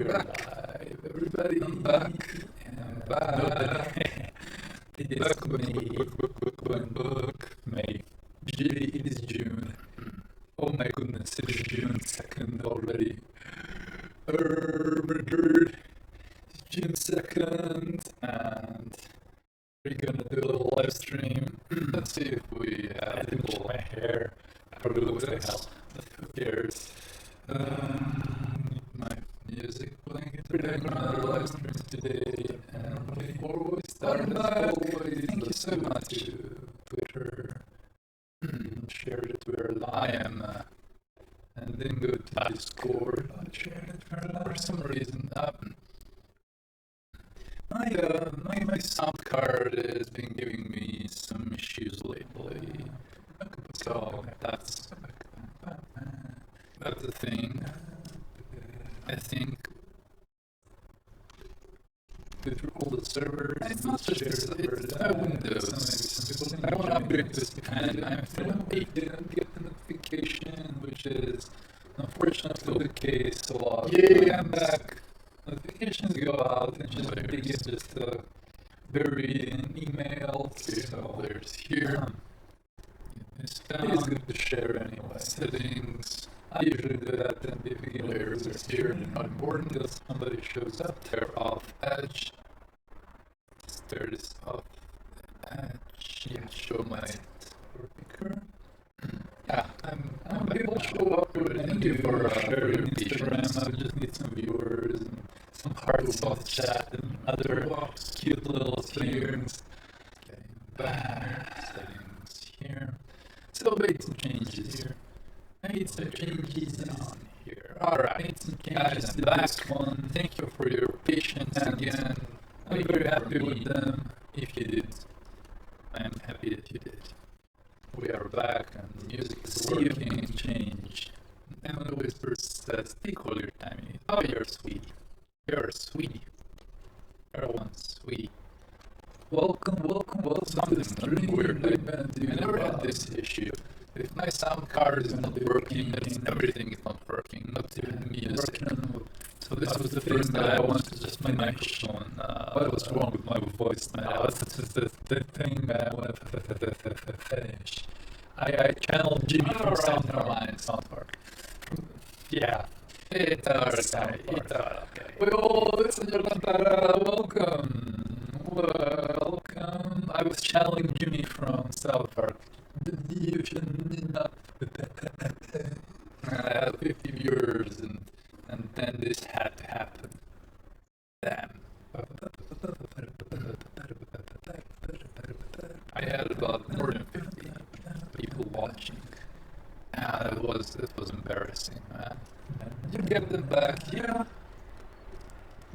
We're live, everybody. I'm back. And back. It is May. It is June. Oh my goodness, it is June 2nd already. It's June 2nd, and we're gonna do a little live stream. Let's see if we have my hair. Probably looks like hell. Who cares? My music playing. We're doing another live stream today, and before we start, as always, thank you so much to Twitter. Share it where I am, and then go to Discord. For some reason, my sound card has been giving me some issues lately. So that's the thing. I think through all the servers, it's not just it's Windows. I want to upgrade this and I didn't get the notification, which is unfortunately the case a lot. Yeah, I'm back. Notifications go out and just they get just buried in emails. So there's here. It's good to share anyway. Settings. I usually do that in the beginning. There's here. Not important that somebody shows up. Tear off edge. Start this off edge. Yeah, show my picture. Yeah, I'm able to show up with it. Thank you for sharing Instagram. I just need some viewers and some hearts on the chat and other cute little things. Okay, back settings here. So made some changes here. Made some changes on here. Alright, made some changes in the last one. Thank you for your patience again. I'm very happy with them. If you did, I'm happy that you did. We are back and the music is working. Change. And the whisper says, take all your time. Oh, you're sweet. You're a sweetie. You're one sweetie. Welcome to the stream. Weird. I never had this issue. If my sound card is not working, everything is not working, not even the music. So this was the first that I wanted to just mention what was wrong with my voice now. This is the thing I want to finish. I channeled Jimmy from Soundpark. Yeah. It's okay. Well, listen, welcome. Welcome. I was channeling Jimmy from South Park. You should not. I had 50 viewers, and then this had to happen. Damn. I had about more than 50 people watching. It was embarrassing, man. You get them back, yeah.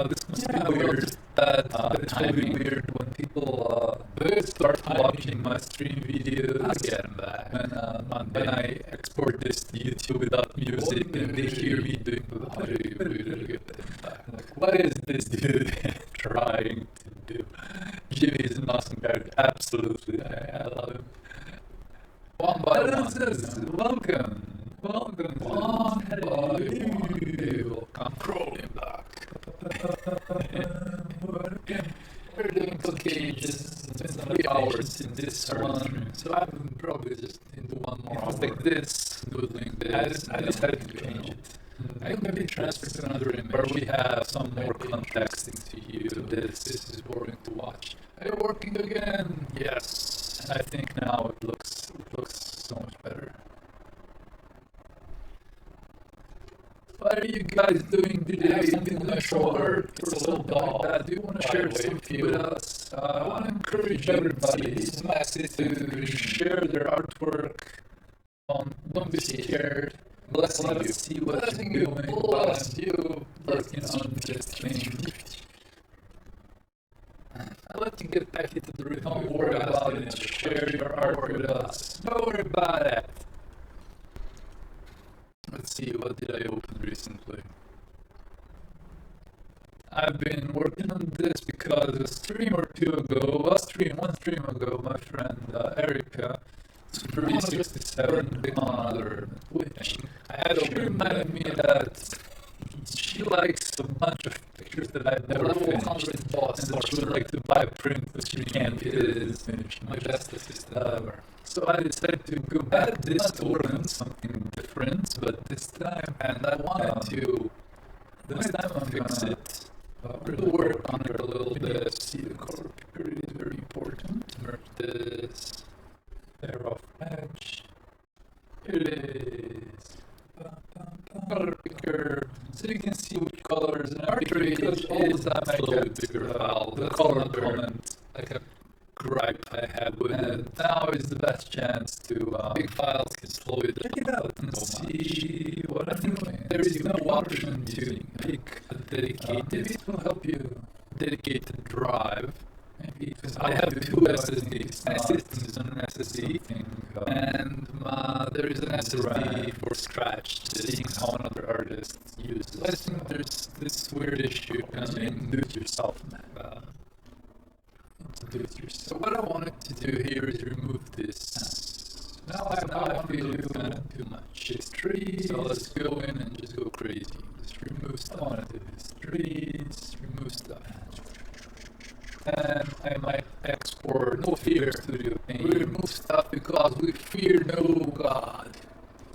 This must be weird. It's really weird when people start watching my stream videos. I get them back. When I export this to YouTube without music and they hear me doing how do you get them back? Like, what is this dude trying to do? Jimmy is an awesome guy. Absolutely. I love him. One by one. Welcome. They will come crawling back. We're doing contagious. It's been 3 hours in this one, so I'm probably just into one more hour. Like this, doing this. I decided to change it. I can maybe transfer to another image where we have some more contexting to you. This is boring to watch. Are you working again? Yes. I think now it looks so much better. What are you guys doing today? Something on my shoulder? It's a little dog. Do you want to share something with us? I want to encourage everybody to share their artwork. Don't be scared. Let us see what you're doing. Bless you. Working on this thing. I'll let you get back into the rhythm. Don't worry about it. Share your art with us. Don't worry about it. Let's see, what did I open recently? I've been working on this because one stream ago, my friend Erica, Super67, on other Twitch, she reminded me that she likes just a bunch of pictures that I've never finished, and that you would like to buy a print, but you can't get it is finished. My best assistant ever. So I decided to go back this time, something different, but this time, and I wanted to, this time I'm fix it. Work on it a little bit. See, the color picker is very important. Merge this. Pair of edge. Here it is. Color picker. So you can see which colors and ArtRage is a bigger file. The color element, like a gripe I had with it. Now is the best chance to big files can slow it. Check it out and see what I'm doing. There is no option to pick a dedicated. It will help you dedicated drive. Maybe because I have two SSDs. My system is on an SSD thing, and there is an SSD for Scratch, seeing how another artist uses. I think there's this weird issue coming. Do it yourself, man. Do it yourself. So what I wanted to do here is remove this. Now I feel it's kind of too much. It's trees, so let's go in and just go crazy. Let's remove stuff. I want to do this trees, remove stuff. And I might export no fear studio thing. We remove stuff because we fear no God.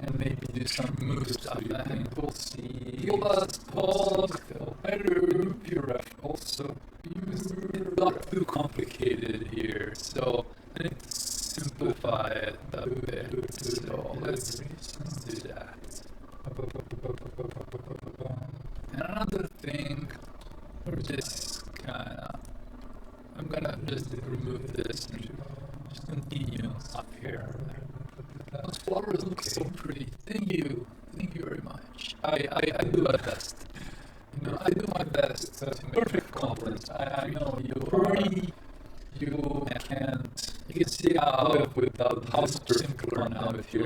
And maybe do some remove stuff and we'll see. Feel us pause, feel better, pure also. It's not too complicated here, so I need to simplify it a bit. So let's do that. And another thing, or this kinda, I'm gonna just remove this and just continue up here. Those flowers look so pretty. Thank you very much. I do my best. You know, I do my best to make perfect compliment. I know you hurry, you can't. You can see how I live without how simpler now with you.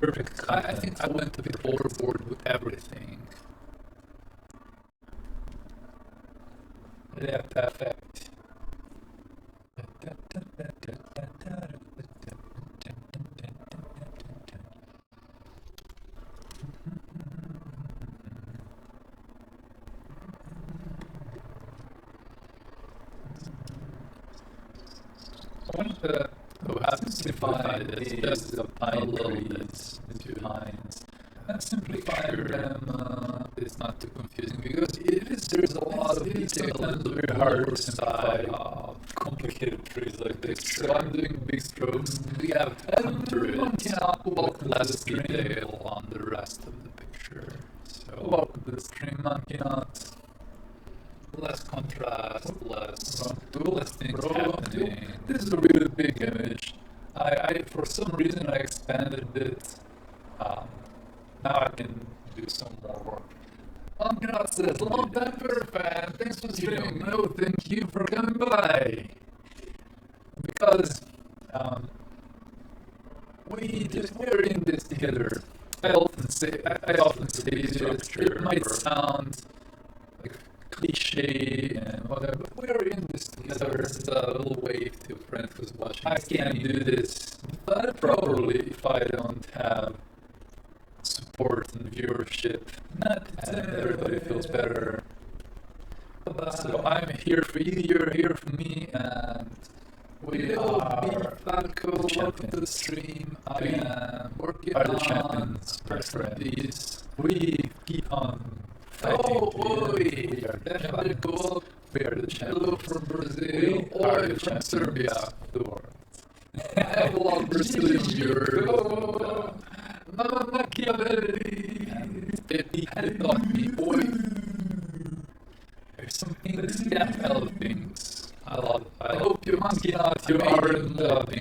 Perfect. I think I went a bit overboard with everything. Yeah, perfect. I want to simplify this just a little bit into lines. And simplify them is not too confusing because there's a lot of detail and it's very hard to simplify complicated trees like this. So I'm doing big strokes. We have one cannot walk less detail on the rest of the picture. So walk the stream, one cannot less contrast, less things happening. This is a really big image. I for some reason I expanded it. Now I can do some more work. Cannot says, long time fan, thanks for streaming. No, thank you for coming by. Because we're in this together. I often say it might sound like cliche and whatever, but we're in this together. It's a little wave to a friend who's watching. I can't do this properly if I don't have support and viewership. And everybody feels better. So I'm here for you, you're here for me, and we are Falco, welcome to the stream. I am working on the champions, these. We keep on fighting. We are definitely cool. We are the champions from Brazil, or from Serbia, the world. I love Brazilian viewers. Mama Machiavelli, they taught me, boy. There's something that's definitely things. I hope you aren't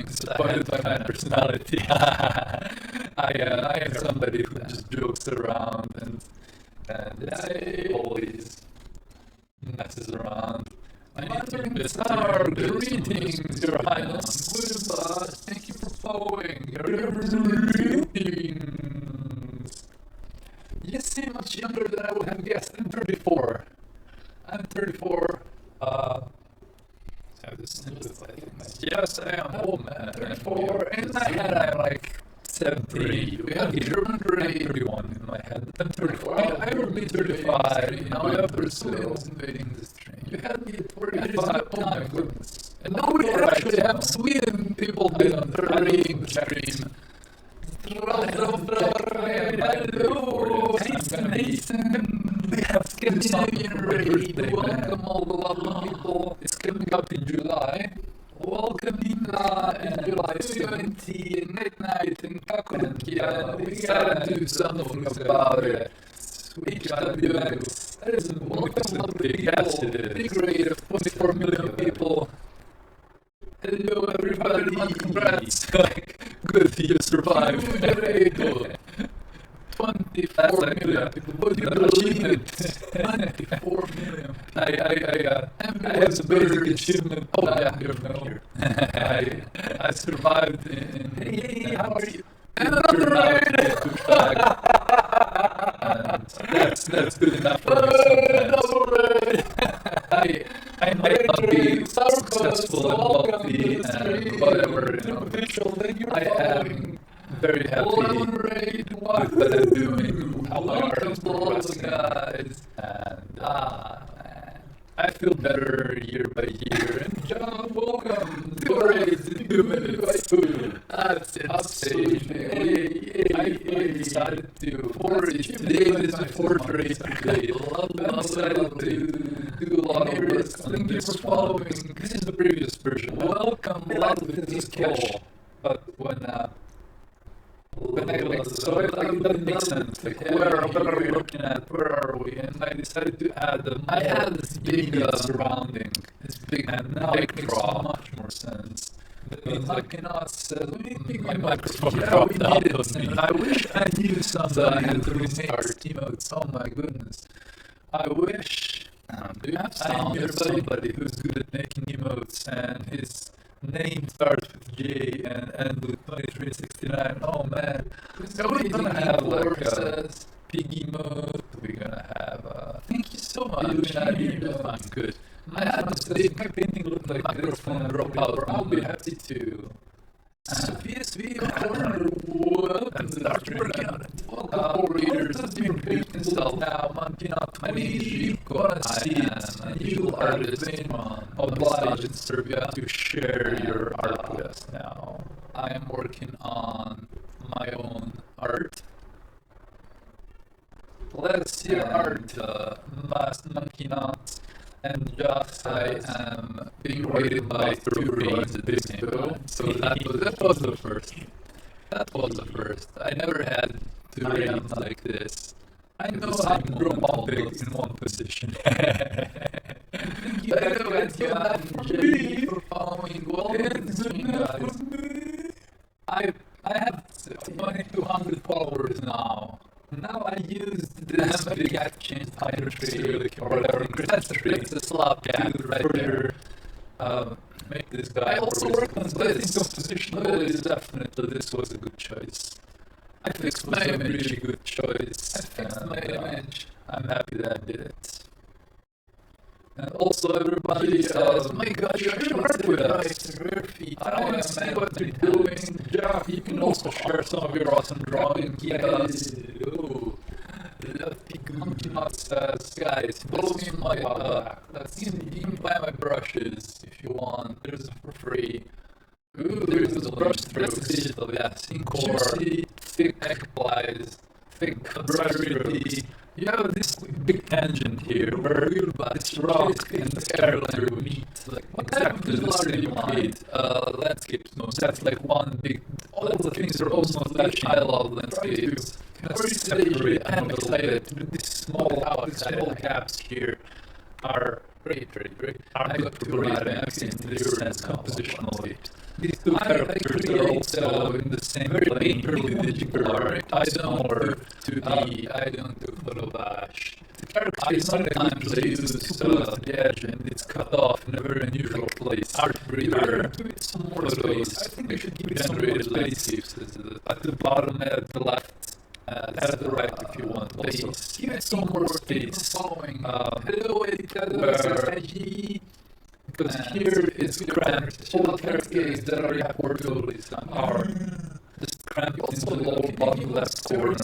disappointed by my personality. I am somebody who just jokes around and I always messes around. My name is greetings, Your Highness. Thank you for following. Greetings. You seem much younger than I would have guessed. I'm 34. Yes, I am old man. 34. In my head, I'm like 738. We have the German grade 31 in my head. Then 34. I will be 35. Now we have Brazilians invading this train. You had the 45. Oh my goodness. And now we actually have Sweden people doing 38 the stream. Hello, Nathan. We have Scandinavian raid. Welcome all the lovely people. It's coming up in July. Welcome in July 20 and Night and Kakonkia. We gotta do something about it. Switch WX. That is welcome all the people. Big rate of 24 million people. Hello everybody. Congrats. Good, you survived. 24 million people. Would you believe it? 24 million. I have a basic achievement. Oh yeah, you're here. I survived in. Hey, how are you? Another raid! That's good enough for me sometimes. I might not be successful and wealthy and whatever, you know. I am very happy with what I'm doing, how my art is progressing, guys, and I feel better year by year. And John, welcome to Raid 2 minutes. That's it. Upstage. I decided to forage. Today is my fourth race today. I'm excited to do a lot of work. Thank you for following. This is the previous version. Welcome. A lot of it is catch. But when I like, so it doesn't make sense. Like, where are we looking at? Where are we? And I decided to add I had this big surrounding, this big mic draw, much more sense. That means I cannot set my microphone dropped out of me. I wish I knew somebody who could make art emotes. Oh my goodness. I wish do you have I knew somebody who's good at making emotes and his name starts with J and ends with 2369. Oh man. So we're gonna have like Piggy mode. We're gonna have thank you so much. I'm good. I had to make my painting look like microphone dropout. I'll be happy to. PSV corner. Welcome to the working on it. Welcome readers. It's been great installed now. Monkina 20. You've got to see it. And you artists obliged in Serbia to share your art with us now. I am working on my own art. Let's see art. Last monkey nuts. And just I am being rated by 2 raids at this game. So that was the first. That was the first. I never had 2 raids like this. I know how to draw objects in one position. Thank you for following. Welcome to me, guys. I have 2,200 followers now. Now I used this big change title tree or whatever. That's a slap cat right there. Make this guy. I also worked on this composition. This was a good choice. I fixed my image. Really good choice. I fixed my image. I'm happy that I did it. And also everybody says, my gosh, you're short with us. I want to see what you're doing. Yeah, you can also share some of your awesome drawing. Guys, Piggu says, guys, follow me in my you can buy my brushes if you want. There's for free. Ooh, there's a brush stroke. That's digital, yes. Incore, thick applies, thick brush. You have this big tangent here where this rock and this airliner will meet. Like exactly the same height. Landscapes, no, that's like one big. All the things are also flashing. I love landscapes. Very separate. I'm excited. These small caps here are great. I got to write an accent in this sense compositionally. These 2 characters are also in the same plane, really digital art. I don't do photo bash. The characters sometimes they use the edge and it's cut off in a very unusual place. Art breeder, some more space. I think I should keep generated landscapes at the bottom at the left. At the right if you want. Please give it some more space. Hello, because here it's cramped. All the characters that are portals are just cramped into the lower bottom left corner.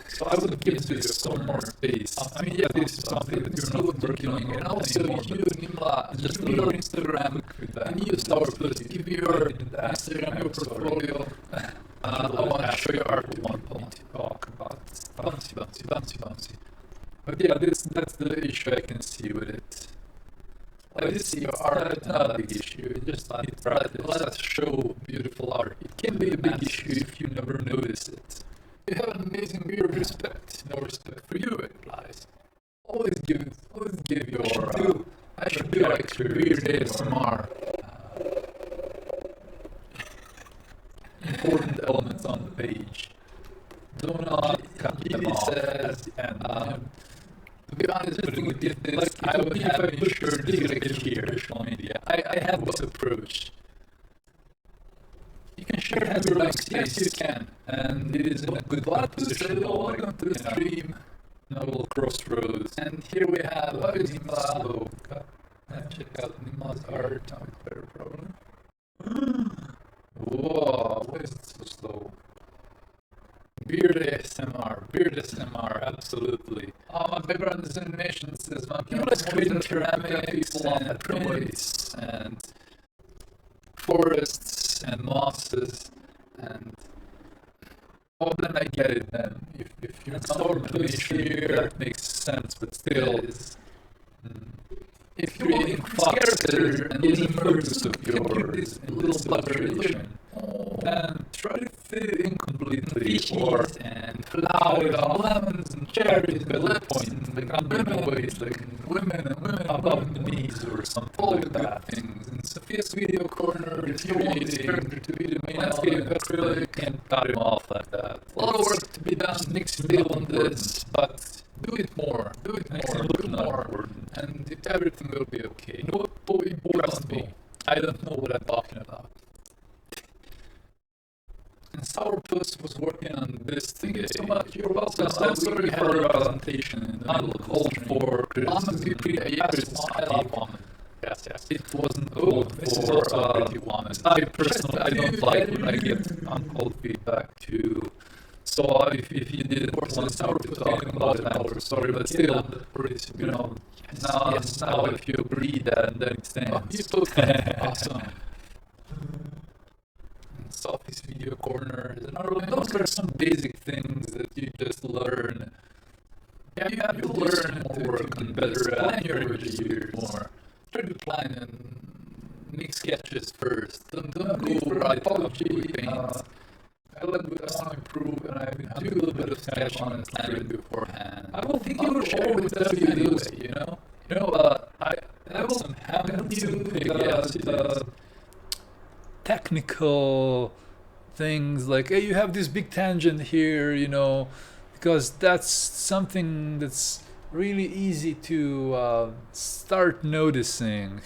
So I would give this some more space. I mean, yeah, this is something that you're not working on, and also if you just do your Instagram and use our plus, give your Instagram, your portfolio. I want to show you art at one point to talk about bouncy. But yeah, that's the issue I can see with it. Like this is your art, it's not a big issue. It just let's show beautiful art. It can be a big issue if you never notice it. You have an amazing beard, respect. No respect for you, it applies. Always give your I should do like your weird ASMR. Important elements on the page. Do not cut them off at the end. To be honest with you, I would have ensured this here, social media. I have this approach. You can share your links, yes you can, and it is in a good position. Welcome to the stream, Noble Crossroads, and here we have Nima. Check out Nima's art, better probably. Whoa, why is it so slow? Beard ASMR, absolutely. My background is animation, says my people creating ceramics and trees and forests and mosses and then I get it then. If you're not really here, that makes sense, but still if you're creating faster and these images of yours in little fluctuation, and try to fit it in completely, or and flowers, lemons and cherries, bullet points, like on women ways, like women above the knees or something like that. Things. And Sophia's video corner is creating to be the main landscape acrylic and cut him off like that. A lot of work to be done, next deal on this, but do it more, and everything will be okay. No, trust me, I don't know what I'm talking about. And Sourpuss was working on this thing. So much. You're welcome. I'm sorry for your presentation in the middle of the stream. For yes. It wasn't called for I personally, I don't like when I get uncalled feedback too. So if you didn't want to talk about it, I'm sorry, but still, you know, now if you agree that, then it stands. Awesome. Sophie's video corner, those are some basic things that you just learn. Yeah, you have to learn more work and better plan your years more. Try to plan and make sketches first. Don't go right off GP paint. I want to improve, and I do a little bit of sketch on and planning beforehand. I will think you will share with that videos, you know. I will have you technical things like, hey, you have this big tangent here, you know, because that's something that's really easy to start noticing.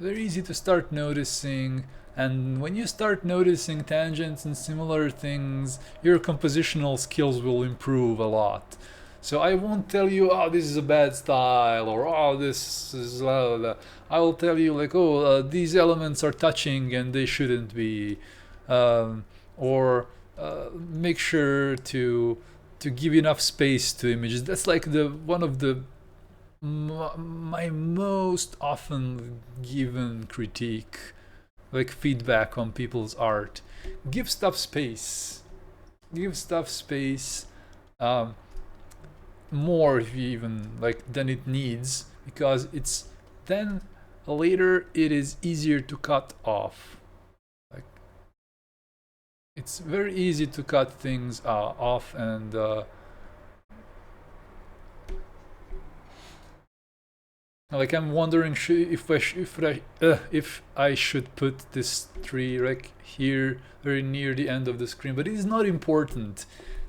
Very easy to start noticing. And when you start noticing tangents and similar things, your compositional skills will improve a lot. So I won't tell you, oh, this is a bad style, or oh, this is blah, blah, blah. I will tell you like, oh, these elements are touching and they shouldn't be, or make sure to give enough space to images. That's like one of the my most often given critique. Like feedback on people's art. Give stuff space. More if you even like than it needs, because it's then later it is easier to cut off. Like it's very easy to cut things off, and like I'm wondering if I should put this tree like here, very near the end of the screen, but it is not important.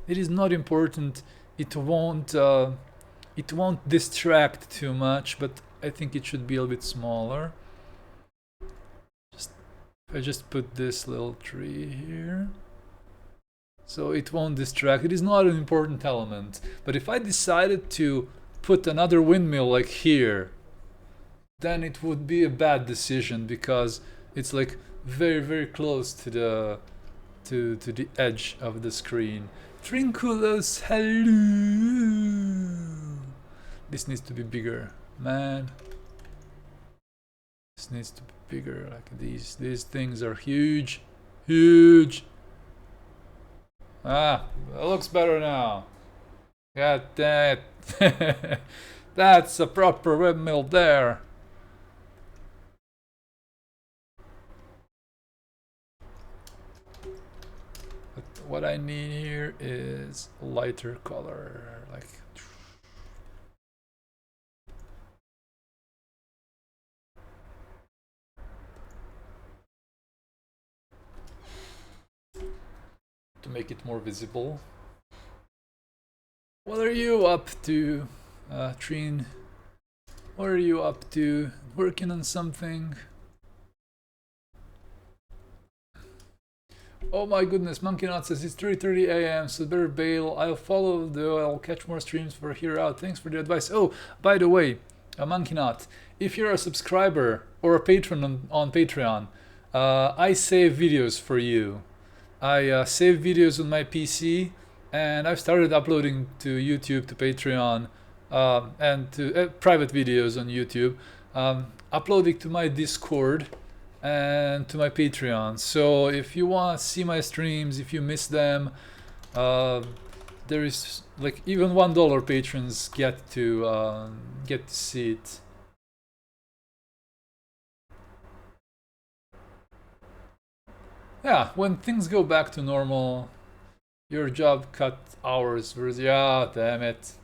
It won't distract too much, but I think it should be a little bit smaller. If I just put this little tree here, so it won't distract. It is not an important element. But if I decided to put another windmill like here, then it would be a bad decision, because it's like very, very close to to the edge of the screen. Trinculos, hello. This needs to be bigger, man. This needs to be bigger. Like these things are huge, huge. Ah, it looks better now. God damn it. That's a proper windmill there. But what I need here is lighter color, like. To make it more visible. What are you up to, Trine? What are you up to? Working on something? Oh my goodness, Monkey Knot says it's 3:30 a.m. so better bail. I'll follow though. I'll catch more streams for here out. Thanks for the advice. Oh, by the way, Monkey Knot, if you're a subscriber or a patron on Patreon, I save videos for you. I save videos on my PC, and I've started uploading to YouTube, to Patreon, and to private videos on YouTube, uploading to my Discord and to my Patreon. So if you want to see my streams, if you miss them, there is like even $1 patrons get to see it. Yeah, when things go back to normal, your job cut hours. Yeah, damn it.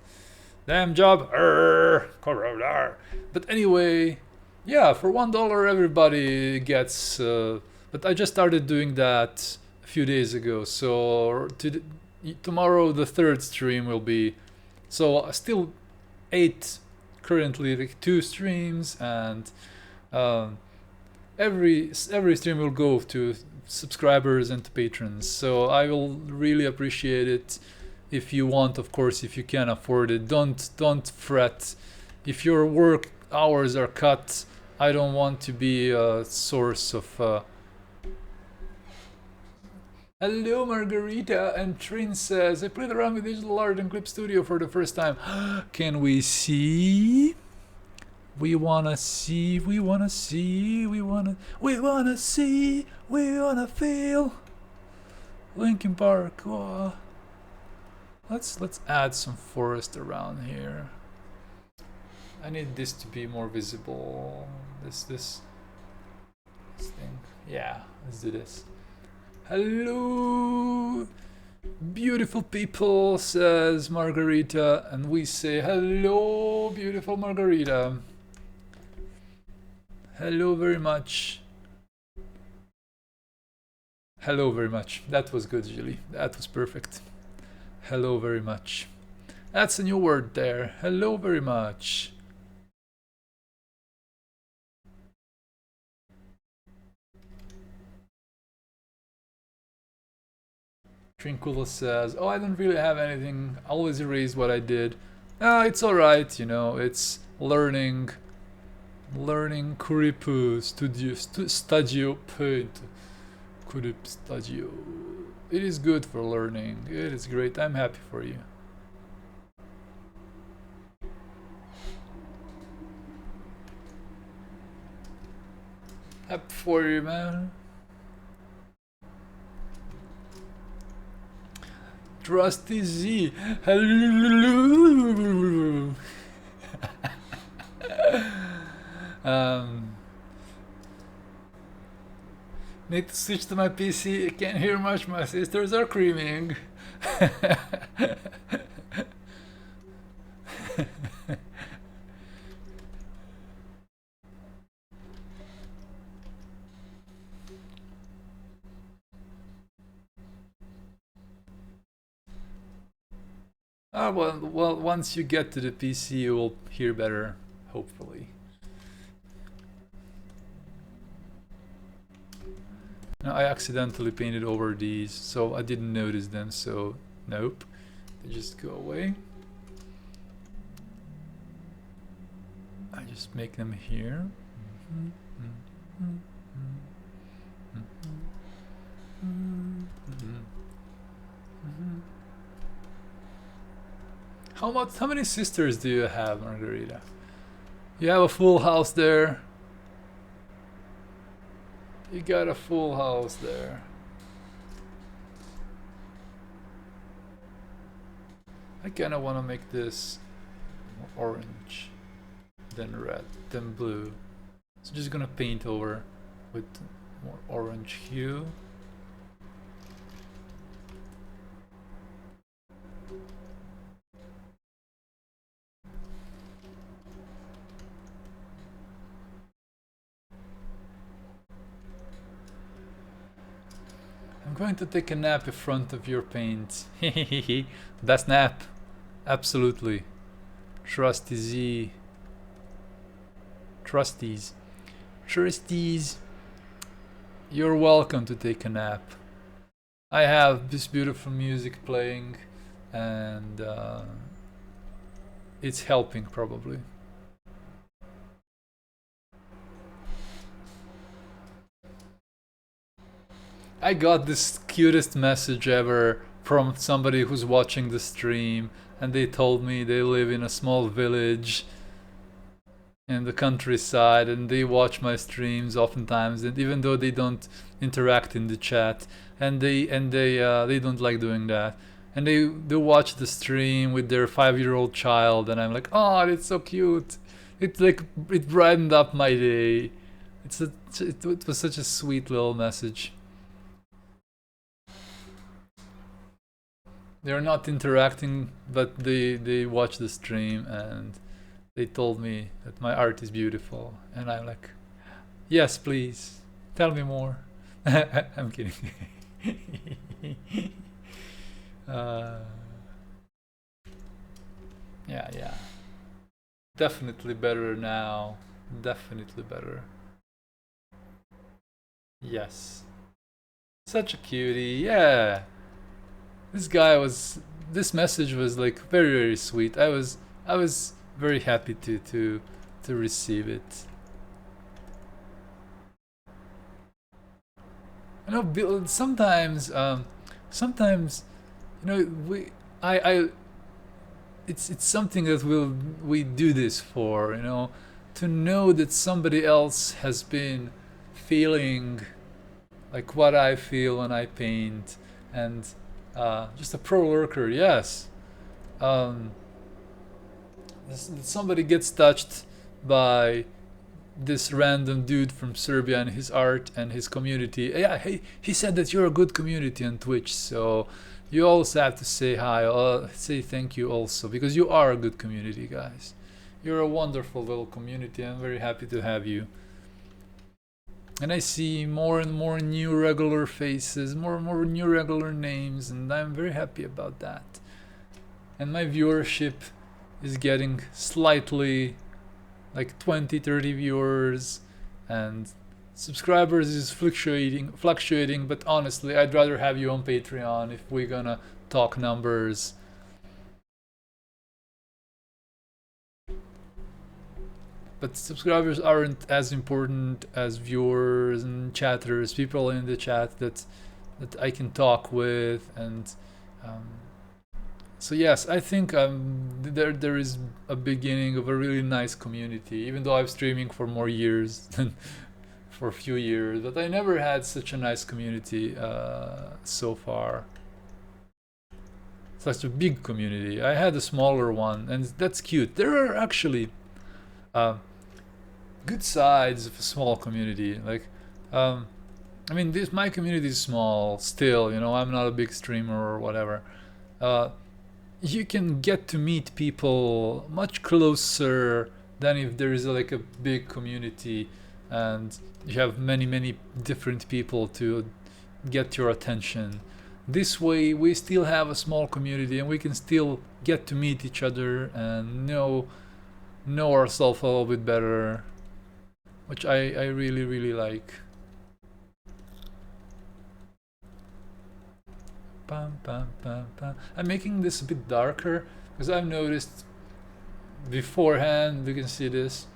Damn job. Corona. But anyway, yeah, for $1 everybody gets. But I just started doing that a few days ago. So tomorrow the third stream will be. So still 8 currently, like 2 streams, and every stream will go to subscribers and to patrons. So I will really appreciate it if you want, of course, if you can afford it. Don't fret if your work hours are cut. I don't want to be a source of Hello Margarita, and Trin says I played around with digital art in Clip Studio for the first time. Can we see? We wanna see, we wanna see, we wanna see, we wanna feel. Linkin Park. Oh. Let's add some forest around here. I need this to be more visible. This thing. Yeah, let's do this. Hello, beautiful people, says Margarita, and we say hello, beautiful Margarita. Hello very much. Hello very much. That was good, Julie. That was perfect. Hello very much. That's a new word there. Hello very much. Trinculo says, oh, I don't really have anything. Always erase what I did. It's alright, you know, it's learning Kuripu Studio Paint. Kurip Studio. It is good for learning. It is great. I'm happy for you. Happy for you, man. Trusty Z. Hello. Need to switch to my PC. I can't hear much. My sisters are screaming. Well, once you get to the PC, you will hear better, hopefully. Now, I accidentally painted over these, so I didn't notice them, so nope. They just go away. I just make them here. How many sisters do you have, Margarita? You have a full house there. You got a full house there. I kinda wanna make this more orange, then red, then blue. So just gonna paint over with more orange hue. I'm going to take a nap in front of your paint. Best nap. Absolutely. Trusty Z. Trusties. Trusties. You're welcome to take a nap. I have this beautiful music playing and it's helping probably. I got this cutest message ever from somebody who's watching the stream, and they told me they live in a small village in the countryside and they watch my streams oftentimes, and even though they don't interact in the chat, and they don't like doing that, and they watch the stream with their 5-year-old child, and I'm like, oh, it's so cute. It brightened up my day. It was such a sweet little message. They're not interacting, but they watch the stream and they told me that my art is beautiful, and I'm like, yes, please, tell me more. I'm kidding. Yeah. Definitely better now. Definitely better. Yes. Such a cutie, yeah. This message was like very, very sweet. I was very happy to receive it. You know, sometimes you know, it's something that we do this for, you know, to know that somebody else has been feeling like what I feel when I paint, and just a pro lurker, yes. Somebody gets touched by this random dude from Serbia and his art and his community. Yeah, he said that you're a good community on Twitch, so you also have to say hi, say thank you also, because you are a good community, guys. You're a wonderful little community. I'm very happy to have you. And I see more and more new regular faces, more and more new regular names, and I'm very happy about that. And my viewership is getting slightly, like 20-30 viewers, and subscribers is fluctuating, but honestly, I'd rather have you on Patreon if we're gonna talk numbers. But subscribers aren't as important as viewers and chatters, people in the chat that I can talk with, and so yes, I think there is a beginning of a really nice community. Even though I'm streaming for more years than for a few years, but I never had such a nice community so far. Such a big community. I had a smaller one, and that's cute. There are actually good sides of a small community. Like, I mean, my community is small still, you know, I'm not a big streamer or whatever. You can get to meet people much closer than if there is like a big community and you have many different people to get your attention. This way we still have a small community and we can still get to meet each other and know ourselves a little bit better, which I really like. I'm making this a bit darker because I've noticed beforehand, you can see this,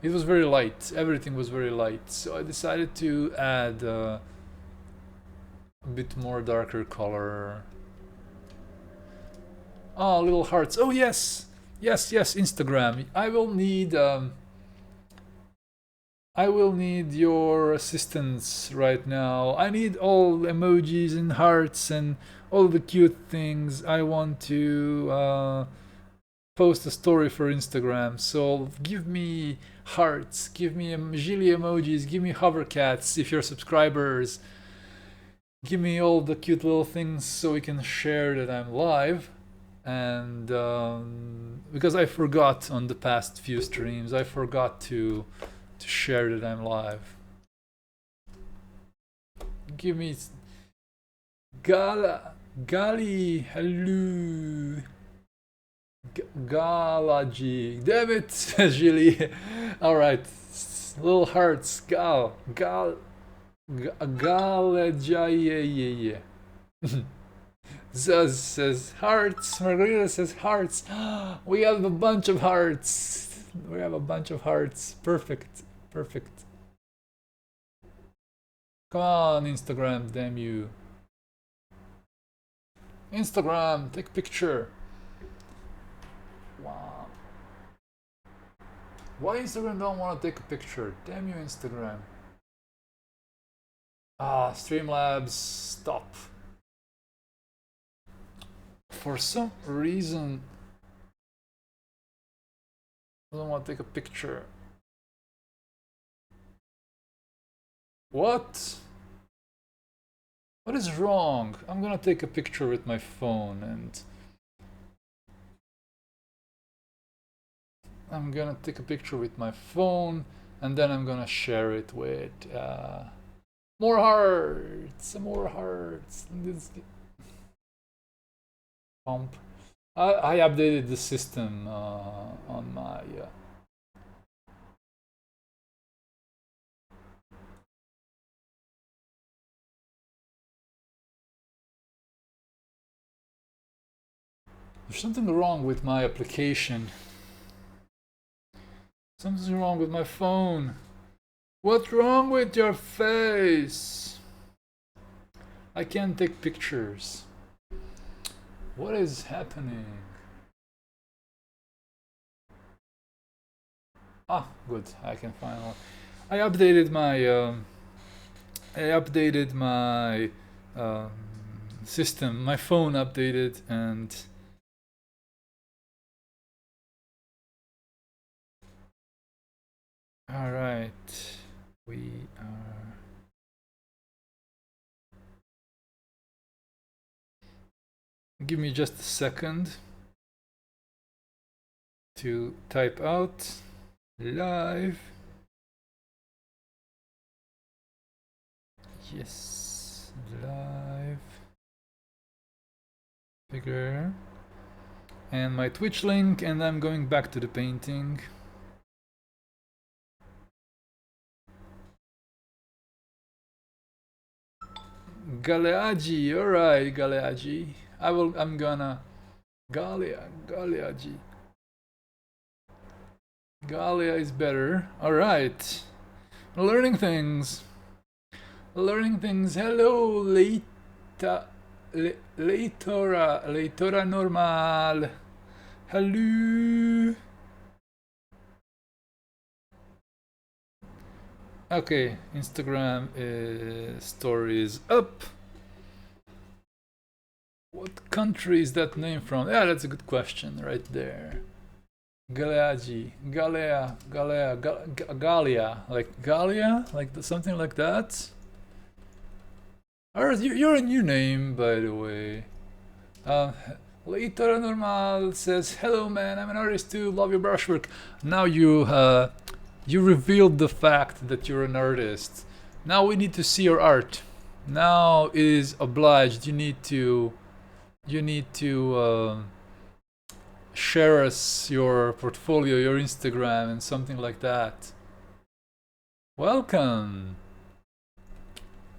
it was very light, everything was very light, so I decided to add a bit more darker color. Oh, little hearts. Oh yes, yes, yes. Instagram. I will need your assistance right now. I need all emojis and hearts and all the cute things. I want to post a story for Instagram. So give me hearts, give me Zhilli emojis, give me hover cats if you're subscribers. Give me all the cute little things so we can share that I'm live. And because I forgot on the past few streams, I forgot to share that I'm live. Give me Gali, hello. Galaji, damn it, Zhilli. All right, little hearts, Galaji. Zuz says hearts. Margarita says hearts. We have a bunch of hearts. We have a bunch of hearts. Perfect. Perfect. Come on, Instagram, damn you. Instagram, take a picture. Wow. Why Instagram don't want to take a picture? Damn you, Instagram. Streamlabs, stop. For some reason, I don't want to take a picture. What? What is wrong? I'm gonna take a picture with my phone and I'm gonna take a picture with my phone and then I'm gonna share it with more hearts, more hearts. Pump. I updated the system on my there's something wrong with my application. Something's wrong with my phone. What's wrong with your face? I can't take pictures. What is happening? Ah, good. I can finally. I updated my system. My phone updated and. All right, we are. Give me just a second to type out live. Yes, live. Bigger. And my Twitch link, and I'm going back to the painting. Galeaji, alright, Galeaji. I'm gonna. Galeaji. Galia is better. Alright. Learning things. Learning things. Hello, Leitora normal. Hello. Okay, Instagram stories up. What country is that name from? Yeah, that's a good question right there. Galeaji, Galea, Galia, like Galia, like something like that. Or you're a new name, by the way. Leitora normal says, "Hello, man. I'm an artist too. Love your brushwork." Now you revealed the fact that you're an artist. Now we need to see your art. Now it is obliged. You need to share us your portfolio, your Instagram, and something like that. Welcome.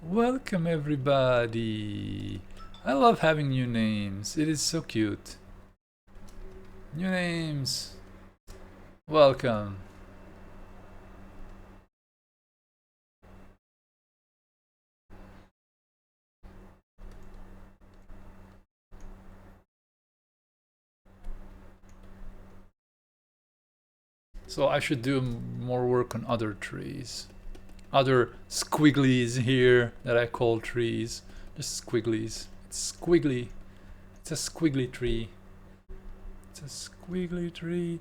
Welcome, everybody. I love having new names. It is so cute. New names. Welcome. So I should do more work on other trees. Other squigglies here that I call trees. Just squigglies. It's squiggly. It's a squiggly tree. It's a squiggly tree.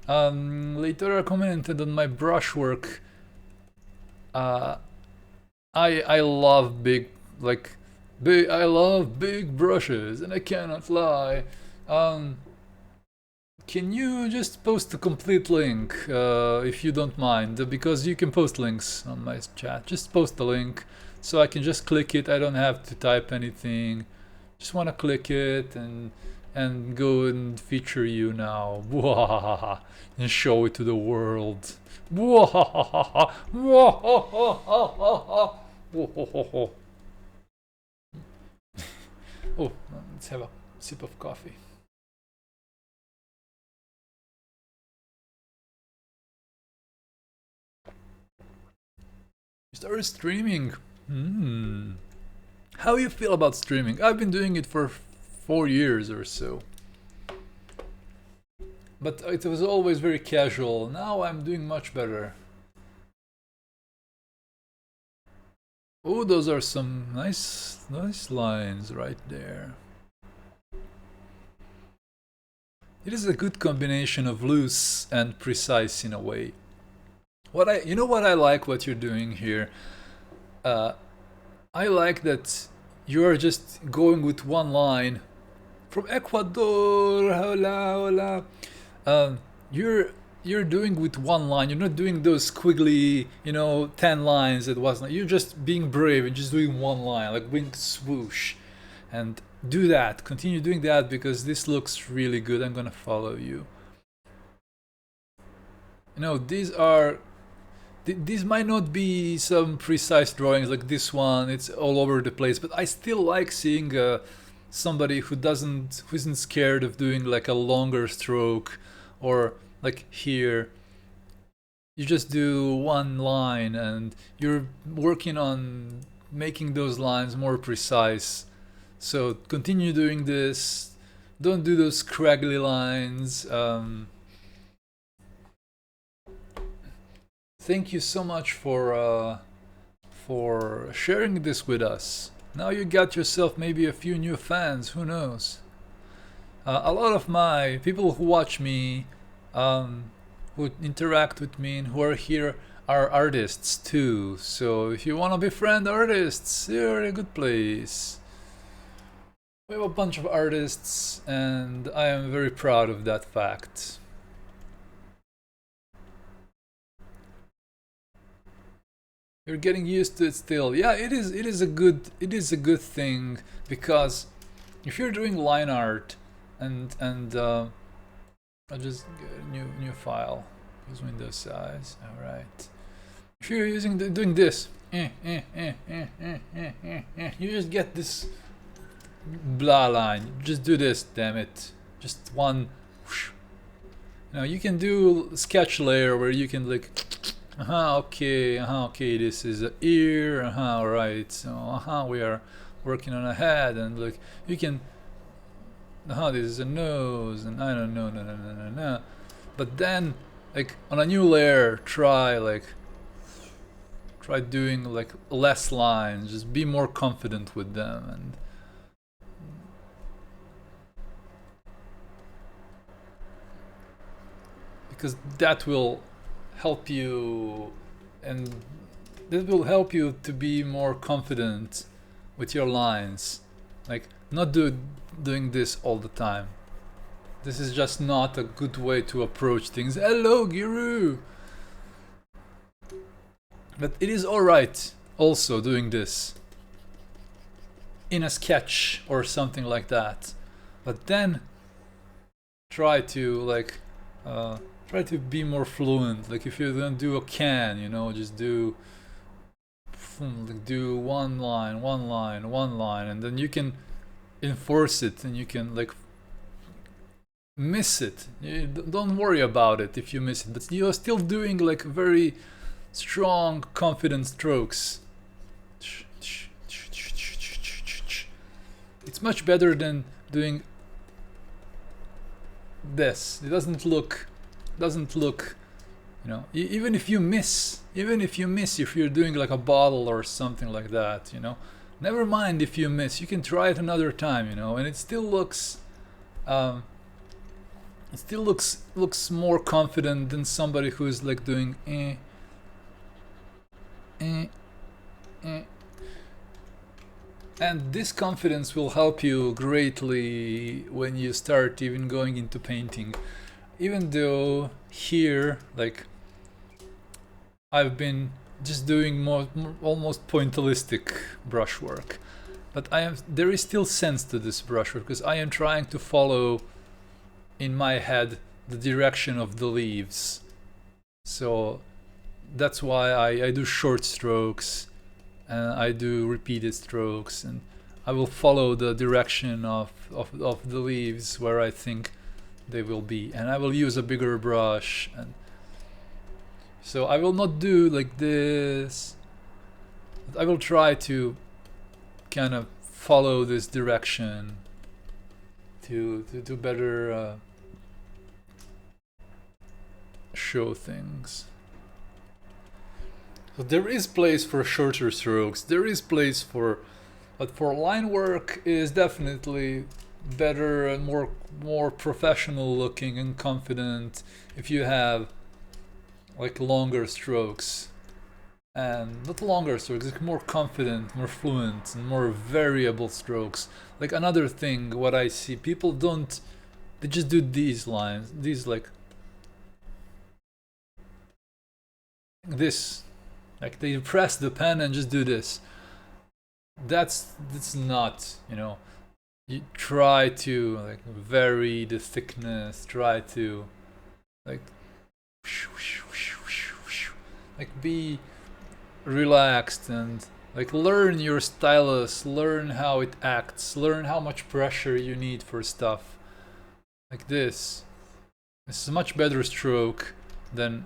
Later I commented on my brushwork. I love big, like, I love big brushes, and I cannot lie. Can you just post a complete link, if you don't mind, because you can post links on my chat. Just post the link, so I can just click it. I don't have to type anything. Just want to click it and go and feature you now. And show it to the world. Oh, let's have a sip of coffee. You started streaming. How you feel about streaming? I've been doing it for 4 years or so. But it was always very casual. Now I'm doing much better. Oh, those are some nice lines right there. It is a good combination of loose and precise in a way. You know what I like what you're doing here? I like that you are just going with one line. From Ecuador, hola, hola. You're doing with one line. You're not doing those squiggly, 10 lines. You're just being brave and just doing one line, like wing swoosh, and do that. Continue doing that because this looks really good. I'm gonna follow you. These might not be some precise drawings like this one. It's all over the place, but I still like seeing somebody who isn't scared of doing like a longer stroke, or like here you just do one line and you're working on making those lines more precise. So continue doing this. Don't do those scraggly lines. Thank you so much for sharing this with us. Now you got yourself maybe a few new fans, who knows? A lot of my people who watch me, who interact with me and who are here are artists too. So if you want to befriend artists, you're in a good place. We have a bunch of artists and I am very proud of that fact. You're getting used to it still. Yeah, it is a good thing, because if you're doing line art and I'll just get a new file. Use Windows size. All right. If you're doing this, you just get this blah line. Just do this, damn it. Just one. Now you can do sketch layer where you can like. Okay, this is an ear, right, so, we are working on a head, and look, you can, this is a nose, and I don't know, no. But then, like, on a new layer, try doing, like, less lines, just be more confident with them, and because that will help you, and that will help you to be more confident with your lines. Like, not doing this all the time. This is just not a good way to approach things. Hello, Giru! But it is alright also doing this in a sketch or something like that. But then try to try to be more fluent. Like if you're gonna do a can, just do one line, and then you can enforce it, and you can like miss it. Don't worry about it if you miss it, but you're still doing like very strong, confident strokes. It's much better than doing this. It doesn't look You know, even if you miss, if you're doing like a bottle or something like that, you know, never mind if you miss, you can try it another time, you know, and it still looks looks more confident than somebody who's like doing And this confidence will help you greatly when you start even going into painting. Even though here, like, I've been just doing more almost pointillistic brushwork, but there is still sense to this brushwork because I am trying to follow in my head the direction of the leaves. So that's why I do short strokes and I do repeated strokes, and I will follow the direction of the leaves where I think they will be, and I will use a bigger brush. And so I will not do like this. I will try to kind of follow this direction to better show things. So there is place for shorter strokes. There is place for, but for line work is definitely better and more professional looking and confident if you have like longer strokes, and not longer strokes, like more confident, more fluent, and more variable strokes. Like another thing, what I see people don't, they just do these lines, these like this. Like they press the pen and just do this. That's not, you know, you try to like vary the thickness, try to like be relaxed and like learn your stylus, learn how it acts, learn how much pressure you need for stuff. Like this. This is a much better stroke than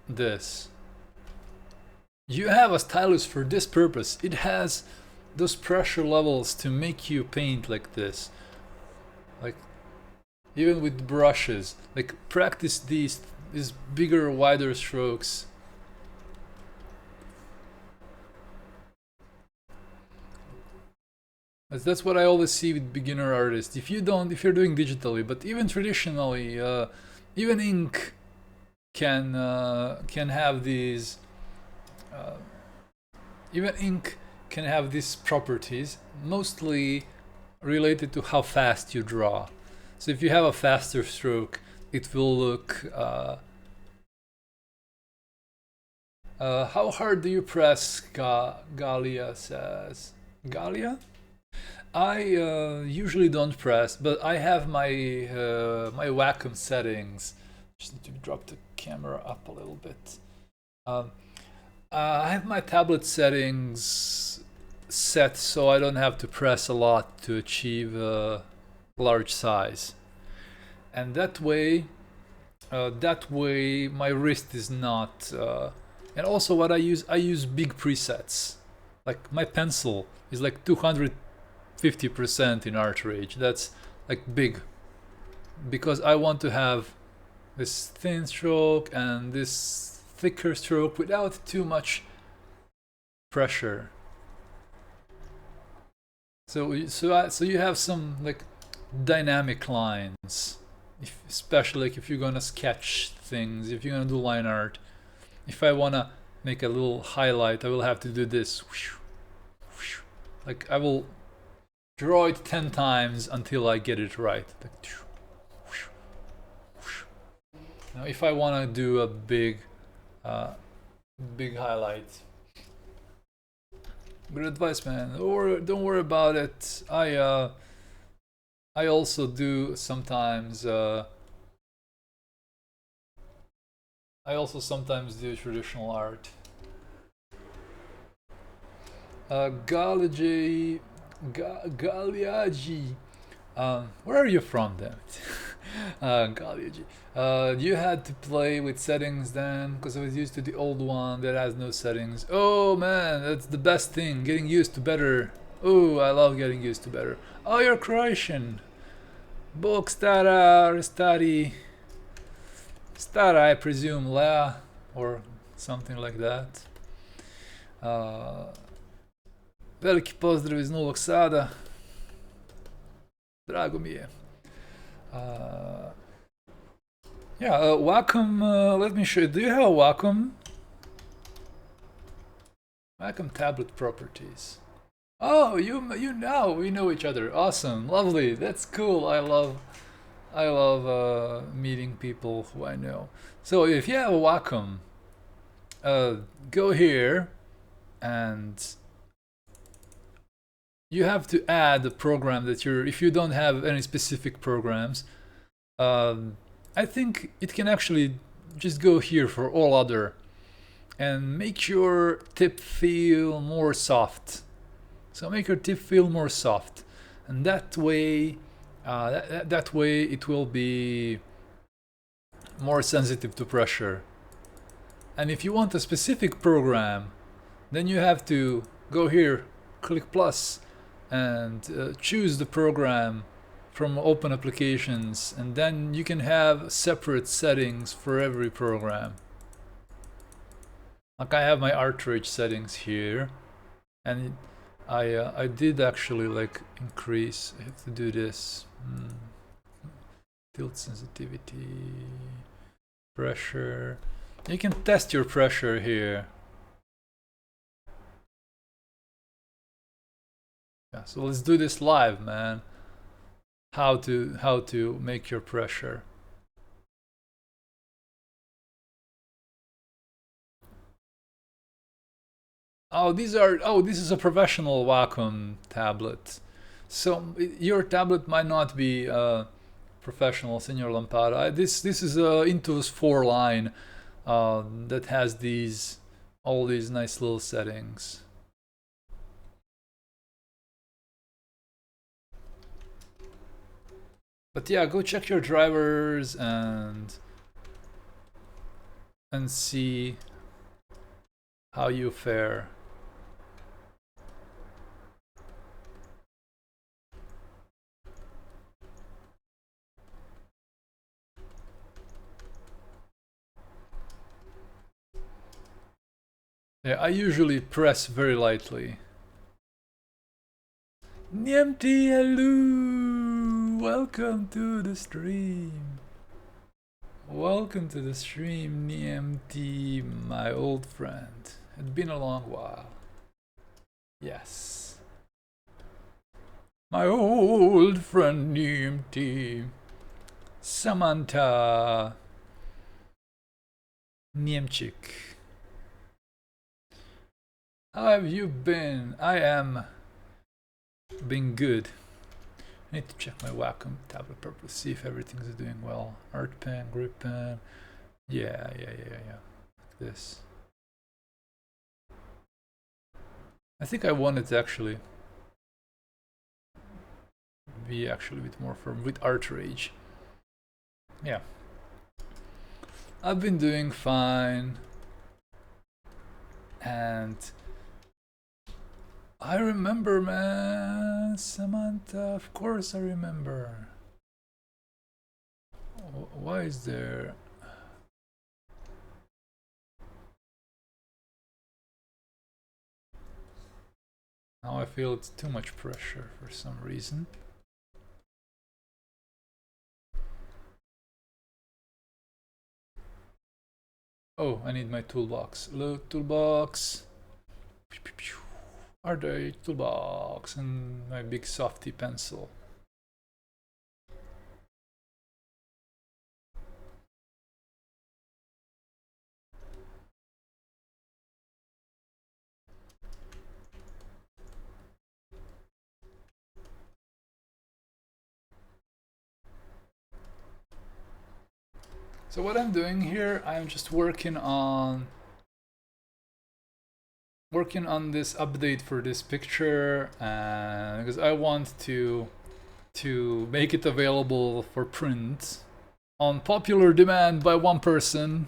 this. You have a stylus for this purpose. It has those pressure levels to make you paint like this. Like even with brushes, like practice these bigger, wider strokes. That's what I always see with beginner artists. If you're doing digitally, but even traditionally, even ink can have these. Even ink can have these properties, mostly related to how fast you draw. So if you have a faster stroke, it will look. How hard do you press? Galia says. Galia? I usually don't press, but I have my my Wacom settings. Just need to drop the camera up a little bit. I have my tablet settings set so I don't have to press a lot to achieve a large size, and that way my wrist is not. And also, what I use big presets. Like my pencil is like 250% in ArtRage. That's like big, because I want to have this thin stroke and this thicker stroke without too much pressure. So you have some like dynamic lines, especially like if you're gonna sketch things, if you're gonna do line art. If I wanna make a little highlight, I will have to do this. Like I will draw it 10 times until I get it right. Now if I wanna do a big highlight. Good advice, man. Or don't worry about it. I also do sometimes. I also sometimes do traditional art. Galiaji. Where are you from, damn it? Galiaji. You had to play with settings then, because I was used to the old one that has no settings. Oh man, that's the best thing, getting used to better. Oh, I love getting used to better. Oh, you're Croatian. Bog stara, stari. Stara, I presume, Lea, or something like that. Veliki pozdrav iz Novog Sada. Drago mi je. Yeah, Wacom, let me show you. Do you have a Wacom? Wacom tablet properties. Oh, you now we know each other. Awesome, lovely. That's cool. I love meeting people who I know. So if you have a Wacom, go here, and you have to add the program that you're. If you don't have any specific programs, I think it can actually just go here for all other, and make your tip feel more soft. So make your tip feel more soft, and that way, that way it will be more sensitive to pressure. And if you want a specific program, then you have to go here, click plus, and choose the program from open applications, and then you can have separate settings for every program. Like I have my ArtRage settings here, and I did actually like increase. I have to do this. Tilt sensitivity, pressure. You can test your pressure here. Yeah, so let's do this live, man. How to make your pressure. Oh, this is a professional Wacom tablet. So your tablet might not be professional, Senor Lampada. This is a Intuos 4 line that has all these nice little settings. But yeah, go check your drivers and see how you fare. Yeah, I usually press very lightly. Niemti, hello! Welcome to the stream. Welcome to the stream, Niemti, my old friend. It's been a long while. Yes. My old friend Niemti. Samantha. Niemczyk. How have you been? I am being good. I need to check my Wacom tablet purpose, see if everything is doing well. Art pen, grip pen. Yeah. Like this. I think I want it to actually be a bit more firm with ArtRage. Yeah. I've been doing fine. And I remember, man, Samantha, of course I remember. Why is there... Now I feel it's too much pressure for some reason. Oh, I need my toolbox. Load toolbox. ArtRage toolbox and my big softy pencil. So what I'm doing here, I'm just working on this update for this picture, because I want to make it available for print on popular demand by one person.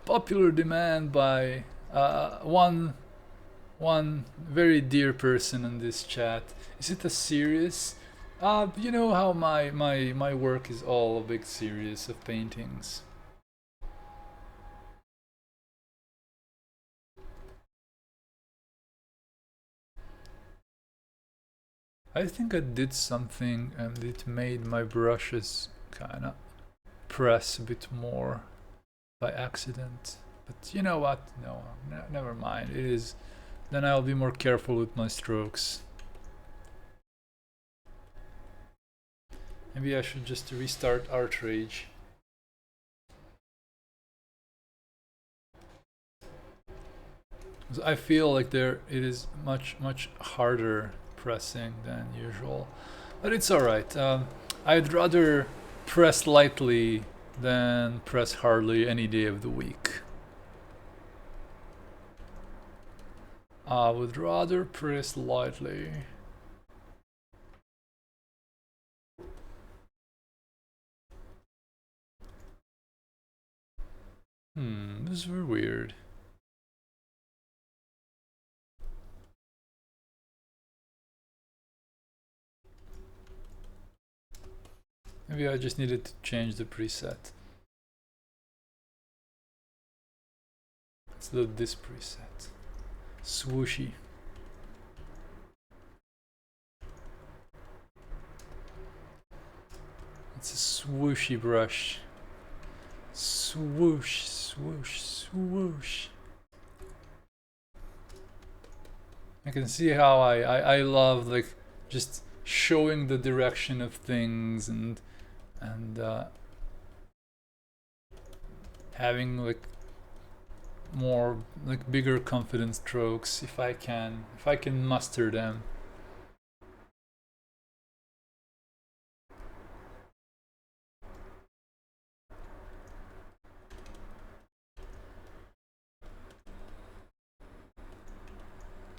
Popular demand by one very dear person in this chat. Is it a serious You know how my work is all a big series of paintings. I think I did something and it made my brushes kinda press a bit more by accident. But you know what? No, never mind. It is. Then I'll be more careful with my strokes. Maybe I should just restart ArtRage. I feel like it is much harder pressing than usual, but it's alright. I'd rather press lightly than press hardly any day of the week. I would rather press lightly. This is very weird. Maybe I just needed to change the preset. Let's load this preset. Swooshy. It's a swooshy brush. Swoosh, swoosh, swoosh. I can see how I love like just showing the direction of things and having like more like bigger confidence strokes if I can muster them.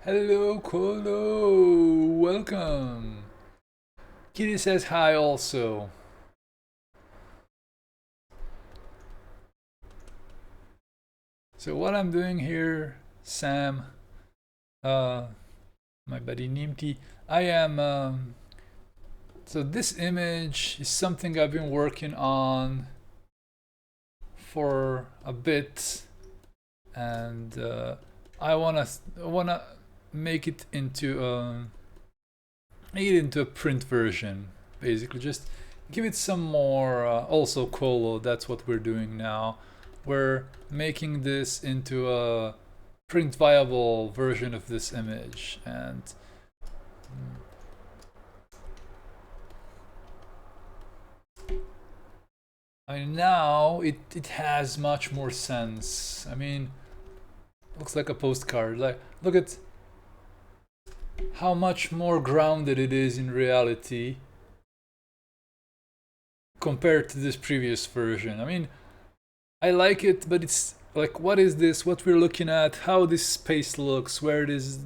Hello, Colo! Welcome! Kitty says hi also. So what I'm doing here, Sam, my buddy Nimti, I am, so this image is something I've been working on for a bit, and I wanna make it into a print version, basically. Just give it some more. Also, Colo. That's what we're doing now. We're making this into a print viable version of this image, and I mean now it has much more sense. I mean, looks like a postcard. Like, look at how much more grounded it is in reality compared to this previous version. I mean, I like it, but it's like, what is this? What we're looking at? How this space looks? Where it is?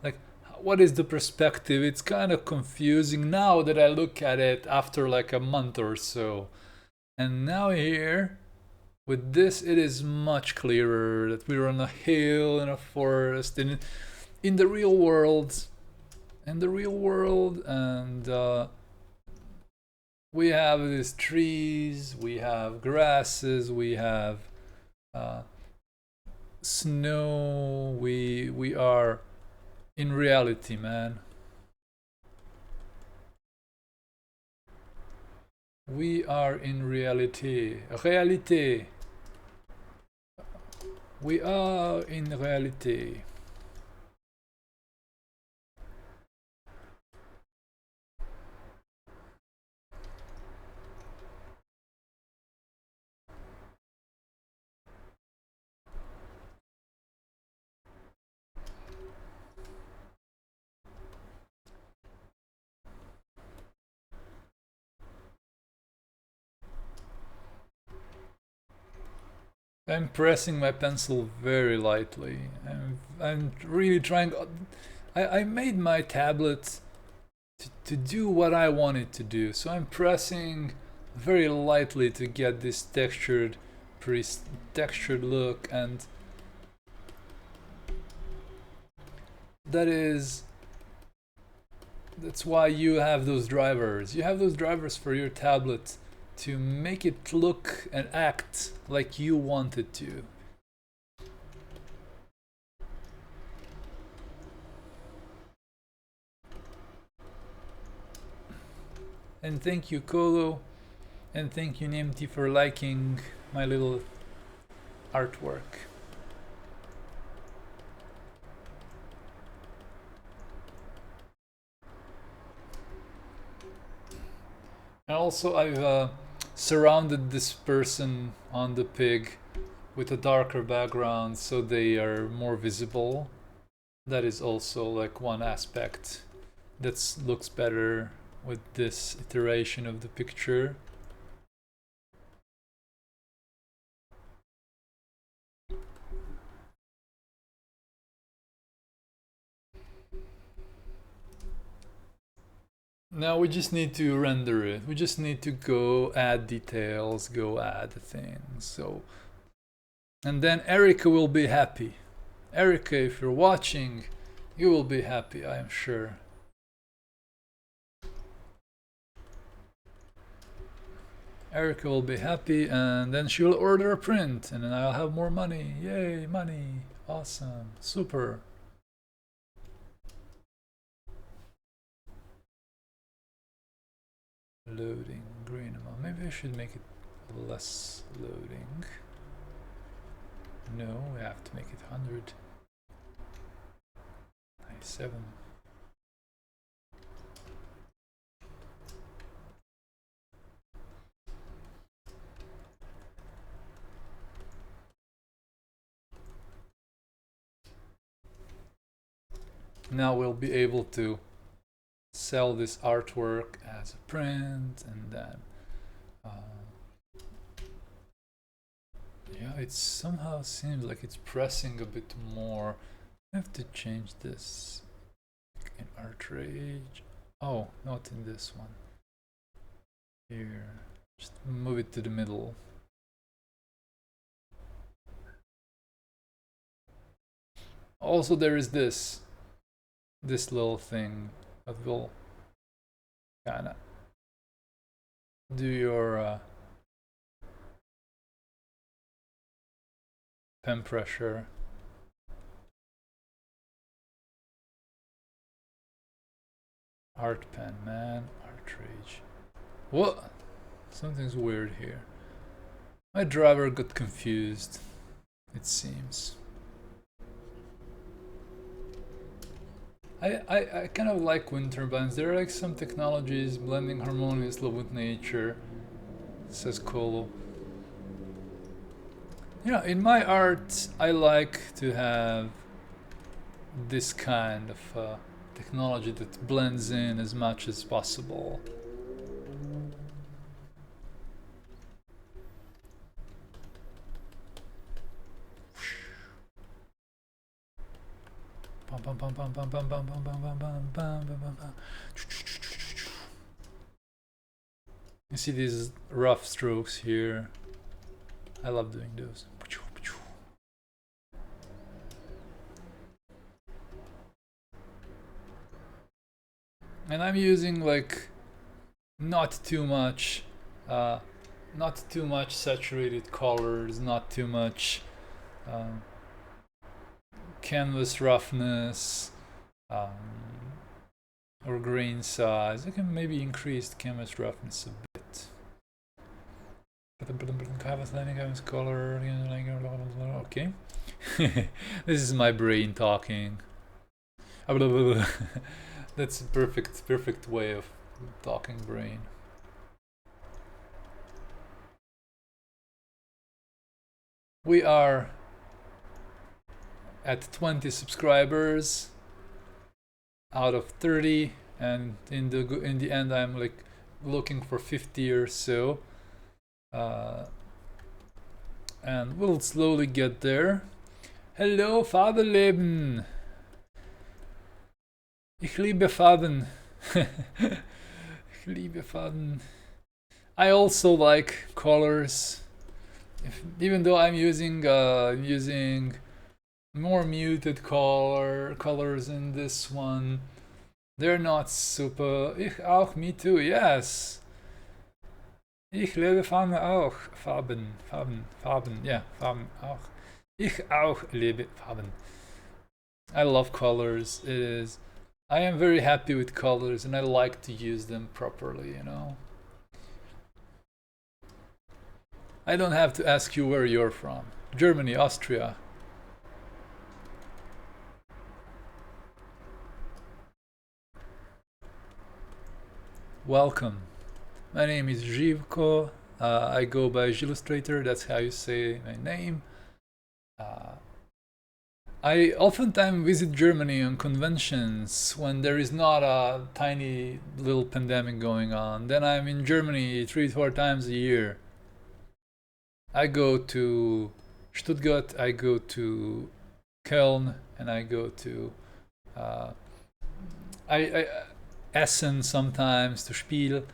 Like, what is the perspective? It's kind of confusing now that I look at it after like a month or so. And now here, with this, it is much clearer that we're on a hill in a forest in the real world. In the real world, and we have these trees, we have grasses, we have snow. We are in reality, man. We are in reality. Réalité. We are in reality. I'm pressing my pencil very lightly. I'm really trying. I made my tablet to do what I want it to do, so I'm pressing very lightly to get this textured look, and that is That's why you have those drivers. You have those drivers for your tablet to make it look and act like you want it to. And thank you, Kolo, and thank you, Nemti, for liking my little artwork. And also, I've surrounded this person on the pig with a darker background so they are more visible. That is also like one aspect that looks better with this iteration of the picture. Now we just need to render it. We just need to go add details, go add things. So, and then Erica will be happy. Erica, if you're watching, you will be happy, I am sure. Erica will be happy, and then she will order a print, and then I'll have more money. Yay, money. Awesome. Super. Loading green amount. Maybe I should make it less loading. No, we have to make it 100. 97. Now we'll be able to sell this artwork as a print, and then yeah, it somehow seems like it's pressing a bit more. I have to change this in ArtRage. Oh, not in this one. Here, just move it to the middle. Also, there is this little thing that will kind of do your pen pressure. Art pen, man, ArtRage. What? Something's weird here. My driver got confused, it seems. I kind of like wind turbines. There are like some technologies blending harmoniously with nature, says Kolo. You know, in my art, I like to have this kind of technology that blends in as much as possible. You see these rough strokes here. I love doing those. And I'm using like not too much saturated colors, not too much canvas roughness or grain size. I can maybe increase the canvas roughness a bit. Canvas lining, canvas color. Okay. This is my brain talking. That's a perfect way of talking brain. We are at 20 subscribers out of 30, and in the end I'm like looking for 50 or so, and we'll slowly get there. Hello, Vaterleben. Ich liebe Faden. Ich liebe Faden. I also like colors. Even though I'm using more muted colors in this one, They're not super. Ich auch, me too, yes. Ich liebe Farben auch. Farben, yeah, Farben auch. Ich auch liebe Farben. I love colors. It is. I am very happy with colors and I like to use them properly, you know. I don't have to ask you where you're from. Germany, Austria. Welcome. My name is Živko. I go by Zhillustrator, that's how you say my name. I oftentimes visit Germany on conventions when there is not a tiny little pandemic going on. Then I'm in Germany 3-4 times a year. I go to Stuttgart, I go to Köln, and I go to Essen sometimes to Spiel,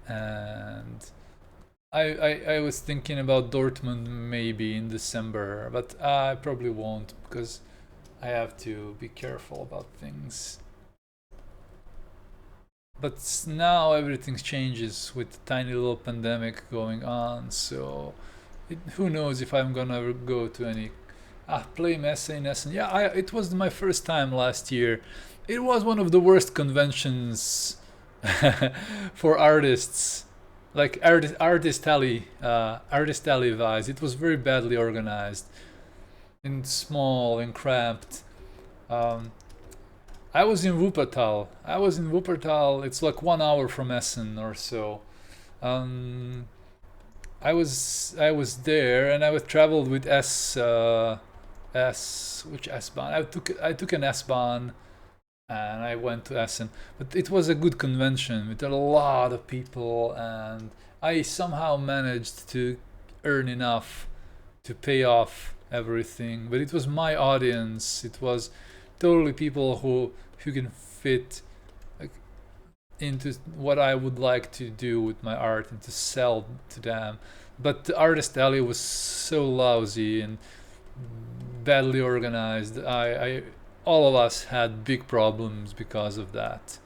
and I was thinking about Dortmund maybe in December, but I probably won't because I have to be careful about things. But now everything changes with the tiny little pandemic going on, so who knows if I'm gonna go to any play Messe in Essen. Yeah, it was my first time last year. It was one of the worst conventions for artists, like artist alley vibes. It was very badly organized and small and cramped. I was in Wuppertal. It's like 1 hour from Essen or so. I was there, and I was traveled with which S-Bahn? I took an S-Bahn, and I went to Essen. But it was a good convention with a lot of people, and I somehow managed to earn enough to pay off everything. But it was my audience. It was totally people who can fit into what I would like to do with my art and to sell to them. But the artist alley was so lousy and badly organized. All of us had big problems because of that.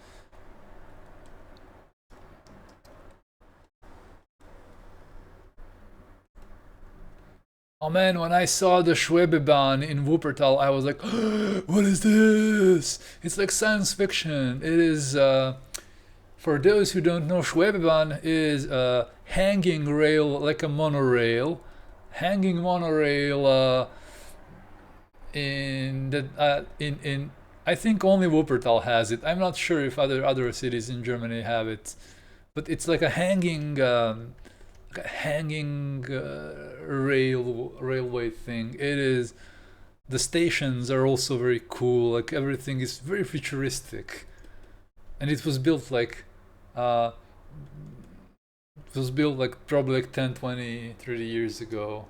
Oh man, when I saw the Schwebebahn in Wuppertal, I was like, what is this? It's like science fiction. It is, for those who don't know, Schwebebahn is a hanging rail, like a monorail. Hanging monorail in I think only Wuppertal has it. I'm not sure if other cities in Germany have it, but it's like a hanging railway thing. It is. The stations are also very cool. Like everything is very futuristic, and it was built like probably like 10, 20, 30 years ago.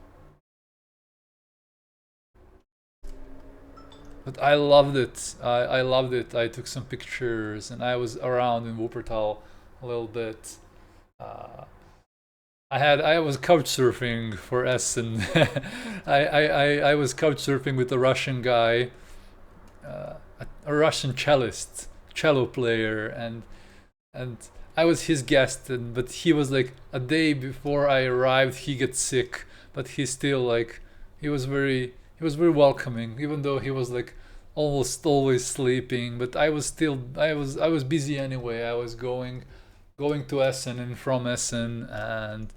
But I loved it. I loved it. I took some pictures, and I was around in Wuppertal a little bit. I was couch surfing for Essen. I was couch surfing with a Russian guy, a Russian cello player, and I was his guest. But he was like a day before I arrived, he gets sick. But he still like he was very welcoming, even though he was like almost always sleeping. But I was busy anyway. I was going to Essen and from Essen, and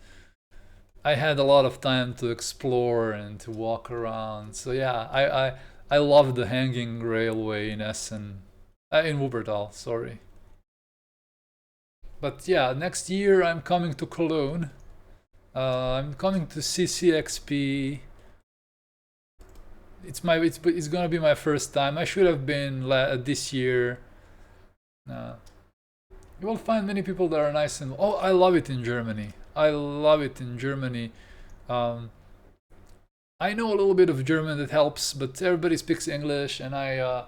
I had a lot of time to explore and to walk around. So yeah, I love the hanging railway in Essen, in Wuppertal. Sorry. But yeah, next year I'm coming to Cologne. I'm coming to CCXP. It's gonna be my first time. I should have been this year. You will find many people that are nice and I love it in Germany. I love it in Germany. I know a little bit of German, that helps, but everybody speaks English, and I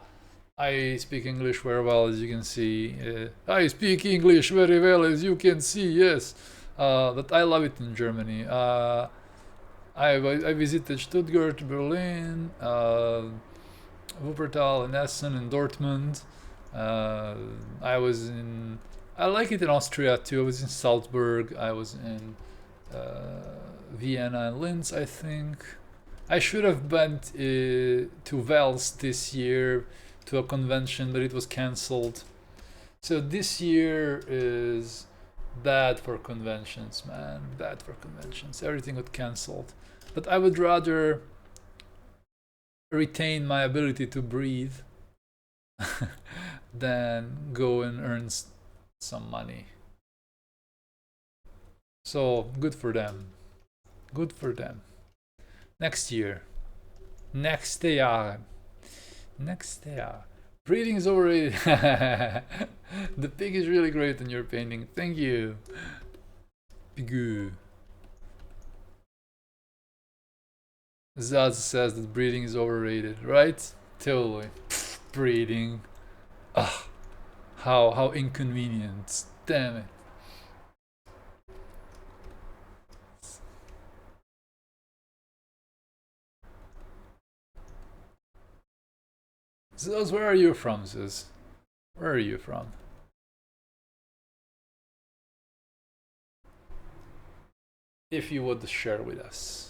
speak English very well, as you can see. I speak English very well, as you can see. Yes, but I love it in Germany. I visited Stuttgart, Berlin, Wuppertal, and Essen, and Dortmund. I was in, I like it in Austria too. I was in Salzburg, I was in Vienna and Linz, I think. I should have been to Wels this year to a convention, but it was cancelled. So this year is bad for conventions, man. Bad for conventions. Everything got cancelled. But I would rather retain my ability to breathe than go and earn some money. So good for them. Good for them. Next year. Next year. Next year. Breathing is overrated. The pig is really great in your painting. Thank you. Piggu. Zaz says that breathing is overrated, right? Totally. Pfft, breathing. Ugh. How inconvenient. Damn it. Zaz, where are you from, Zaz? Where are you from? If you would share with us.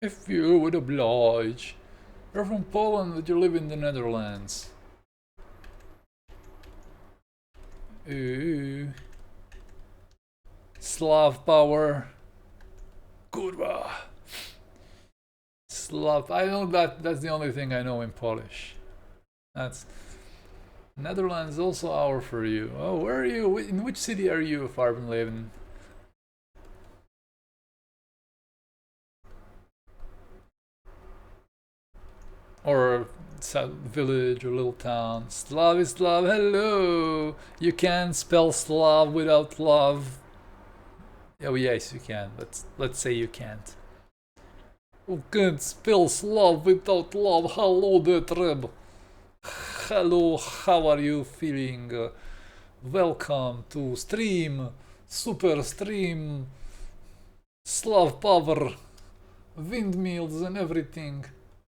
If you would oblige. You're from Poland, but you live in the Netherlands. Ooh. Slav power. Kurwa. Slav. I know that's the only thing I know in Polish. That's Netherlands also our for you. Oh, where are you? In which city are you, Farbenleben? Or village or little town. Slav is Slav. Hello. You can't spell Slav without love. Oh yes, you can. Let's say you can't. You can't spell Slav without love. Hello there, Treb. Hello, how are you feeling? Welcome to stream, super stream, Slav power, windmills and everything.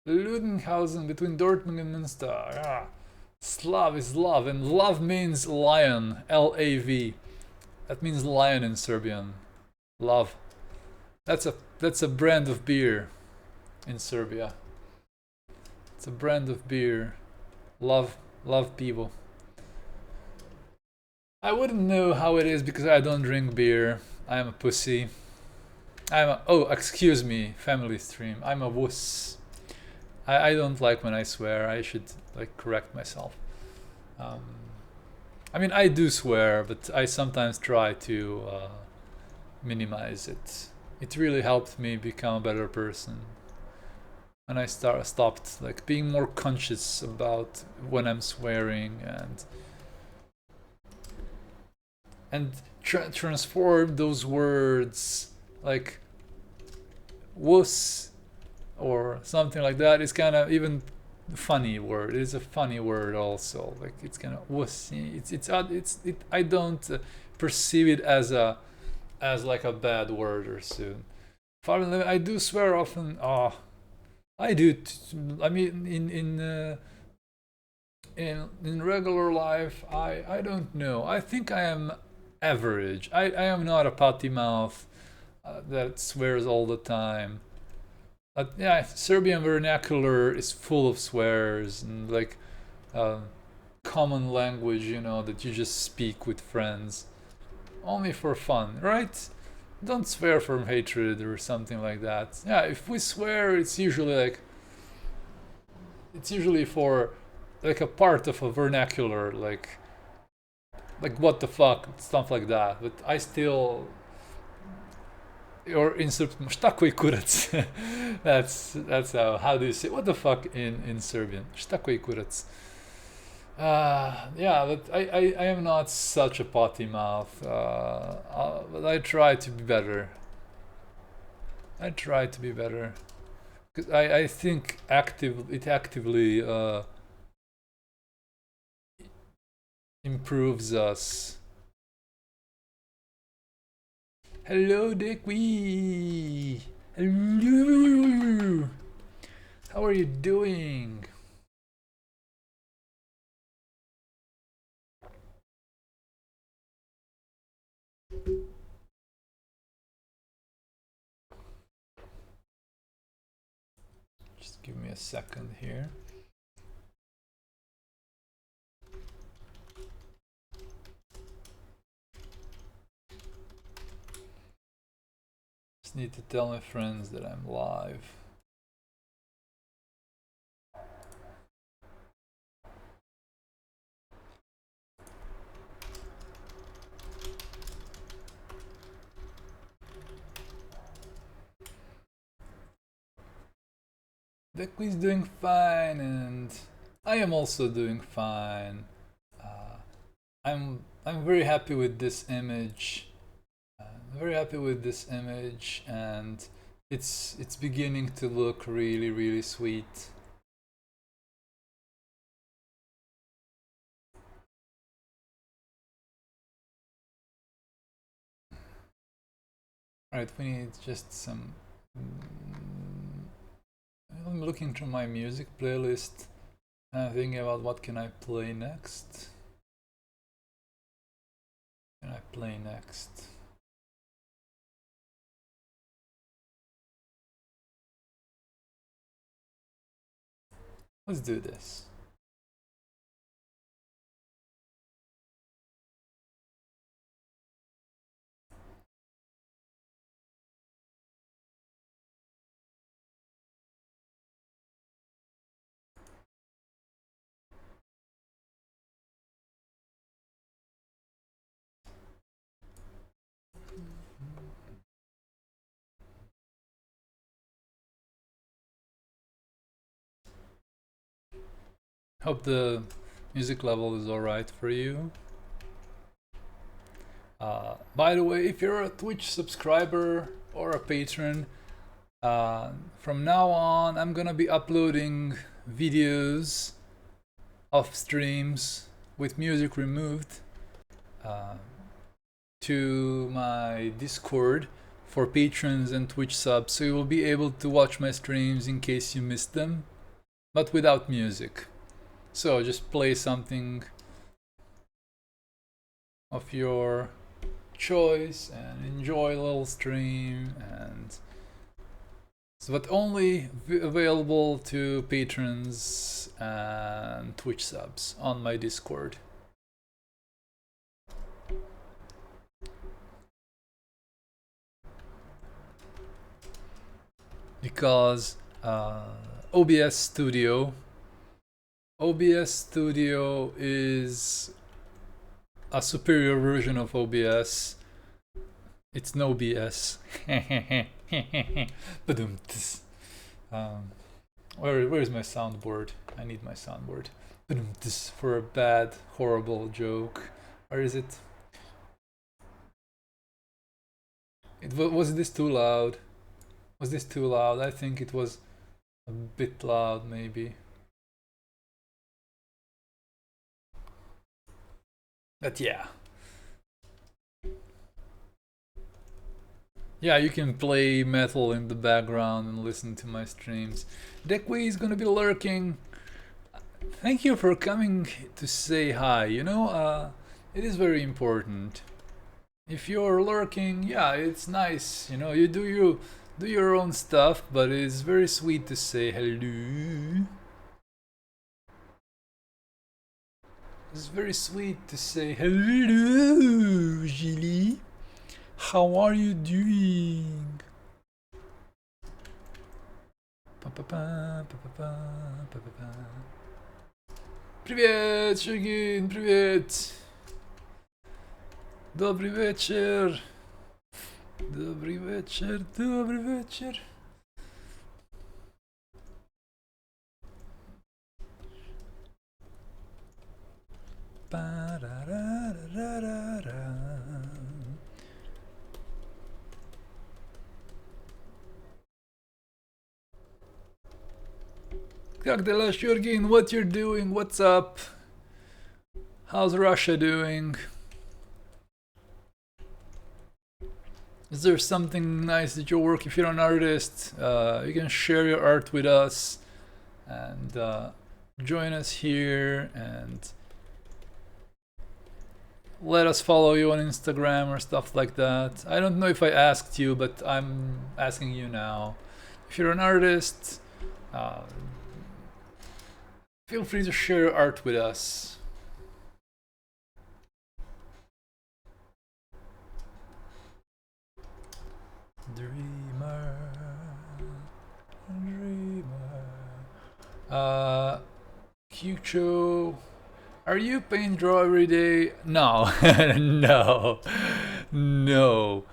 Ludenhausen between Dortmund and Münster. Ah. Slav is love, and love means lion. L-A-V. That means lion in Serbian. Love. That's a brand of beer in Serbia. It's a brand of beer. Love people. I wouldn't know how it is because I don't drink beer. I'm a pussy. Oh, excuse me, family stream. I'm a wuss. I don't like when I swear. I should like correct myself. I mean, I do swear, but I sometimes try to minimize it. It really helped me become a better person. And I stopped like being more conscious about when I'm swearing and transform those words like wuss or something like that. It's kind of even funny word. It's a funny word also. Like it's kind of wuss. I don't perceive it as like a bad word or so. I do swear often. I do. I mean, in regular life, I don't know. I think I am average. I am not a potty mouth that swears all the time. Yeah, Serbian vernacular is full of swears and like common language, you know, that you just speak with friends, only for fun, right? Don't swear from hatred or something like that. Yeah, if we swear, it's usually for like a part of a vernacular, like what the fuck, stuff like that. But I still, or in šta koji kurac. that's how do you say what the fuck in Serbian? Šta koji kurac. Yeah, but I am not such a potty mouth. But I try to be better. Because I think it actively improves us. Hello, Dicky. Hello. How are you doing? Just give me a second here. Just need to tell my friends that I'm live. Becky's doing fine, and I am also doing fine. I'm very happy with this image. Very happy with this image, and it's beginning to look really sweet. Alright, we need just some. I'm looking through my music playlist and thinking about what can I play next. Can I play next? Let's do this. Hope the music level is alright for you. By the way, if you're a Twitch subscriber or a patron, from now on I'm gonna be uploading videos of streams with music removed to my Discord for patrons and Twitch subs, so you will be able to watch my streams in case you missed them, but without music. So just play something of your choice and enjoy a little stream, and so but only available to patrons and Twitch subs on my Discord. Because OBS Studio is a superior version of OBS. It's no BS. Where's my soundboard? I need my soundboard. For a bad, horrible joke. Where is it? Was this too loud? Was this too loud? I think it was a bit loud, maybe. But yeah. Yeah, you can play metal in the background and listen to my streams. Dekwe is gonna be lurking. Thank you for coming to say hi. You know, it is very important. If you're lurking, yeah, it's nice. You know, you do your own stuff, but it's very sweet to say hello. It's very sweet to say hello, Gilly. How are you doing? Привет, Shugin, привет. Dobry wieczór. Dobry wieczór, dobry wieczór. Jak dela, Shurgin, what you're doing? What's up? How's Russia doing? Is there something nice that you work? If you're an artist, you can share your art with us and join us here and let us follow you on Instagram or stuff like that. I don't know if I asked you, but I'm asking you now. If you're an artist, feel free to share your art with us. Dreamer. Kyucho, are you paint draw every day? No, no, no.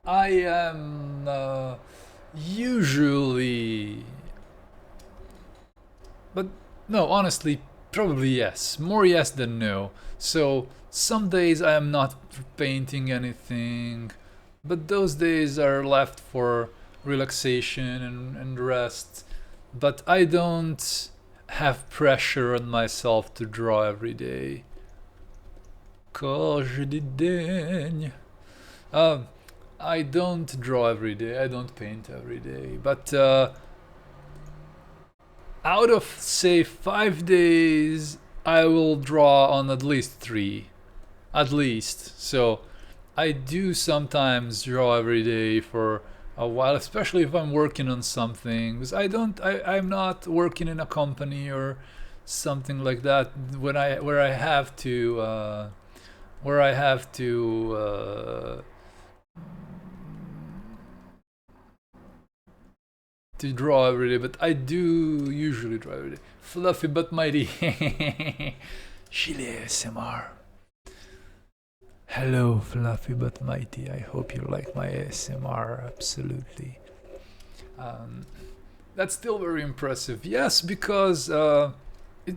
I am usually, but no, honestly, probably yes. More yes than no. So some days I am not painting anything, but those days are left for relaxation and rest. But I don't have pressure on myself to draw every day. I don't draw every day, I don't paint every day, but out of say 5 days I will draw on at least 3, at least. So I do sometimes draw every day for a while, especially if I'm working on something, because I'm not working in a company or something like that where I have to to draw every day, but I do usually draw every day. Fluffy but mighty. Chile ASMR. Hello, Fluffy but mighty. I hope you like my ASMR. Absolutely. That's still very impressive. Yes, because it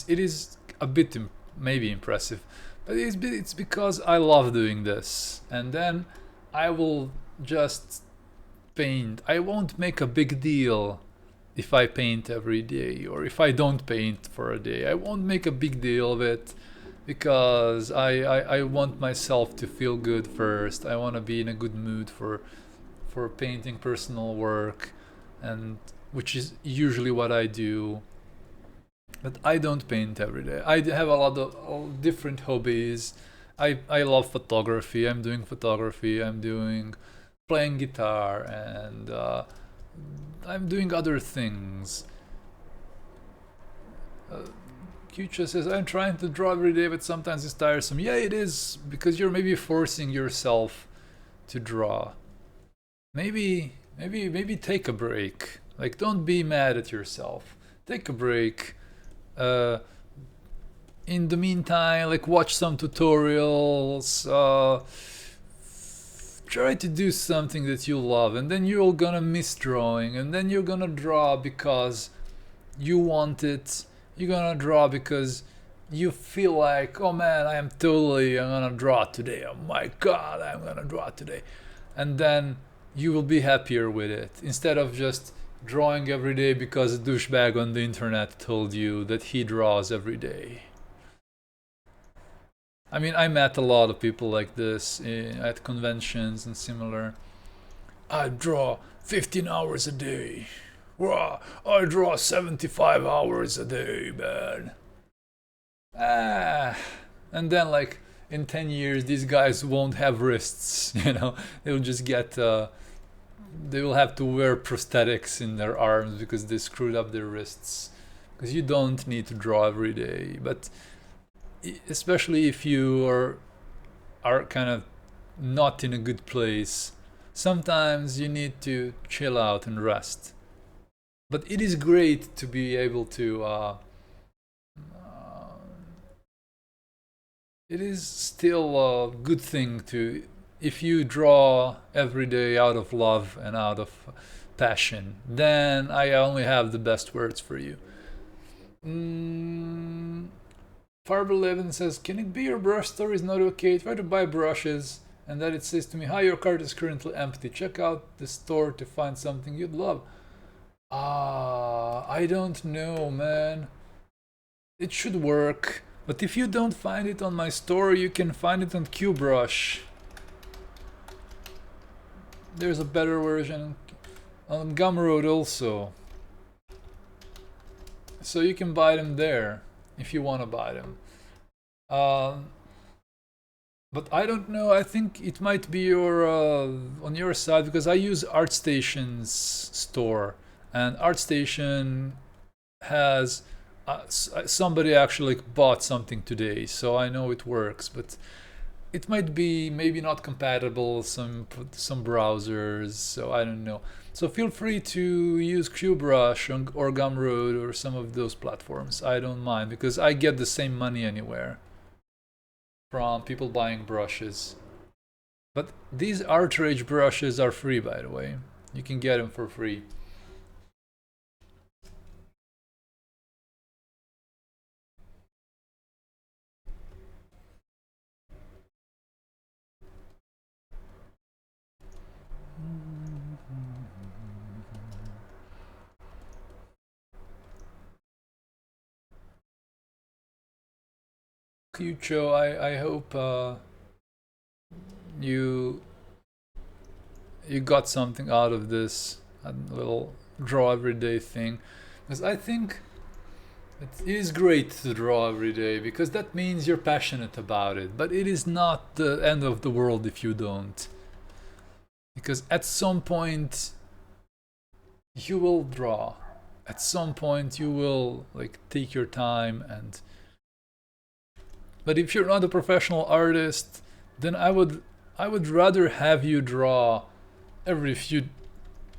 is a bit maybe impressive, but it's because I love doing this, and then I will just paint. I won't make a big deal if I paint every day or if I don't paint for a day. I won't make a big deal of it because I want myself to feel good first. I want to be in a good mood for painting personal work, and which is usually what I do. But I don't paint every day. I have a lot of different hobbies. I love photography. I'm doing photography. I'm doing playing guitar, and I'm doing other things. Kyucha says, I'm trying to draw every day, but sometimes it's tiresome. Yeah, it is, because you're maybe forcing yourself to draw. Maybe take a break. Like, don't be mad at yourself. Take a break. In the meantime, like, watch some tutorials. Try to do something that you love, and then you're gonna miss drawing, and then you're gonna draw because you want it. You're gonna draw because you feel like, oh man, I'm gonna draw today. Oh my god, I'm gonna draw today. And then you will be happier with it, instead of just drawing every day because a douchebag on the internet told you that he draws every day. I mean, I met a lot of people like this at conventions and similar. I draw 15 hours a day. I draw 75 hours a day, man. And then, like, in 10 years, these guys won't have wrists, you know? They'll just get, they will have to wear prosthetics in their arms because they screwed up their wrists. Because you don't need to draw every day, but especially if you are kind of not in a good place, sometimes you need to chill out and rest. But it is great to be able to it is still a good thing to, if you draw every day out of love and out of passion, then I only have the best words for you. Farb11 says, can it be your brush store is not okay? Try to buy brushes, and then it says to me, hi, your cart is currently empty. Check out the store to find something you'd love. I don't know, man. It should work. But if you don't find it on my store, you can find it on QBrush. There's a better version on Gumroad also. So you can buy them there if you want to buy them. But I don't know, I think it might be your on your side, because I use ArtStation's store, and ArtStation has somebody actually bought something today, so I know it works, but it might be maybe not compatible some browsers, so I don't know. So feel free to use QBrush or Gumroad or some of those platforms. I don't mind, because I get the same money anywhere from people buying brushes. But these ArtRage brushes are free, by the way. You can get them for free. Kyucho, I hope you got something out of this little draw everyday thing, because I think it is great to draw every day, because that means you're passionate about it, but it is not the end of the world if you don't, because at some point you will draw, at some point you will like take your time, and but if you're not a professional artist, then I would rather have you draw every few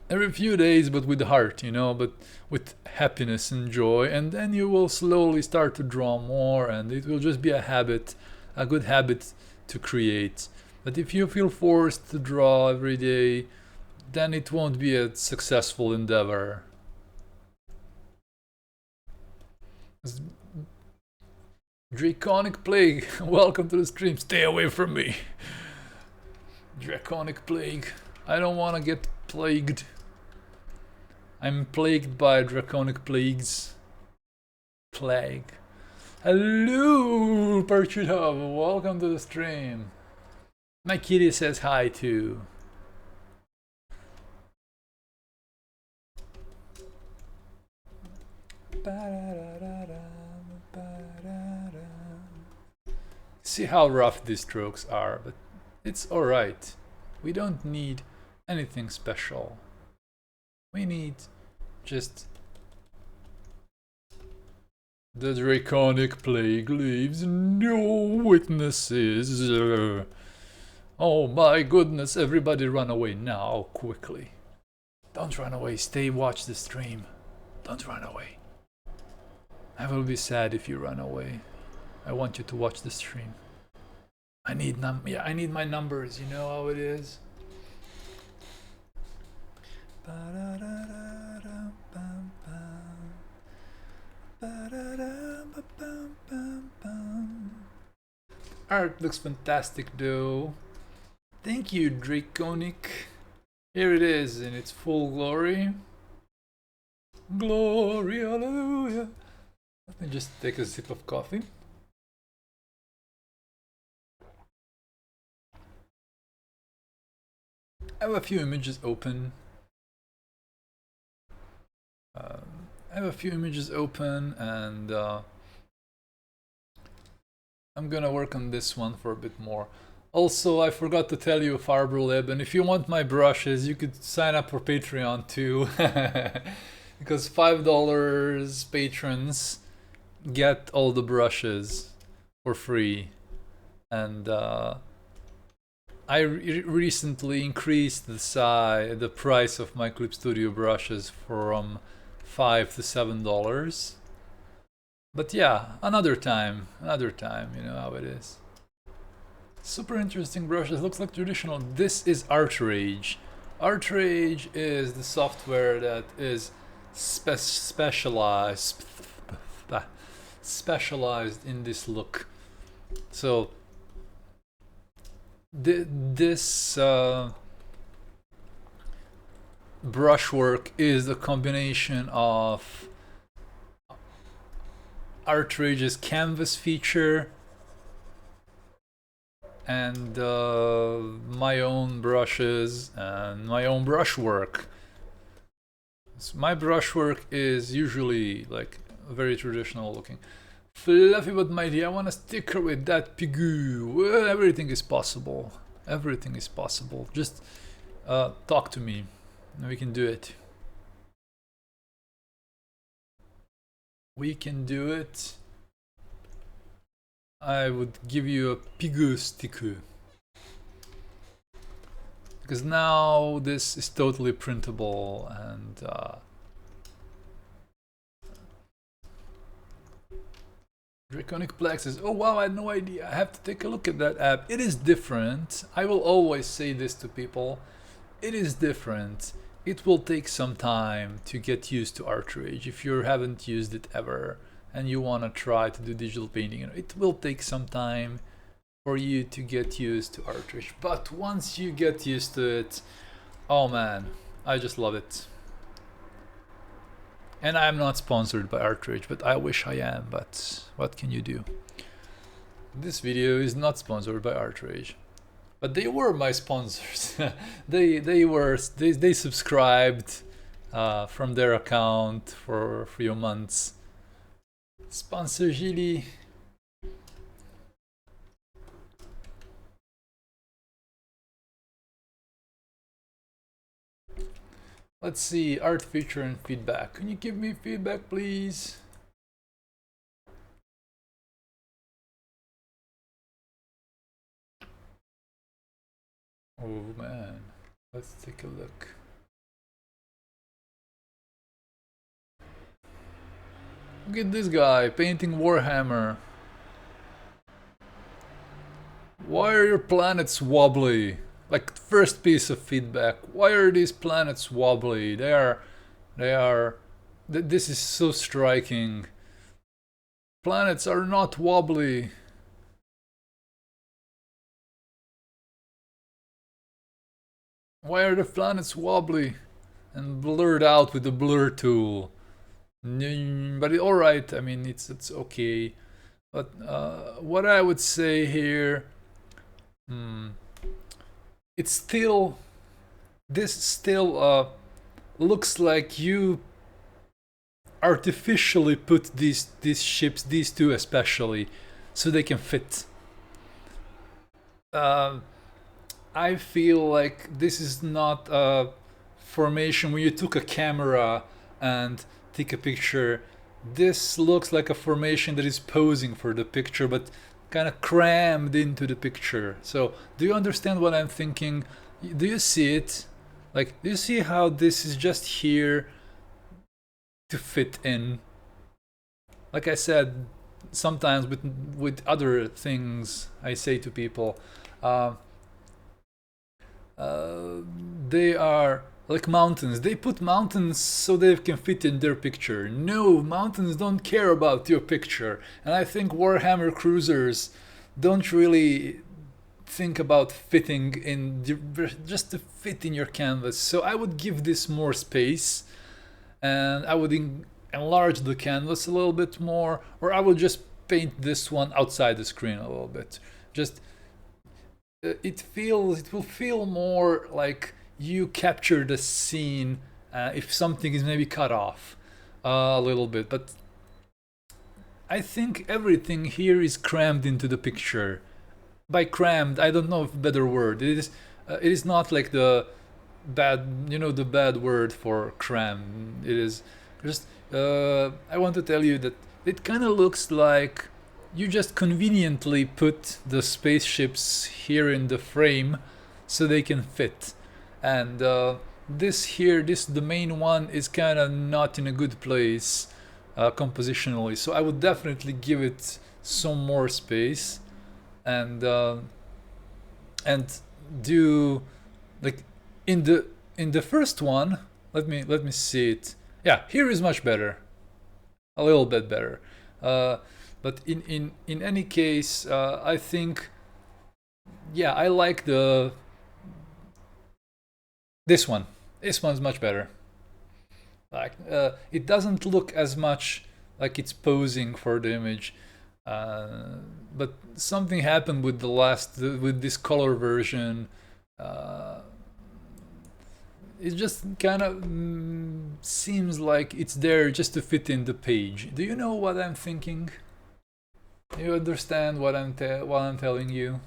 days, but with heart, you know, but with happiness and joy, and then you will slowly start to draw more, and it will just be a habit, a good habit to create. But if you feel forced to draw every day, then it won't be a successful endeavor. Draconic Plague, welcome to the stream. Stay away from me. Draconic Plague. I don't want to get plagued. I'm plagued by draconic plagues. Plague. Hello, Perchidov. Welcome to the stream. My kitty says hi too. See how rough these strokes are, but it's alright. We don't need anything special. We need just the draconic plague leaves no witnesses. Oh my goodness, everybody run away now, quickly. Don't run away, stay, watch the stream. Don't run away. I will be sad if you run away. I want you to watch the stream. I need my numbers, you know how it is. Art looks fantastic though. Thank you, Draconic. Here it is in its full glory. Glory, hallelujah. Let me just take a sip of coffee. I have a few images open. And I'm gonna work on this one for a bit more. Also, I forgot to tell you, Farberlib, and if you want my brushes, you could sign up for Patreon too. Because $5 patrons get all the brushes for free. And I recently increased the price of my Clip Studio brushes from $5 to $7. But yeah, another time, you know how it is. Super interesting brushes, looks like traditional. This is ArtRage. ArtRage is the software that is specialized in this look. So this brushwork is a combination of ArtRage's canvas feature and my own brushes and my own brushwork. So my brushwork is usually like very traditional looking. Fluffy but mighty, I want a sticker with that Piggu. Well, everything is possible. Everything is possible. Just talk to me and we can do it. We can do it. I would give you a Piggu sticker. Because now this is totally printable and Draconic Plexus. Oh wow, I had no idea. I have to take a look at that app. It is different. I will always say this to people. It is different. It will take some time to get used to ArtRage if you haven't used it ever and you want to try to do digital painting. It will take some time for you to get used to ArtRage. But once you get used to it, oh man, I just love it. And I'm not sponsored by ArtRage, but I wish I am, but what can you do? This video is not sponsored by ArtRage. But they were my sponsors. they subscribed from their account for a few months. Sponsor Gilly. Let's see, art feature and feedback. Can you give me feedback, please? Oh man, let's take a look. Look at this guy painting Warhammer. Why are your planets wobbly? Like, first piece of feedback. Why are these planets wobbly? This is so striking. Planets are not wobbly. Why are the planets wobbly and blurred out with the blur tool? But alright, I mean, it's okay. But what I would say here, it's still, this still looks like you artificially put these ships, these two especially, so they can fit. I feel like this is not a formation where you took a camera and take a picture. This looks like a formation that is posing for the picture, but kind of crammed into the picture. So do you understand what I'm thinking? Do you see it? Like, do you see how this is just here to fit in? Like I said, sometimes with other things I say to people, they are like mountains. They put mountains so they can fit in their picture. No, mountains don't care about your picture. And I think Warhammer cruisers don't really think about fitting in, just to fit in your canvas. So I would give this more space, and I would enlarge the canvas a little bit more, or I would just paint this one outside the screen a little bit. Just it will feel more like you capture the scene if something is maybe cut off a little bit. But I think everything here is crammed into the picture. By crammed, I don't know if better word. It is not like the bad, the bad word for cram. It is just I want to tell you that it kind of looks like you just conveniently put the spaceships here in the frame so they can fit. And the main one is kind of not in a good place compositionally. So I would definitely give it some more space and do like in the first one. Let me see it. Yeah, here is much better, a little bit better. But in any case, I think, yeah, I like this one. This one's much better. Like it doesn't look as much like it's posing for the image. But something happened with with this color version. It just kind of seems like it's there just to fit in the page. Do you know what I'm thinking? You understand what I'm telling you?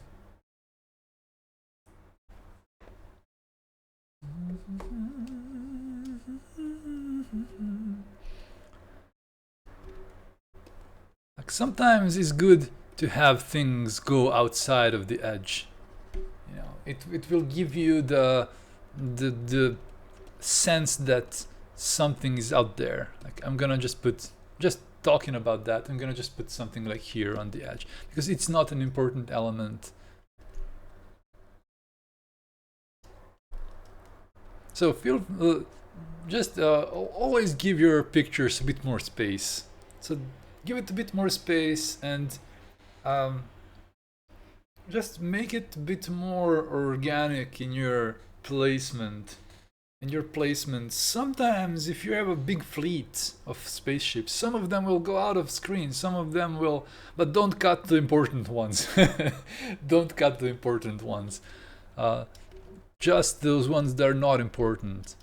Like sometimes it's good to have things go outside of the edge. You know, it will give you the sense that something is out there. Like I'm gonna just talking about that, I'm gonna just put something like here on the edge because it's not an important element. So feel always give your pictures a bit more space. So give it a bit more space and just make it a bit more organic in your placement. Sometimes if you have a big fleet of spaceships, some of them will go out of screen, some of them will, but don't cut the important ones. Don't cut the important ones. Just those ones that are not important.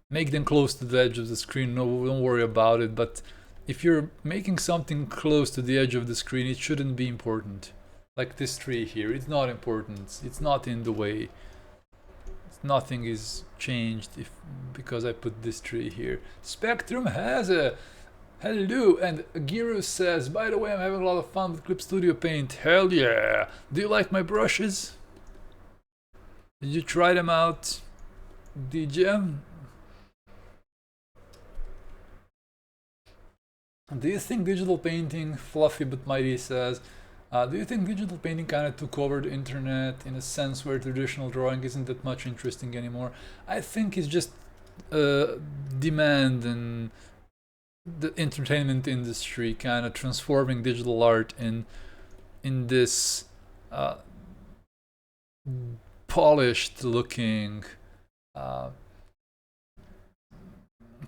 Make them close to the edge of the screen, no, don't worry about it, but if you're making something close to the edge of the screen, it shouldn't be important. Like this tree here, it's not important, it's not in the way. Nothing is changed because I put this tree here. Spectrum has a hello, and Giru says, by the way, I'm having a lot of fun with Clip Studio Paint. Hell yeah! Do you like my brushes? Did you try them out? Did you? Do you think digital painting, Fluffy but Mighty says, do you think digital painting kind of took over the internet in a sense where traditional drawing isn't that much interesting anymore? I think it's just demand and the entertainment industry kind of transforming digital art in this polished looking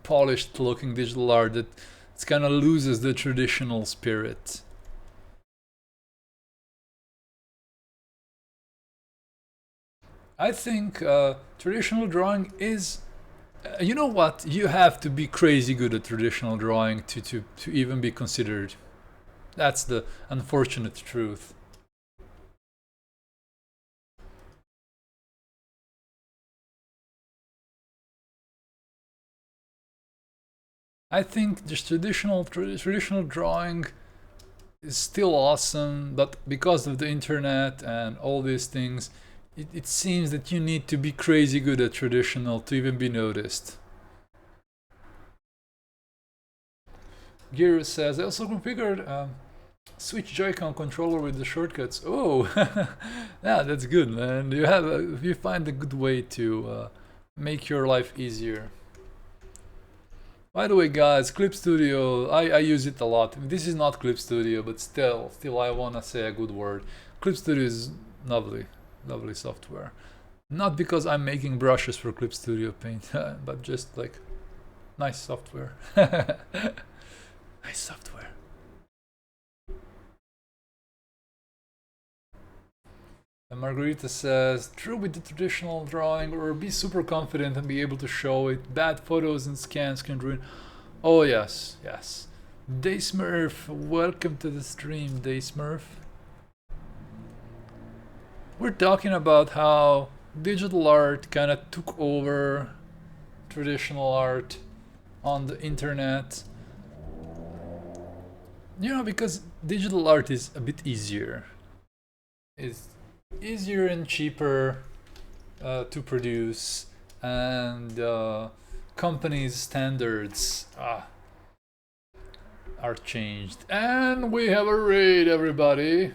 digital art that it kind of loses the traditional spirit. I think traditional drawing is, you know what, you have to be crazy good at traditional drawing to even be considered. That's the unfortunate truth. I think this traditional drawing is still awesome, but because of the internet and all these things, it seems that you need to be crazy good at traditional to even be noticed. Giru says, I also configured Switch Joy-Con controller with the shortcuts. Oh, yeah, that's good, man. You find a good way to make your life easier. By the way, guys, Clip Studio, I use it a lot. This is not Clip Studio, but still I wanna say a good word. Clip Studio is lovely software. Not because I'm making brushes for Clip Studio Paint, but just like nice software. Nice software. And Margarita says, true with the traditional drawing, or be super confident and be able to show it. Bad photos and scans can ruin. Oh yes. Daysmurf, welcome to the stream, Daysmurf. We're talking about how digital art kind of took over traditional art on the internet. You know, because digital art is a bit easier. It's easier and cheaper to produce, and companies' standards are changed. And we have a raid, everybody.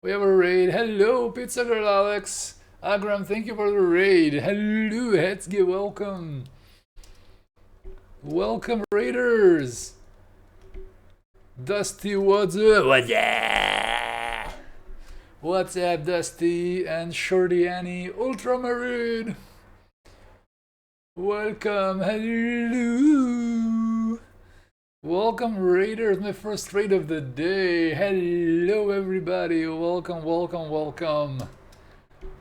We have a raid. Hello, Pizza Girl Alex. Agram, thank you for the raid. Hello, Hetzke, welcome. Welcome, raiders. Dusty, what's up? What's up, Dusty and Shorty Annie, Ultramarine? Welcome, hello. Welcome raiders, my first raid of the day. Hello everybody, welcome, welcome, welcome.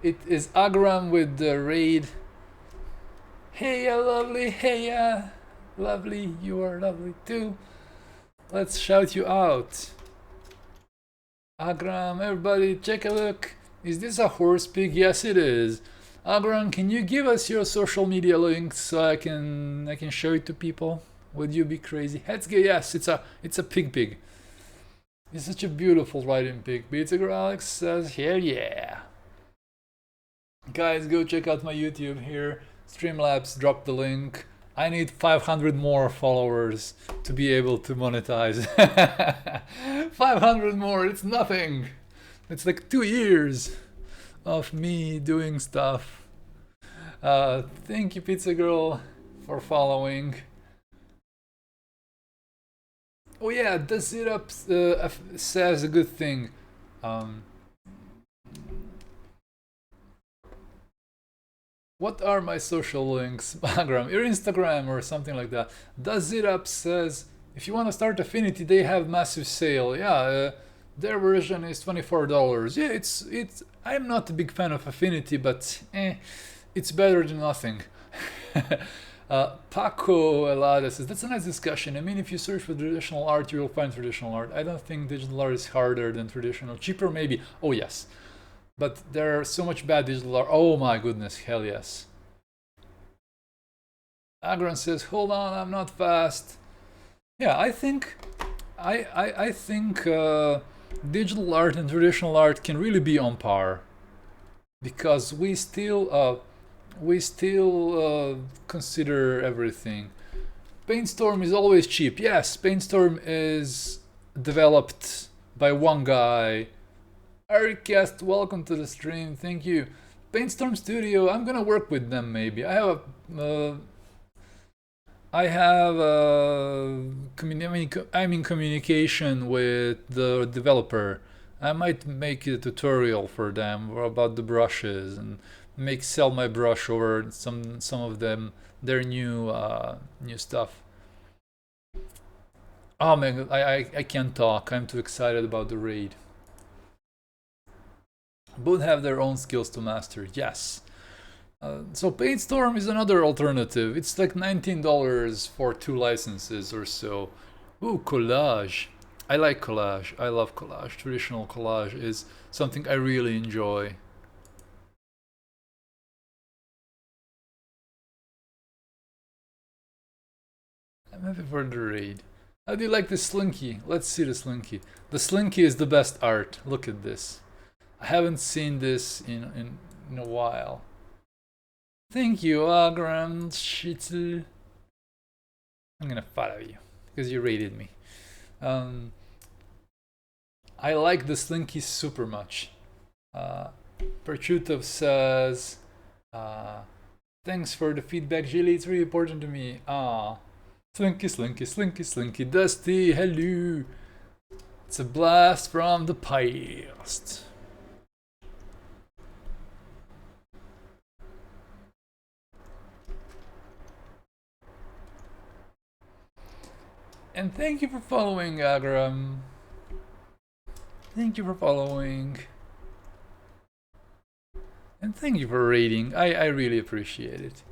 It is Agram with the raid. Hey lovely, hey lovely, you are lovely too. Let's shout you out. Agram, everybody check a look. Is this a horse pig? Yes it is. Agram, can you give us your social media links so I can show it to people? Would you be crazy? Let's go. Yes, it's a pig. It's such a beautiful riding pig. Beta Alex says, hell yeah. Guys, go check out my YouTube here. Streamlabs, drop the link. I need 500 more followers to be able to monetize. 500 more, it's nothing. It's like 2 years of me doing stuff. Thank you, Pizza Girl, for following. Oh yeah, does it up says a good thing. What are my social links? Instagram, your Instagram or something like that. Does it up says if you want to start Affinity, they have massive sale. Yeah, their version is $24. Yeah, it's. I'm not a big fan of Affinity, but it's better than nothing. Paco Elada says, that's a nice discussion. I mean, if you search for traditional art, you will find traditional art. I don't think digital art is harder than traditional. Cheaper, maybe. Oh, yes. But there are so much bad digital art. Oh, my goodness. Hell yes. Agron says, hold on, I'm not fast. Yeah, I think... I think digital art and traditional art can really be on par. Because we still consider everything. Paintstorm is always cheap. Yes, Paintstorm is developed by one guy. Ericast, welcome to the stream. Thank you. Paintstorm Studio, I'm gonna work with them maybe. I'm in communication with the developer. I might make a tutorial for them about the brushes and sell my brush over some of them, their new stuff. Oh man, I can't talk. I'm too excited about the raid. Both have their own skills to master. Yes. So Paintstorm is another alternative. It's like $19 for 2 licenses or so. Ooh, collage. I like collage. I love collage. Traditional collage is something I really enjoy. I'm happy for the raid. How do you like the Slinky? Let's see the Slinky. The Slinky is the best art. Look at this. I haven't seen this in a while. Thank you, Agram Schitzel. I'm gonna follow you because you rated me. I like the Slinky super much. Perchutov says, thanks for the feedback, Jilly. It's really important to me. Slinky, Slinky, Slinky, Slinky, Dusty, hello. It's a blast from the past. And thank you for following, Agram. Thank you for following. And thank you for rating. I really appreciate it.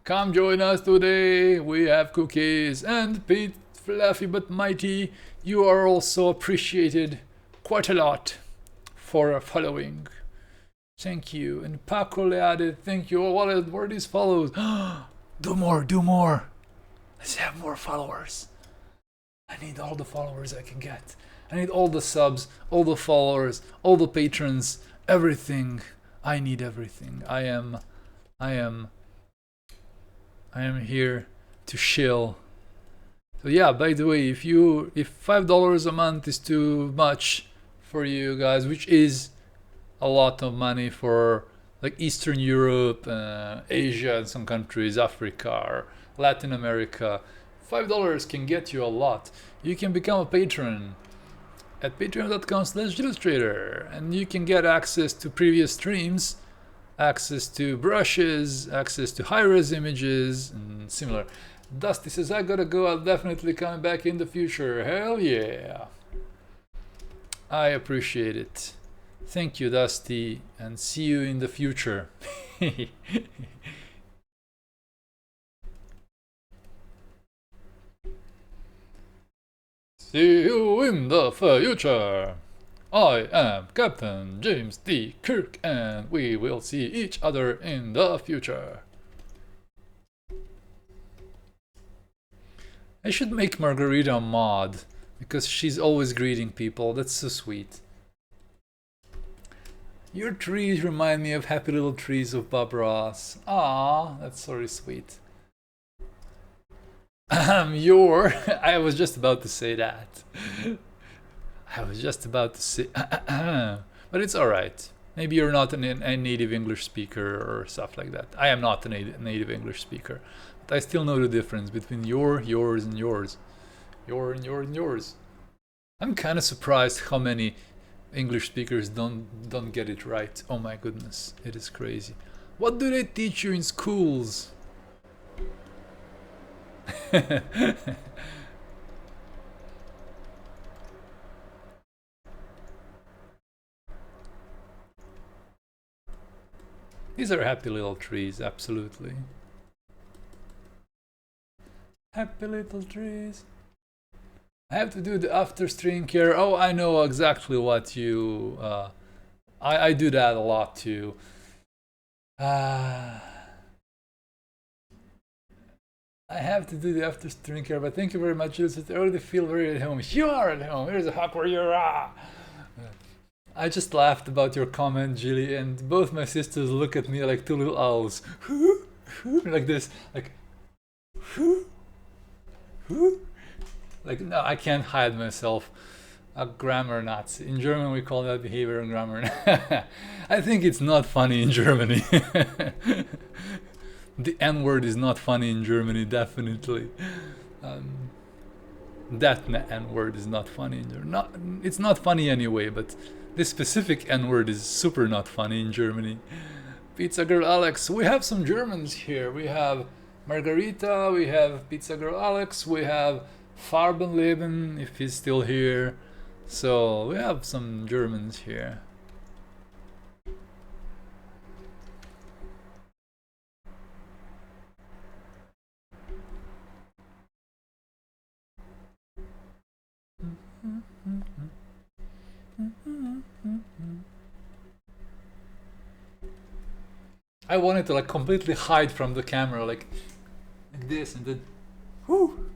Come join us today. We have cookies. And Pete, Fluffy but Mighty, you are also appreciated quite a lot for following. Thank you. And Paco Leade, thank you. What are these follows? Do more. Let's have more followers. I need all the followers I can get. I need all the subs, all the followers, all the patrons, everything. I need everything. I am here to shill. So yeah, by the way, if $5 a month is too much for you guys, which is a lot of money for like Eastern Europe, Asia and some countries, Africa or Latin America, $5 can get you a lot. You can become a patron at patreon.com/Zhillustrator and you can get access to previous streams, access to brushes, access to high-res images and similar. Dusty says, I gotta go, I'll definitely come back in the future. Hell yeah. I appreciate it. Thank you, Dusty, and see you in the future. See you in the future. I am Captain James D. Kirk, and we will see each other in the future. I should make Margarita a mod, because she's always greeting people. That's so sweet. Your trees remind me of happy little trees of Bob Ross. Ah, that's very sweet. I was just about to say that. I was just about to say, but it's alright. Maybe you're not a native English speaker or stuff like that. I am not a native English speaker, but I still know the difference between yours, and yours. Your and yours. I'm kind of surprised how many English speakers don't get it right. Oh my goodness, it is crazy. What do they teach you in schools? These are happy little trees, absolutely. Happy little trees. I have to do the after stream care. Oh, I know exactly what you... I do that a lot too. I have to do the after stream care, but thank you very much. I already feel very at home. You are at home. Here's a hug where you're... I just laughed about your comment, Jilly, and both my sisters look at me like two little owls. Like this, like... Like, no, I can't hide myself. A grammar Nazi. In German we call that behavior and grammar. I think it's not funny in Germany. The N-word is not funny in Germany, definitely. That N-word is not funny in Germany. It's not funny anyway, but this specific N-word is super not funny in Germany. Pizza Girl Alex, we have some Germans here. We have Margarita, we have Pizza Girl Alex, we have Farbenleben, if he's still here. So we have some Germans here. I wanted to like completely hide from the camera, like this, and then whoo!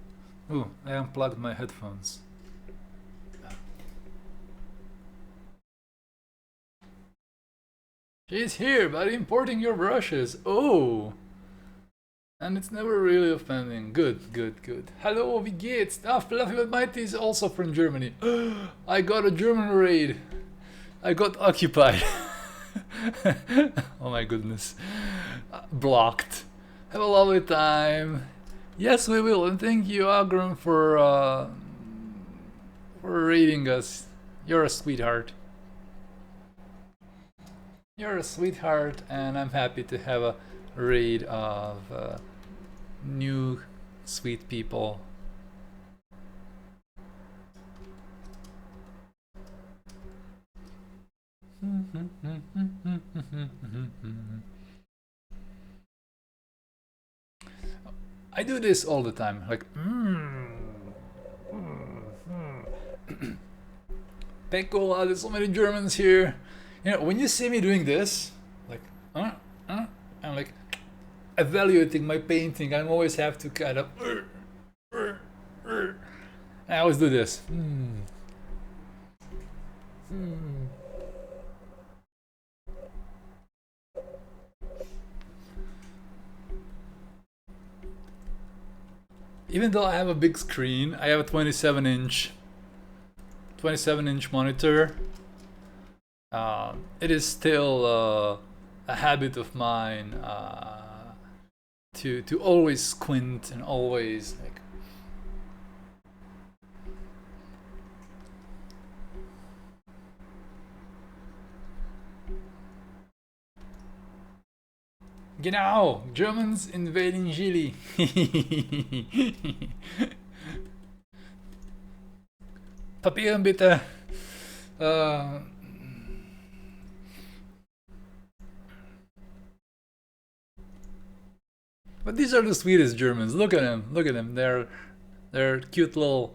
Ooh, I unplugged my headphones. She's here, but importing your brushes. Oh! And it's never really offending. Good, good, good. Hello, wie geht's? Ah, Fluffy but Mighty is also from Germany. I got a German raid. I got occupied. Oh my goodness. Blocked. Have a lovely time. Yes, we will, and thank you, Agram, for raiding us. You're a sweetheart. You're a sweetheart, and I'm happy to have a raid of new sweet people. I do this all the time, like Pekkola, there's so many Germans here. You know, when you see me doing this, like I'm like evaluating my painting. I always have to kind of I always do this. Even though I have a big screen, I have a 27-inch monitor. It is still a habit of mine to always squint and always like. Genau, Germans invading Chile. Papieren bitte. But these are the sweetest Germans. Look at them. Look at them. They're cute little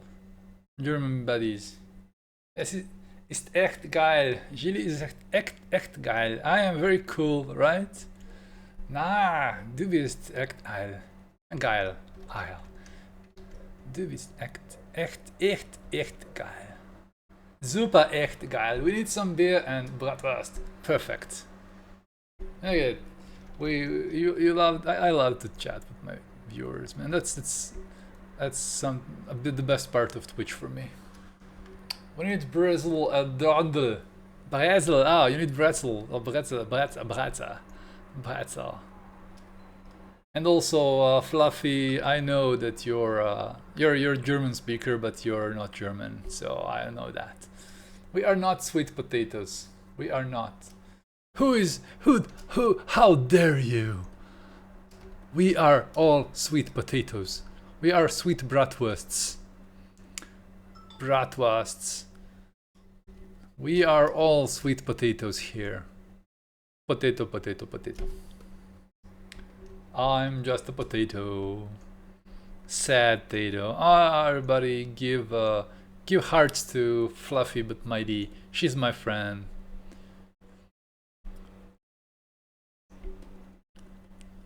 German buddies. Es ist echt geil. Chile is echt geil. I am very cool, right? Na, du bist echt geil. Geil. Geil. Du bist echt geil. Super echt geil. We need some beer and bratwurst. Perfect. Okay. You love. I love to chat with my viewers, man. That's a bit the best part of Twitch for me. We need Brazil doggle. Bretzel. Ah, you need Bretzel. Or Bretzel. And also, Fluffy, I know that you're a German speaker, but you're not German, so I know that. We are not sweet potatoes. We are not. Who? How dare you? We are all sweet potatoes. We are sweet bratwursts. We are all sweet potatoes here. Potato. I'm just a potato. Sad potato. Everybody give hearts to Fluffy but Mighty. She's my friend.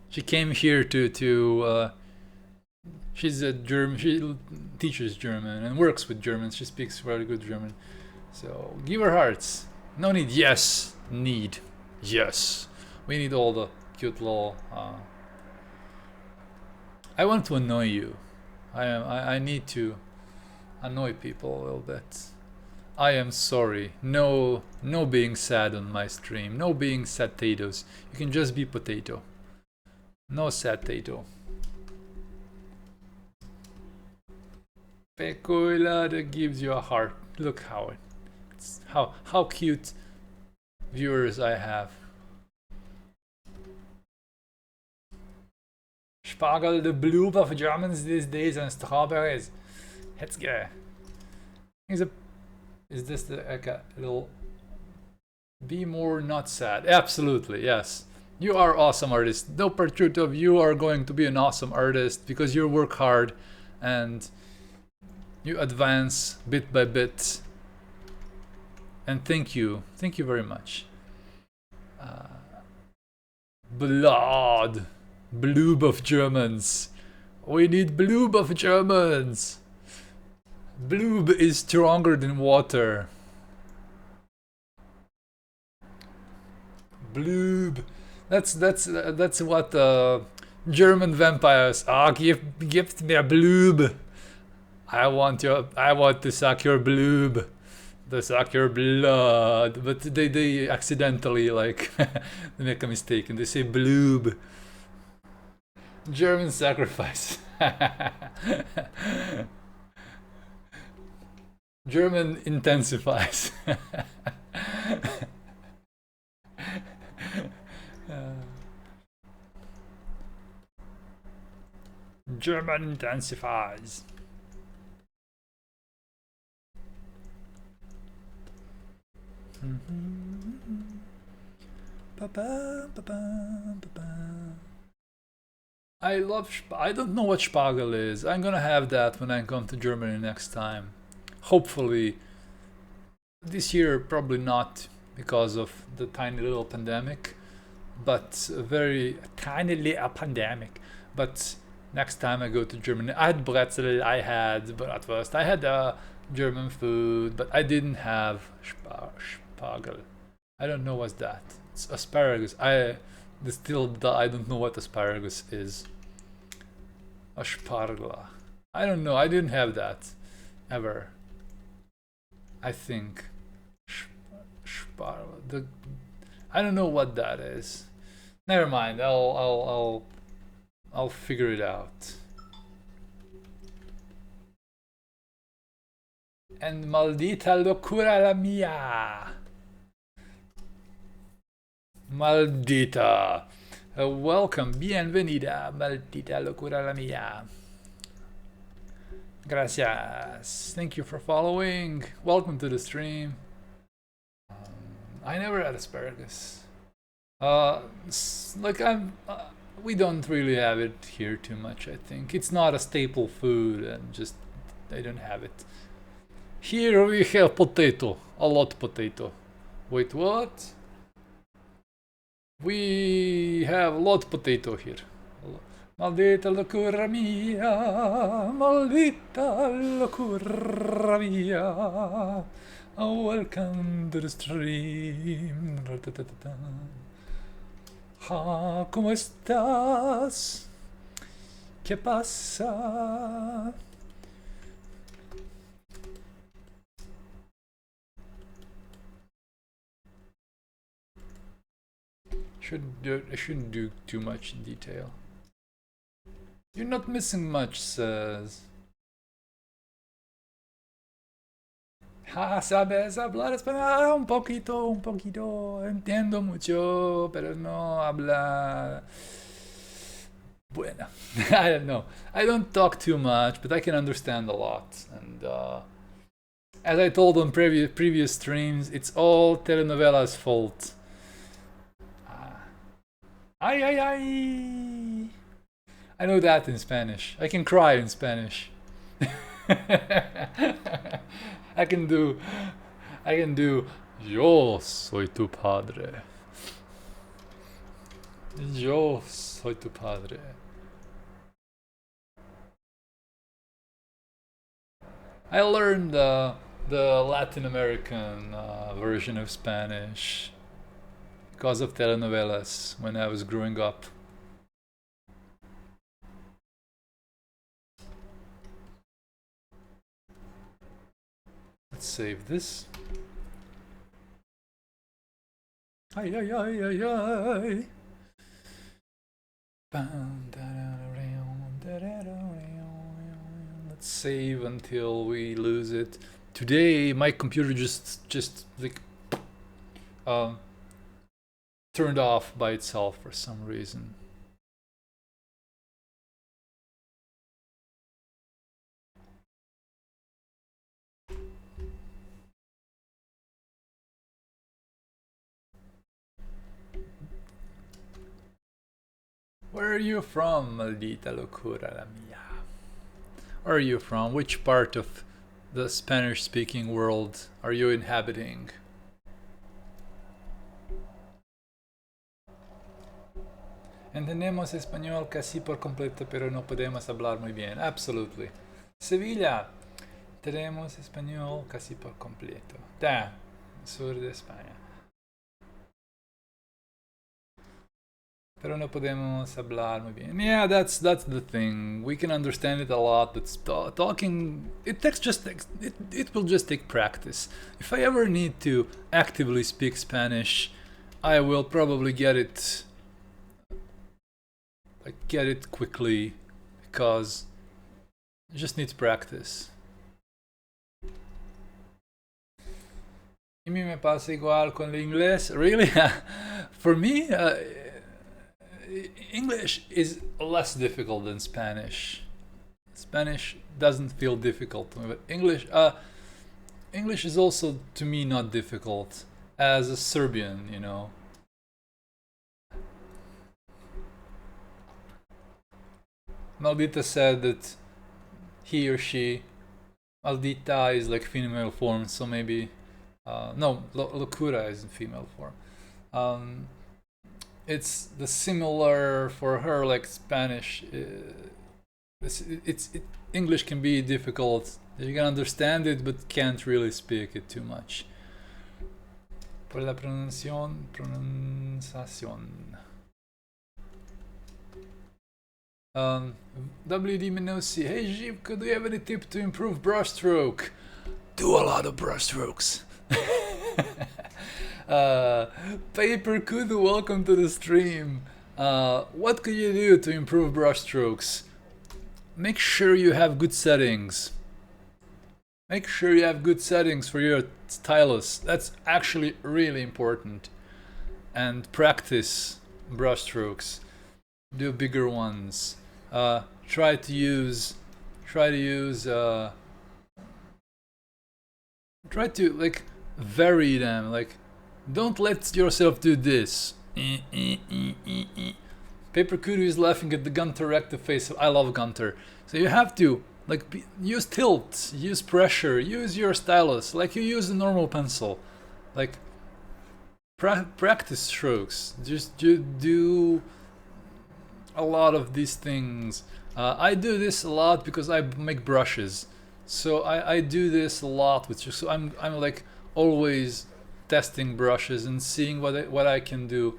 She came here to she's a German. She teaches German and works with Germans. She speaks very good German. So give her hearts. No need. Yes. Need. Yes. We need all the cute little. I want to annoy you. I need to annoy people a little bit. I am sorry. No being sad on my stream. No being sad potatoes. You can just be potato. No sad potato. Pecola that gives you a heart. Look how cute viewers I have. Spargel, the bloop of Germans these days, and strawberries. Let's go. Is this like a little? Be more not sad. Absolutely, yes. You are awesome artist. No pursuit of you are going to be an awesome artist because you work hard and you advance bit by bit. And thank you very much. Blood. Bloob of Germans. We need bloob of Germans. Bloob is stronger than water. Bloob. That's what German vampires. Give me a bloob. I want to suck your bloob. To suck your blood. But they accidentally like they make a mistake and they say bloob. German sacrifice. German intensifies. German intensifies. I don't know what Spargel is. I'm gonna have that when I come to Germany next time. Hopefully. This year probably not because of the tiny little pandemic. But a very tiny little pandemic. But next time I go to Germany, I had Brezel, I had Bratwurst, I had German food, but I didn't have Spargel. I don't know what's that. It's asparagus. I don't know what asparagus is. A Spargel. I don't know. I didn't have that ever. I think Spargel. I don't know what that is. Never mind. I'll figure it out. And maldita locura la mia. Maldita. Welcome, bienvenida, maldita locura la mía. Gracias. Thank you for following. Welcome to the stream. I never had asparagus. Like we don't really have it here too much. I think it's not a staple food, and just I don't have it. Here we have potato, a lot potato. Wait, what? We have a lot potato here. Maldita locura mia, maldita locura mia. Oh, welcome to the stream. Ah, ¿cómo estás? ¿Qué pasa? I shouldn't do too much in detail. You're not missing much, says. Ah, ¿sabes hablar español? Un poquito. Entiendo mucho, pero no habla. Bueno, I don't know. I don't talk too much, but I can understand a lot. And as I told on previous streams, it's all telenovela's fault. Ay, ay, ay. I know that in Spanish. I can cry in Spanish. I can do Yo soy tu padre. Yo soy tu padre. I learned the Latin American version of Spanish because of telenovelas when I was growing up. Let's save this. Ay, ay, ay, ay, ay. Let's save until we lose it. Today my computer just like turned off by itself for some reason. Where are you from, maldita locura la mía? Where are you from? Which part of the Spanish-speaking world are you inhabiting? Entendemos español casi por completo, pero no podemos hablar muy bien. Absolutely. Sevilla. Tenemos español casi por completo. Da, sur de España. Pero no podemos hablar muy bien. Yeah, that's the thing. We can understand it a lot, but talking it will just take practice. If I ever need to actively speak Spanish, I will probably get it quickly because it just needs practice. Y me pasa igual con el inglés. Really? For me, English is less difficult than Spanish. Spanish doesn't feel difficult to me, but English is also to me not difficult as a Serbian, you know. Maldita said that he or she, Maldita is like female form, so maybe no, locura is in female form. It's the similar for her like Spanish. English can be difficult. You can understand it, but can't really speak it too much. Por la pronunciación. WD Minosi, hey Jivko, do you have any tip to improve brushstroke? Do a lot of brushstrokes. Paper Kudu, welcome to the stream. What could you do to improve brushstrokes? Make sure you have good settings. Make sure you have good settings for your stylus. That's actually really important. And practice brushstrokes. do bigger ones. Try to use try to like vary them. Like, don't let yourself do this. Paper Kudu is laughing at the Gunter reactive face. I love Gunter. So you have to like use tilt, use pressure, use your stylus like you use a normal pencil. Like practice strokes. Just do a lot of these things. I do this a lot because I make brushes. So I do this a lot with you. So I'm like always testing brushes and seeing what I can do.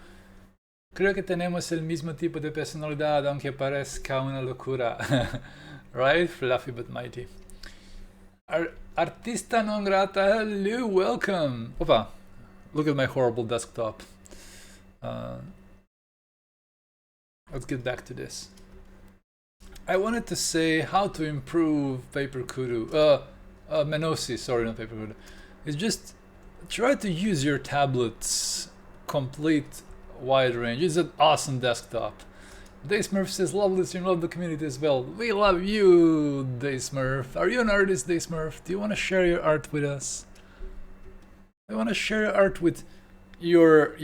Creo que tenemos el mismo tipo de personalidad, aunque parezca una locura. Right? Fluffy but mighty. Artista non grata, hello, welcome. Opa, look at my horrible desktop. Let's get back to this. I wanted to say how to improve Paper Kudu. Menosi, sorry, not Paper Kudu. It's just try to use your tablet's complete wide range. It's an awesome desktop. Daysmurf says, lovely stream, love the community as well. We love you, Daysmurf. Are you an artist, Daysmurf? Do you want to share your art with us? I want to share your art with your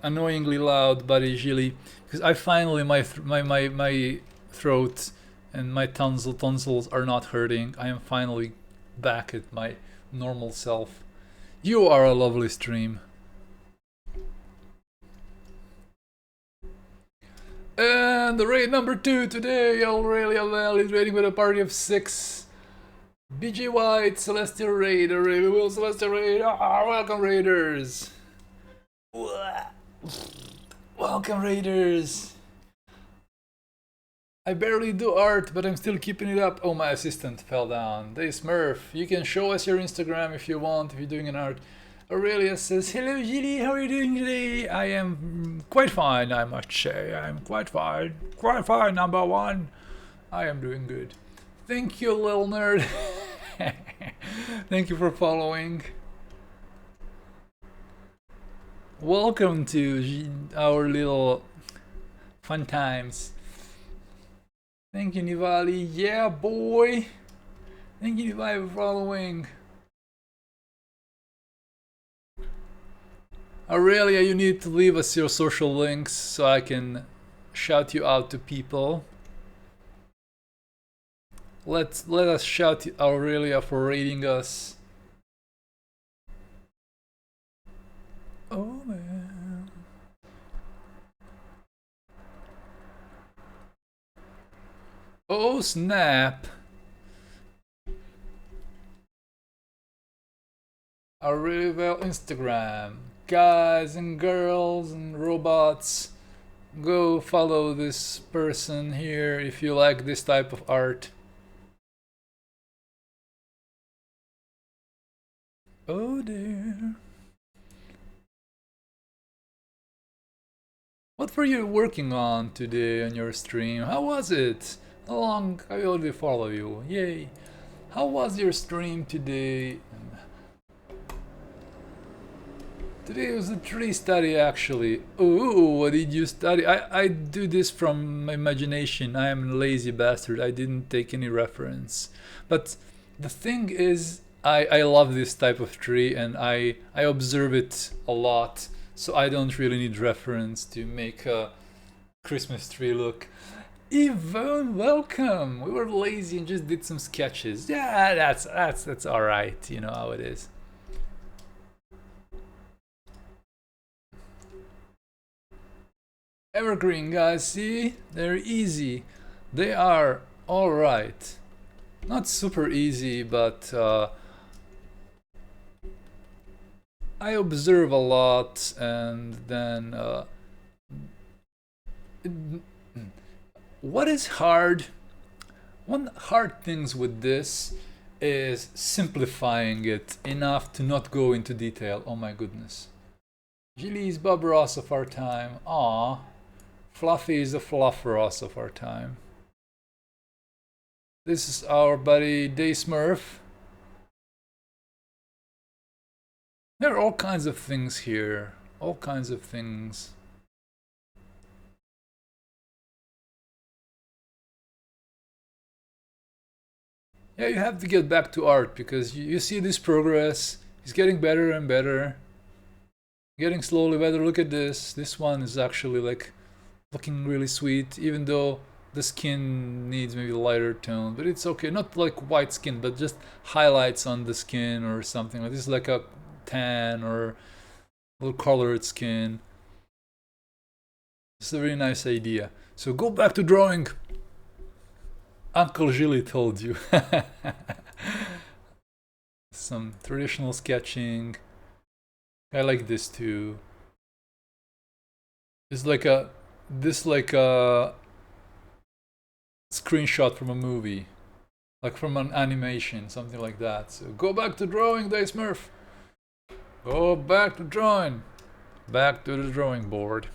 annoyingly loud buddy Gilly, because I finally my throat and my tonsils are not hurting. I am finally back at my normal self. You are a lovely stream. And the raid number 2 today, Aurelia Val is raiding with a party of 6. BG White, Celestial Raider, Will Celestial Raider, welcome Raiders! Welcome Raiders! I barely do art, but I'm still keeping it up. Oh, my assistant fell down. Daysmurf, you can show us your Instagram if you want, if you're doing an art. Aurelia says, hello Gilly, how are you doing today? I am quite fine, I must say. I'm quite fine. Quite fine, number 1. I am doing good. Thank you, little nerd. Thank you for following. Welcome to our little fun times. Thank you, Nivali. Yeah, boy. Thank you, Nivali, for following. Aurelia, you need to leave us your social links so I can shout you out to people. Let us shout Aurelia for raiding us. Oh man. Oh snap. Aurelia Instagram. Guys and girls and robots, go follow this person here if you like this type of art. Oh dear. What were you working on today on your stream? How was it? How long? I already follow you. Yay. How was your stream today? Today was a tree study actually. Ooh, what did you study? I do this from imagination. I am a lazy bastard. I didn't take any reference. But the thing is, I love this type of tree and I observe it a lot. So I don't really need reference to make a Christmas tree look. Yvonne, welcome! We were lazy and just did some sketches. Yeah, that's alright, you know how it is. Evergreen guys, see? They're easy. They are alright. Not super easy, but I observe a lot and then what is hard? One hard things with this is simplifying it enough to not go into detail. Oh my goodness. Gilly is Bob Ross of our time. Aww. Fluffy is the Fluff Ross of our time. This is our buddy Daysmurf. There are all kinds of things here. All kinds of things. Yeah, you have to get back to art because you see this progress. It's getting better and better. Getting slowly better. Look at this. This one is actually like looking really sweet, even though the skin needs maybe lighter tone, but it's okay. Not like white skin, but just highlights on the skin or something. Like this is like a tan or a little colored skin. It's a very nice idea. So go back to drawing. Uncle Gilly told you. Some traditional sketching. I like this too. It's like a screenshot from a movie, like from an animation, something like that. So go back to drawing, Dice Smurf. Go back to drawing. Back to the drawing board.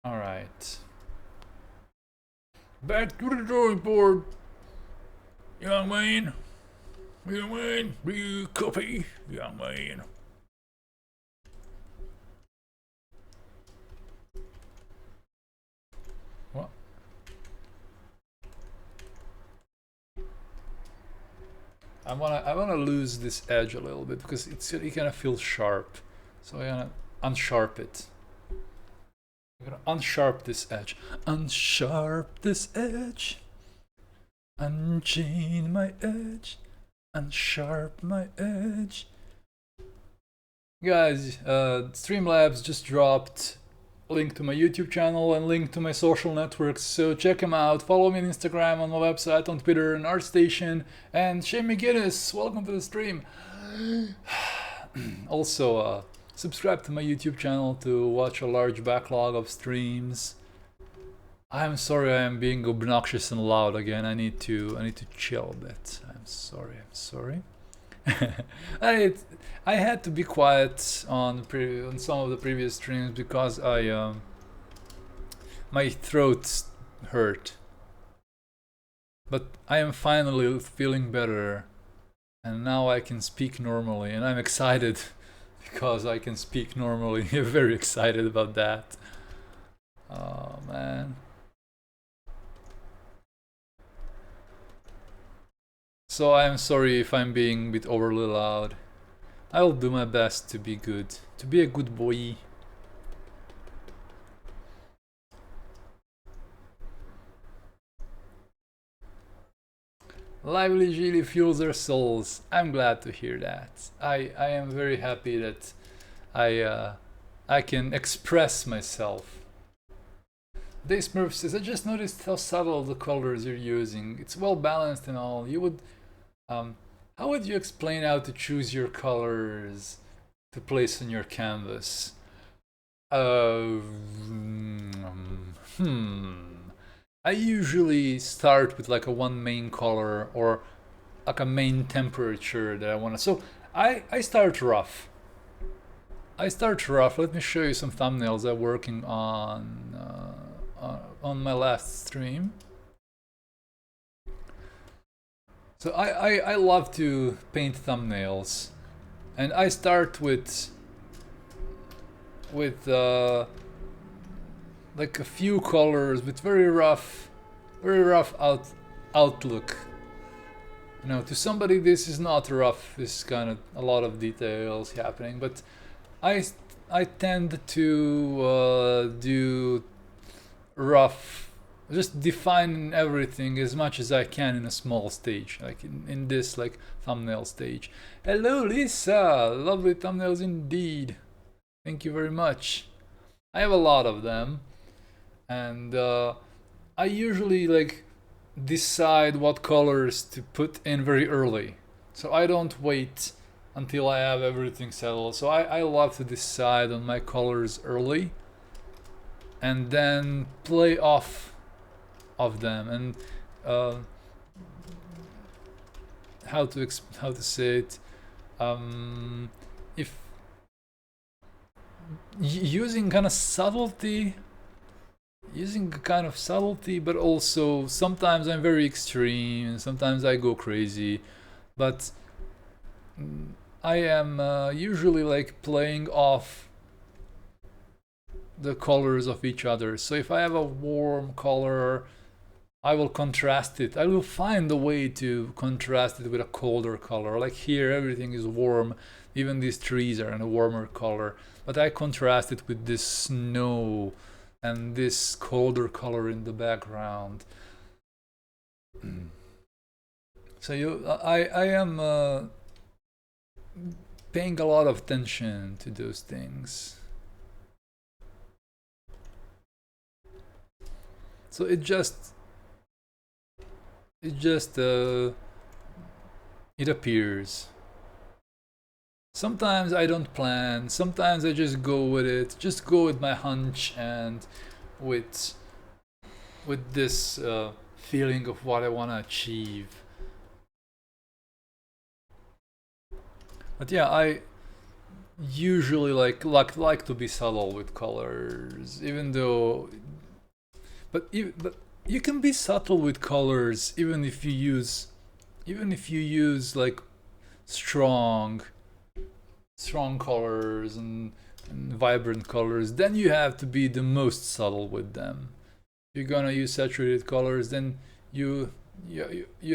All right. Back to the drawing board. Young man. Young man. Real copy. Young man. What? I wanna lose this edge a little bit because it kind of feels sharp. So I wanna unsharp it. I'm gonna unsharp this edge. Unsharp this edge. Unchain my edge. Unsharp my edge. Guys, Streamlabs just dropped link to my YouTube channel and link to my social networks, so check them out. Follow me on Instagram, on my website, on Twitter, and ArtStation. And Shane McGinnis, welcome to the stream. Also, subscribe to my YouTube channel to watch a large backlog of streams. I'm sorry I am being obnoxious and loud again. I need to chill a bit. I'm sorry. I had to be quiet on some of the previous streams because my throat hurt. But I am finally feeling better, and now I can speak normally, and I'm excited because I can speak normally. I'm very excited about that. Oh man. So I'm sorry if I'm being a bit overly loud. I will do my best to be good, to be a good boy. Lively Gilly fuels our souls. I'm glad to hear that. I am very happy that I can express myself. Daysmurf says, I just noticed how subtle the colors you're using. It's well balanced and all. You would how would you explain how to choose your colors to place on your canvas? I usually start with like a one main color or like a main temperature that I want to. So I start rough. Let me show you some thumbnails I'm working on my last stream. So I love to paint thumbnails, and I start with like a few colors with very rough outlook. You know, to somebody this is not rough. This is kind of a lot of details happening, but I tend to do rough. Just define everything as much as I can in a small stage, like in this like thumbnail stage. Hello Lisa, lovely thumbnails indeed. Thank you very much. I have a lot of them, and I usually like decide what colors to put in very early. So I don't wait until I have everything settled. So I love to decide on my colors early and then play off of them, and how to say it, if using kind of subtlety, but also sometimes I'm very extreme and sometimes I go crazy, but I am usually like playing off the colors of each other. So if I have a warm color, I will contrast it. I will find a way to contrast it with a colder color. Like here, everything is warm. Even these trees are in a warmer color. But I contrast it with this snow and this colder color in the background. So I am paying a lot of attention to those things. So it appears. Sometimes I don't plan, sometimes I just go with it, just go with my hunch and with this feeling of what I want to achieve. But yeah, I usually like to be subtle with colors, even though, but you can be subtle with colors even if you use like strong colors and vibrant colors. Then you have to be the most subtle with them. If you're gonna use saturated colors, then you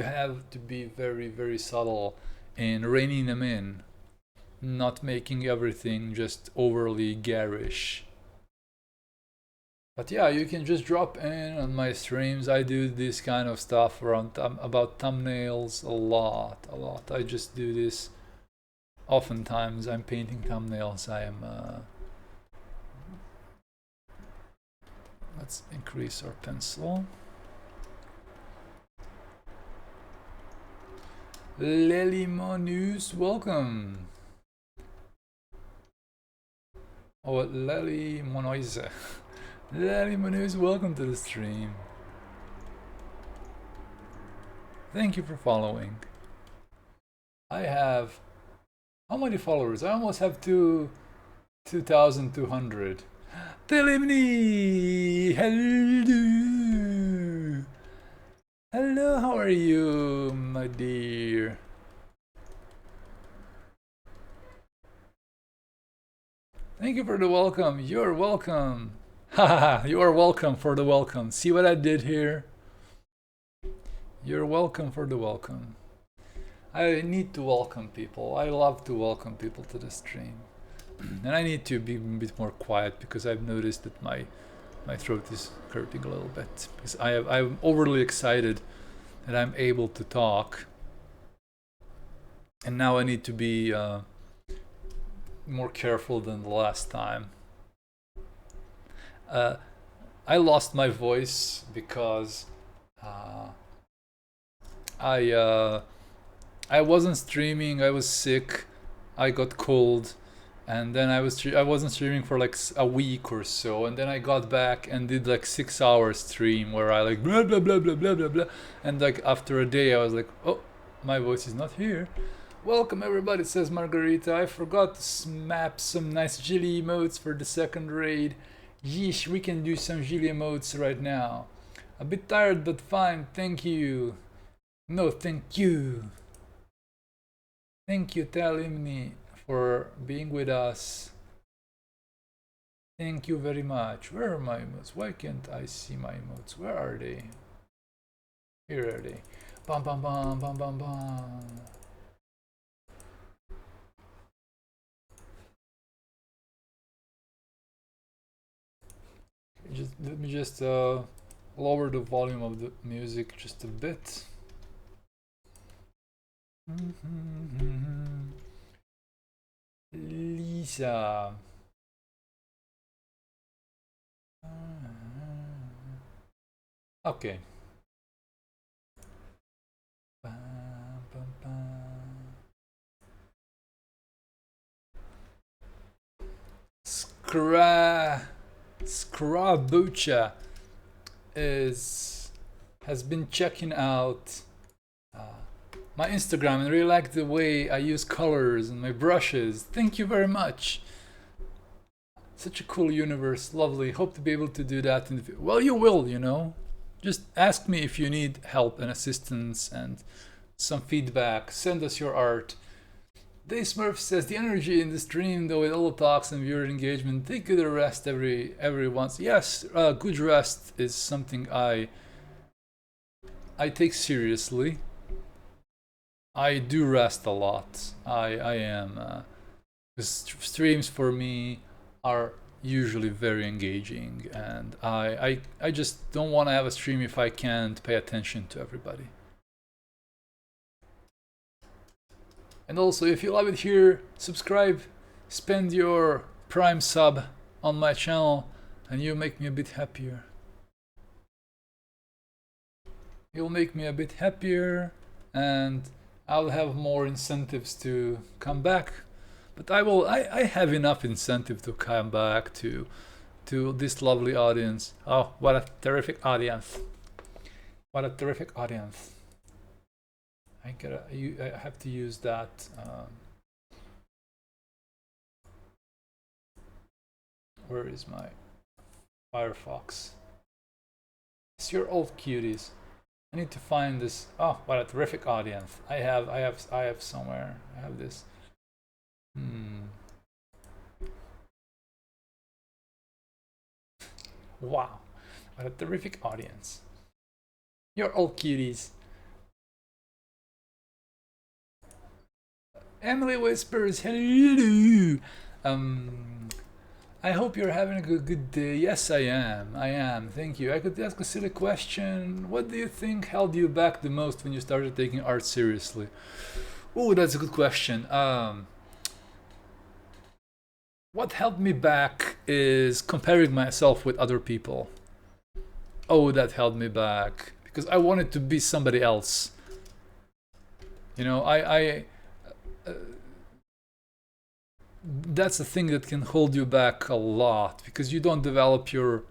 have to be very, very subtle in reining them in, not making everything just overly garish. But yeah, you can just drop in on my streams. I do this kind of stuff around about thumbnails a lot. I just do this. Oftentimes I'm painting thumbnails. I am let's increase our pencil. Lelimonus, welcome. Oh, Lelimonoise. Lelimonus, welcome to the stream. Thank you for following. I have, how many followers? I almost have 2,200. Telimni! Hello! Hello, how are you, my dear? Thank you for the welcome. You're welcome. Haha, you are welcome for the welcome. See what I did here? You're welcome for the welcome. I need to welcome people. I love to welcome people to the stream. And I need to be a bit more quiet because I've noticed that my throat is hurting a little bit. Because I'm overly excited that I'm able to talk. And now I need to be more careful than the last time. I lost my voice because I wasn't streaming. I was sick. I got cold, and then I wasn't streaming for like a week or so, and then I got back and did like 6-hour stream where I like blah blah blah blah blah blah blah, and like after a day I was like, oh, my voice is not here. Welcome everybody, says Margarita. I forgot to map some nice Zhilli emotes for the second raid. Yeesh, we can do some Zhilli emotes right now. A bit tired but fine, thank you. No, thank you. Thank you, Talimni, for being with us. Thank you very much. Where are my emotes? Why can't I see my emotes? Where are they? Here are they. Bam bam bam bam bam bam. Let me just lower the volume of the music just a bit. Lisa. Okay. Scrabucha has been checking out my Instagram and really liked the way I use colors and my brushes. Thank you very much. Such a cool universe, lovely. Hope to be able to do that in the future. Well, you will, you know. Just ask me if you need help and assistance and some feedback. Send us your art. Day Smurf says the energy in the stream, though, with all the talks and viewer engagement, take good rest every once. Yes, good rest is something I I take seriously. I do rest a lot. I am. Streams for me are usually very engaging, and I just don't want to have a stream if I can't pay attention to everybody. And also, if you love it here, subscribe, spend your Prime sub on my channel, and you'll make me a bit happier. You'll make me a bit happier, and I'll have more incentives to come back. But I have enough incentive to come back to this lovely audience. Oh, what a terrific audience. What a terrific audience. I have to use that. Where is my Firefox? It's your old cuties. I need to find this. Oh, what a terrific audience. I have somewhere. I have this. Wow, what a terrific audience. You're all cuties. Emily whispers, hello. I hope you're having a good day. Yes, I am. Thank you. I could ask a silly question. What do you think held you back the most when you started taking art seriously? Oh, that's a good question. What held me back is comparing myself with other people. Oh, that held me back because I wanted to be somebody else. You know, that's the thing that can hold you back a lot because you don't develop your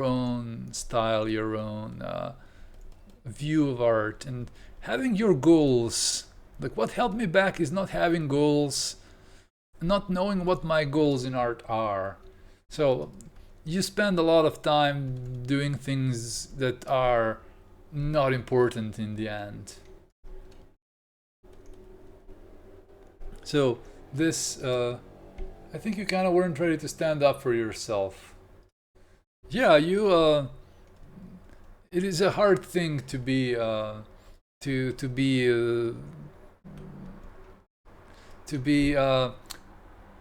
own style, your own view of art, and having your goals. Like what held me back is not having goals, not knowing what my goals in art are. So you spend a lot of time doing things that are not important in the end. So this, I think you kind of weren't ready to stand up for yourself. Yeah, you. It is a hard thing to be, to be.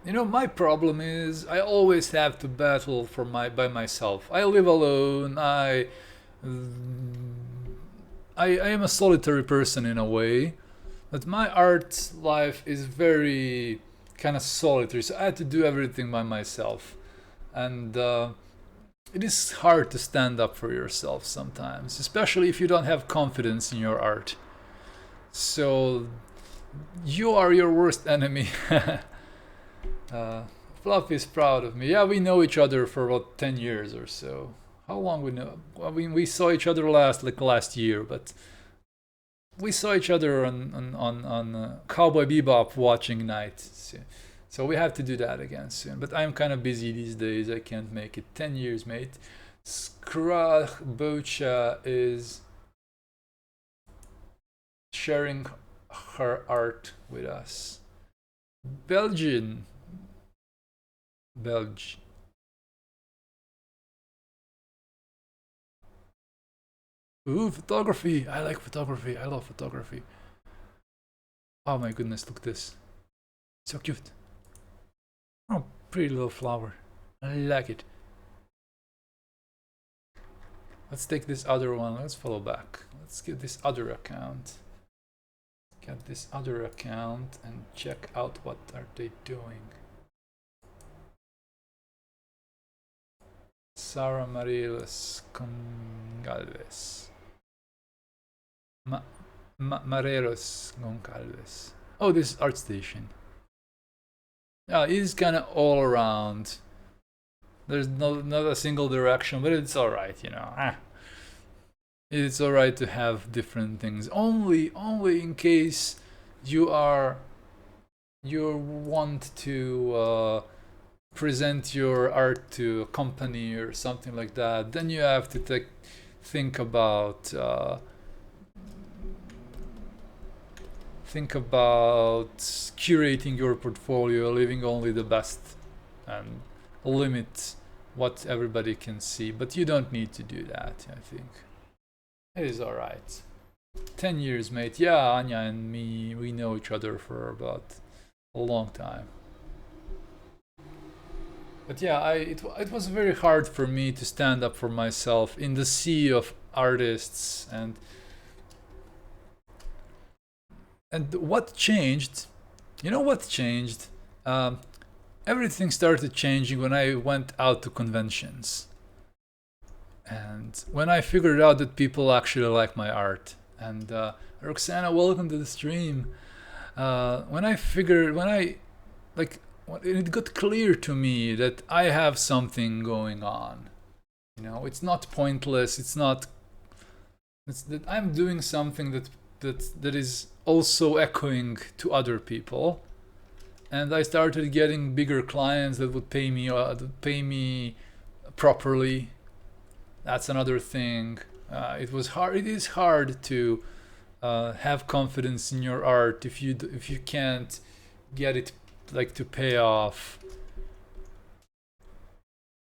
You know, my problem is I always have to battle for by myself. I live alone. I am a solitary person in a way. But my art life is very kind of solitary, so I had to do everything by myself, and it is hard to stand up for yourself sometimes, especially if you don't have confidence in your art. So you are your worst enemy. Fluffy is proud of me. Yeah, we know each other for about 10 years or so. How long we know? I mean, we saw each other last year, but we saw each other on Cowboy Bebop watching night. So we have to do that again soon. But I'm kind of busy these days. I can't make it. 10 years, mate. Skrach Bocha is sharing her art with us. Belge. Ooh, photography. I like photography. I love photography. Oh my goodness, look at this. So cute. Oh, pretty little flower. I like it. Let's take this other one. Let's follow back. Let's get this other account. Get this other account and check out what are they doing. Sara Mariles Gonçalves. Mareros Gonçalves. Oh, this is ArtStation. Yeah, it's kind of all around. There's not a single direction, but it's alright, you know. It's alright to have different things. Only in case you want to present your art to a company or something like that. Then you have to think about curating your portfolio, leaving only the best, and limit what everybody can see. But you don't need to do that, I think. It is alright. 10 years, mate. Yeah, Anya and me, we know each other for about a long time. But yeah, it was very hard for me to stand up for myself in the sea of artists. And what changed? You know what changed? Um, Everything started changing when I went out to conventions. And when I figured out that people actually like my art. And Roxana, welcome to the stream. When I like, it got clear to me that I have something going on. You know, it's not pointless. It's that I'm doing something that is also echoing to other people. And I started getting bigger clients that would pay me properly. That's another thing. It was hard. It is hard to have confidence in your art if you can't get it like to pay off.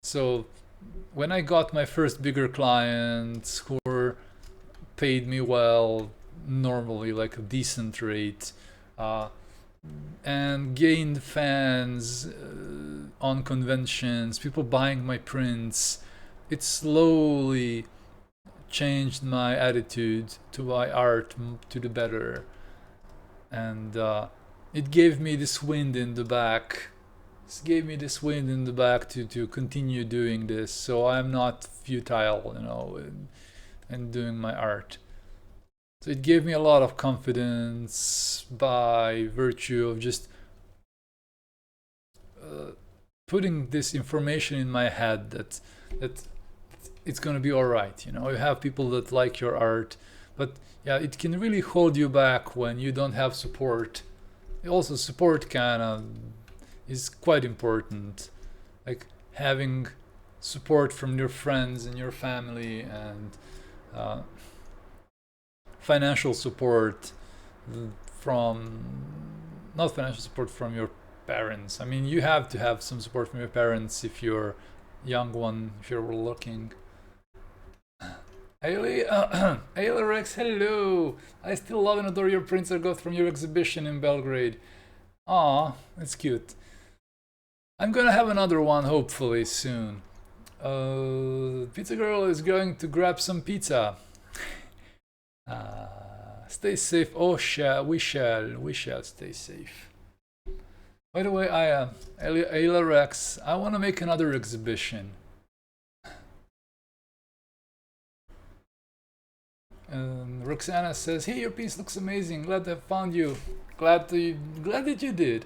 So when I got my first bigger clients who paid me well, normally like a decent rate, and gained fans on conventions, people buying my prints, it slowly changed my attitude to my art to the better. And it gave me this wind in the back. This gave me this wind in the back to continue doing this, so I'm not futile, you know, in doing my art. So it gave me a lot of confidence by virtue of just putting this information in my head that it's gonna be all right. You know, you have people that like your art, but yeah, it can really hold you back when you don't have support. Also, support kind of is quite important, like having support from your friends and your family, and financial support from, not financial support from your parents. I mean, you have to have some support from your parents if you're young one, if you're looking. Ayla Rex, hello! I still love and adore your prints I got from your exhibition in Belgrade. Aw, that's cute. I'm gonna have another one hopefully soon. Pizza Girl is going to grab some pizza. Stay safe. Oh, we shall stay safe. By the way, Ayla Rex, I want to make another exhibition. Roxana says, "Hey, your piece looks amazing. Glad to have found you. Glad that you did."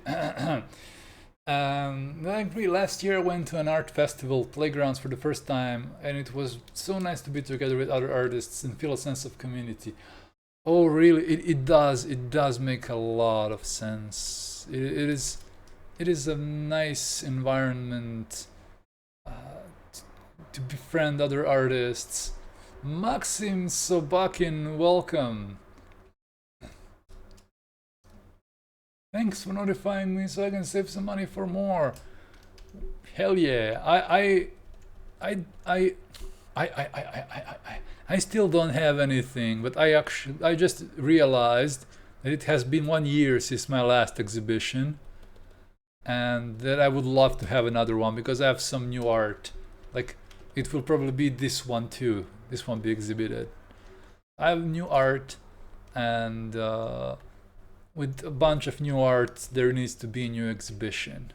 Last year I went to an art festival, Playgrounds, for the first time, and it was so nice to be together with other artists and feel a sense of community. Oh, really? It does make a lot of sense. It is a nice environment to befriend other artists. Maxim Sobakin, welcome. Thanks for notifying me so I can save some money for more. Hell yeah. I still don't have anything, but I just realized that it has been 1 year since my last exhibition, and that I would love to have another one because I have some new art. Like, it will probably be this one too. This one be exhibited. I have new art, and with a bunch of new art, there needs to be a new exhibition.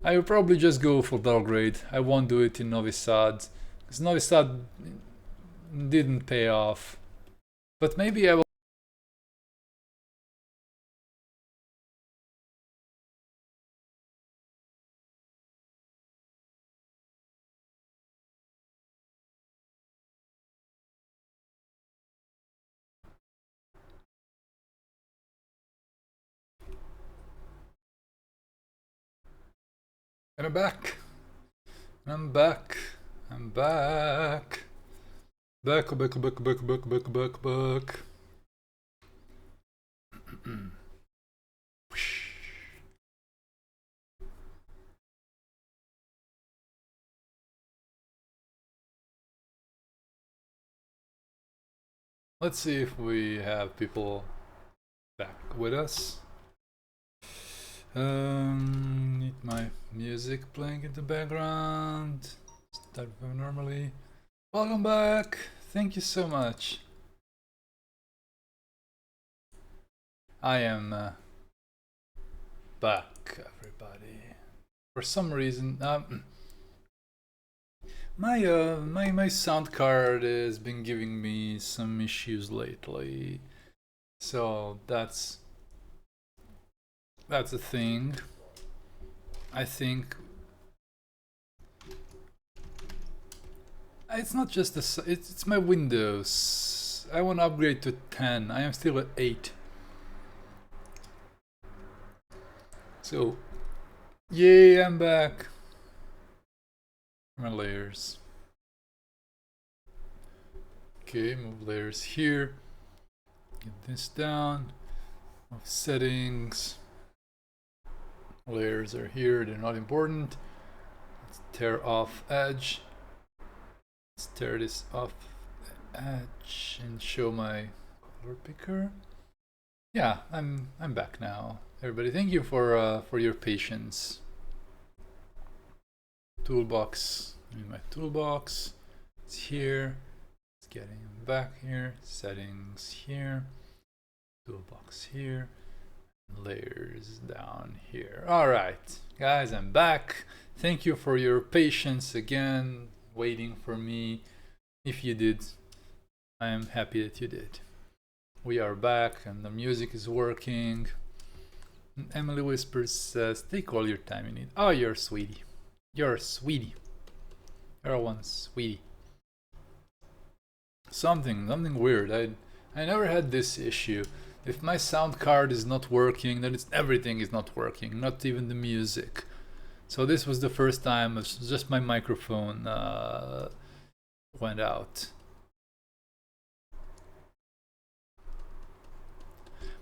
I will probably just go for Belgrade. I won't do it in Novi Sad, because Novi Sad didn't pay off. But maybe I will. And I'm back. I'm back. I'm back. Back. Let's see if we have people back with us. Need my music playing in the background. Start normally. Welcome back. Thank you so much. I am back, everybody. For some reason, my sound card has been giving me some issues lately, so that's a thing. I think it's not just the it's my Windows. I want to upgrade to 10. I am still at 8. So, yay, I'm back. My layers. Okay, move layers here. Get this down. Move settings. Layers are here, they're not important. Let's tear off edge. Let's tear this off edge and show my color picker. Yeah, I'm back now. Everybody, thank you for your patience. Toolbox, in my toolbox. It's here. It's getting back here. Settings here. Toolbox here. Layers down here. All right, guys, I'm back. Thank you for your patience again, waiting for me. If you did, I am happy that you did. We are back and the music is working. And Emily Whispers says, take all your time you need. Oh, you're a sweetie. You're a sweetie. You're one sweetie. Something weird. I never had this issue. If my sound card is not working, then everything is not working, not even the music. So this was the first time, it's just my microphone went out.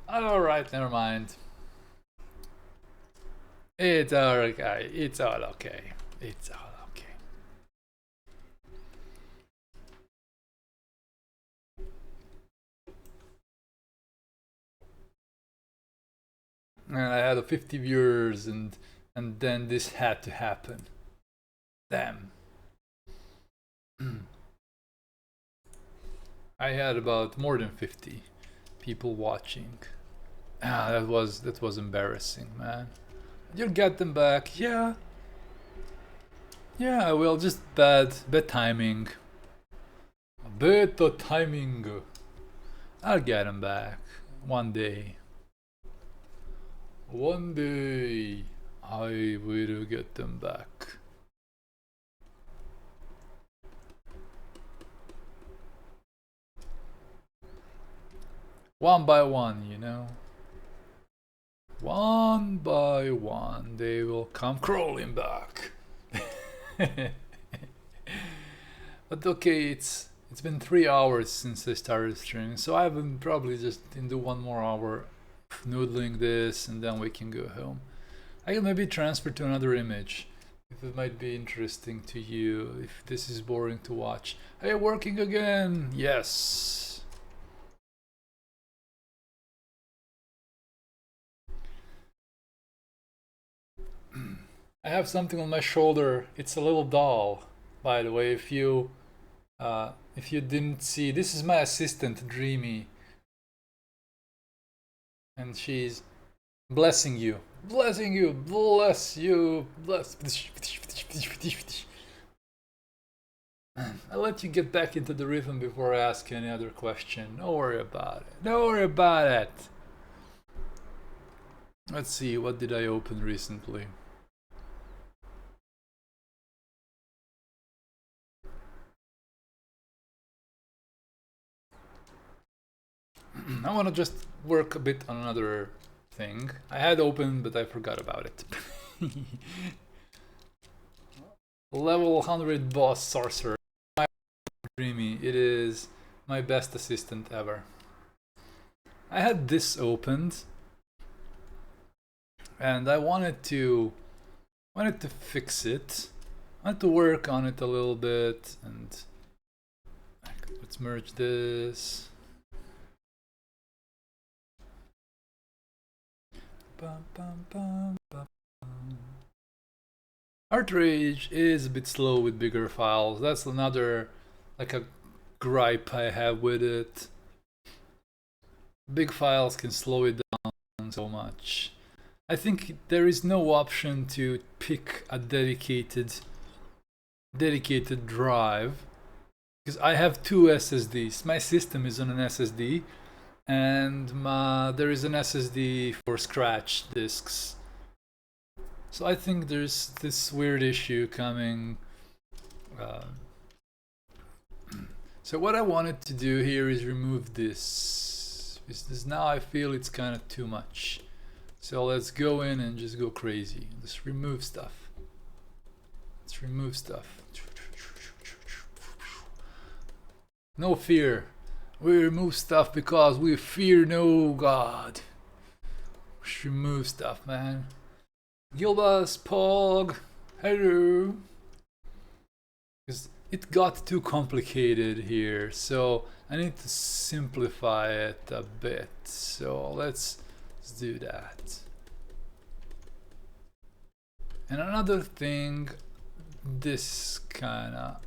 Alright, never mind. It's all okay. It's all okay. It's all okay. And I had 50 viewers and then this had to happen. Damn. I had about more than 50 people watching. That was embarrassing, man. You'll get them back, yeah. Yeah, well, just bad timing. Bad timing. I'll get them back one day. One day I will get them back. One by one, you know. One by one they will come crawling back. But okay, it's been 3 hours since I started streaming, so I will probably just do 1 more hour noodling this and then we can go home. I can maybe transfer to another image if it might be interesting to you, if this is boring to watch. Hey, working again! Yes! I have something on my shoulder. It's a little doll, by the way. If you didn't see, this is my assistant, Dreamy. And she's blessing you, bless you. I'll let you get back into the rhythm before I ask any other question. Don't worry about it. Don't worry about it. Let's see, what did I open recently? I want to just work a bit on another thing. I had opened, but I forgot about it. Level 100 boss sorcerer. Dreamy, it is my best assistant ever. I had this opened and I wanted to fix it. I had to work on it a little bit, and let's merge this. ArtRage is a bit slow with bigger files. That's another, like, a gripe I have with it. Big files can slow it down so much. I think there is no option to pick a dedicated drive, because I have two SSDs. My system is on an SSD, and there is an SSD for scratch disks. So I think there's this weird issue coming. So what I wanted to do here is remove this, because now I feel it's kind of too much. So let's go in and just go crazy. Let's remove stuff. Let's remove stuff. No fear. We remove stuff because we fear no God. Let's remove stuff, man. Gilbas, Pog, hello. Because it got too complicated here, so I need to simplify it a bit. So let's do that. And another thing, this kinda,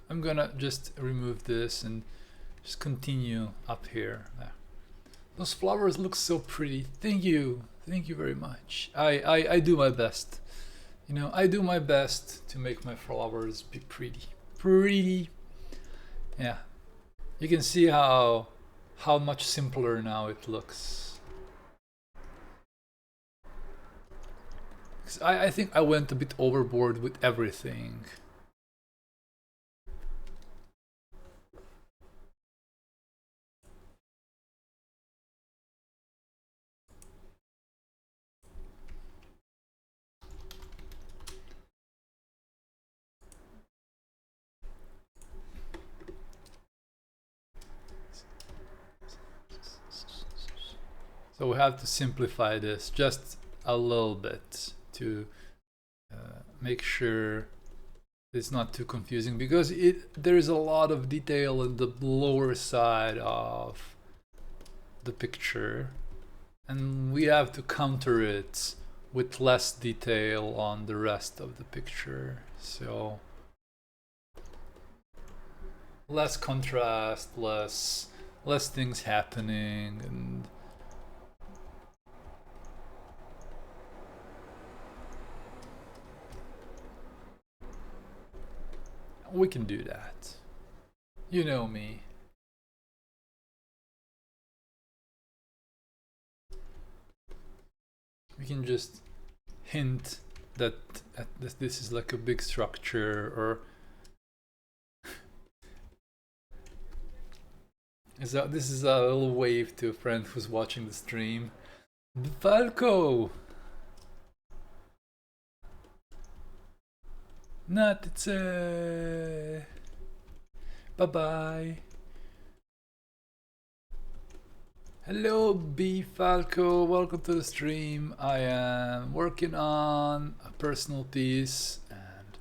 I'm gonna just remove this and just continue up here. There. Those flowers look so pretty. Thank you very much. I do my best. You know, I do my best to make my flowers be pretty. Yeah, you can see how much simpler now it looks. I think I went a bit overboard with everything. So we have to simplify this just a little bit to make sure it's not too confusing, because there is a lot of detail in the lower side of the picture, and we have to counter it with less detail on the rest of the picture. So less contrast, less things happening, and we can do that. You know me. We can just hint that this is like a big structure, or this is a little wave to a friend who's watching the stream. Falco! Not it's bye-bye. Hello B Falco, welcome to the stream. I am working on a personal piece, and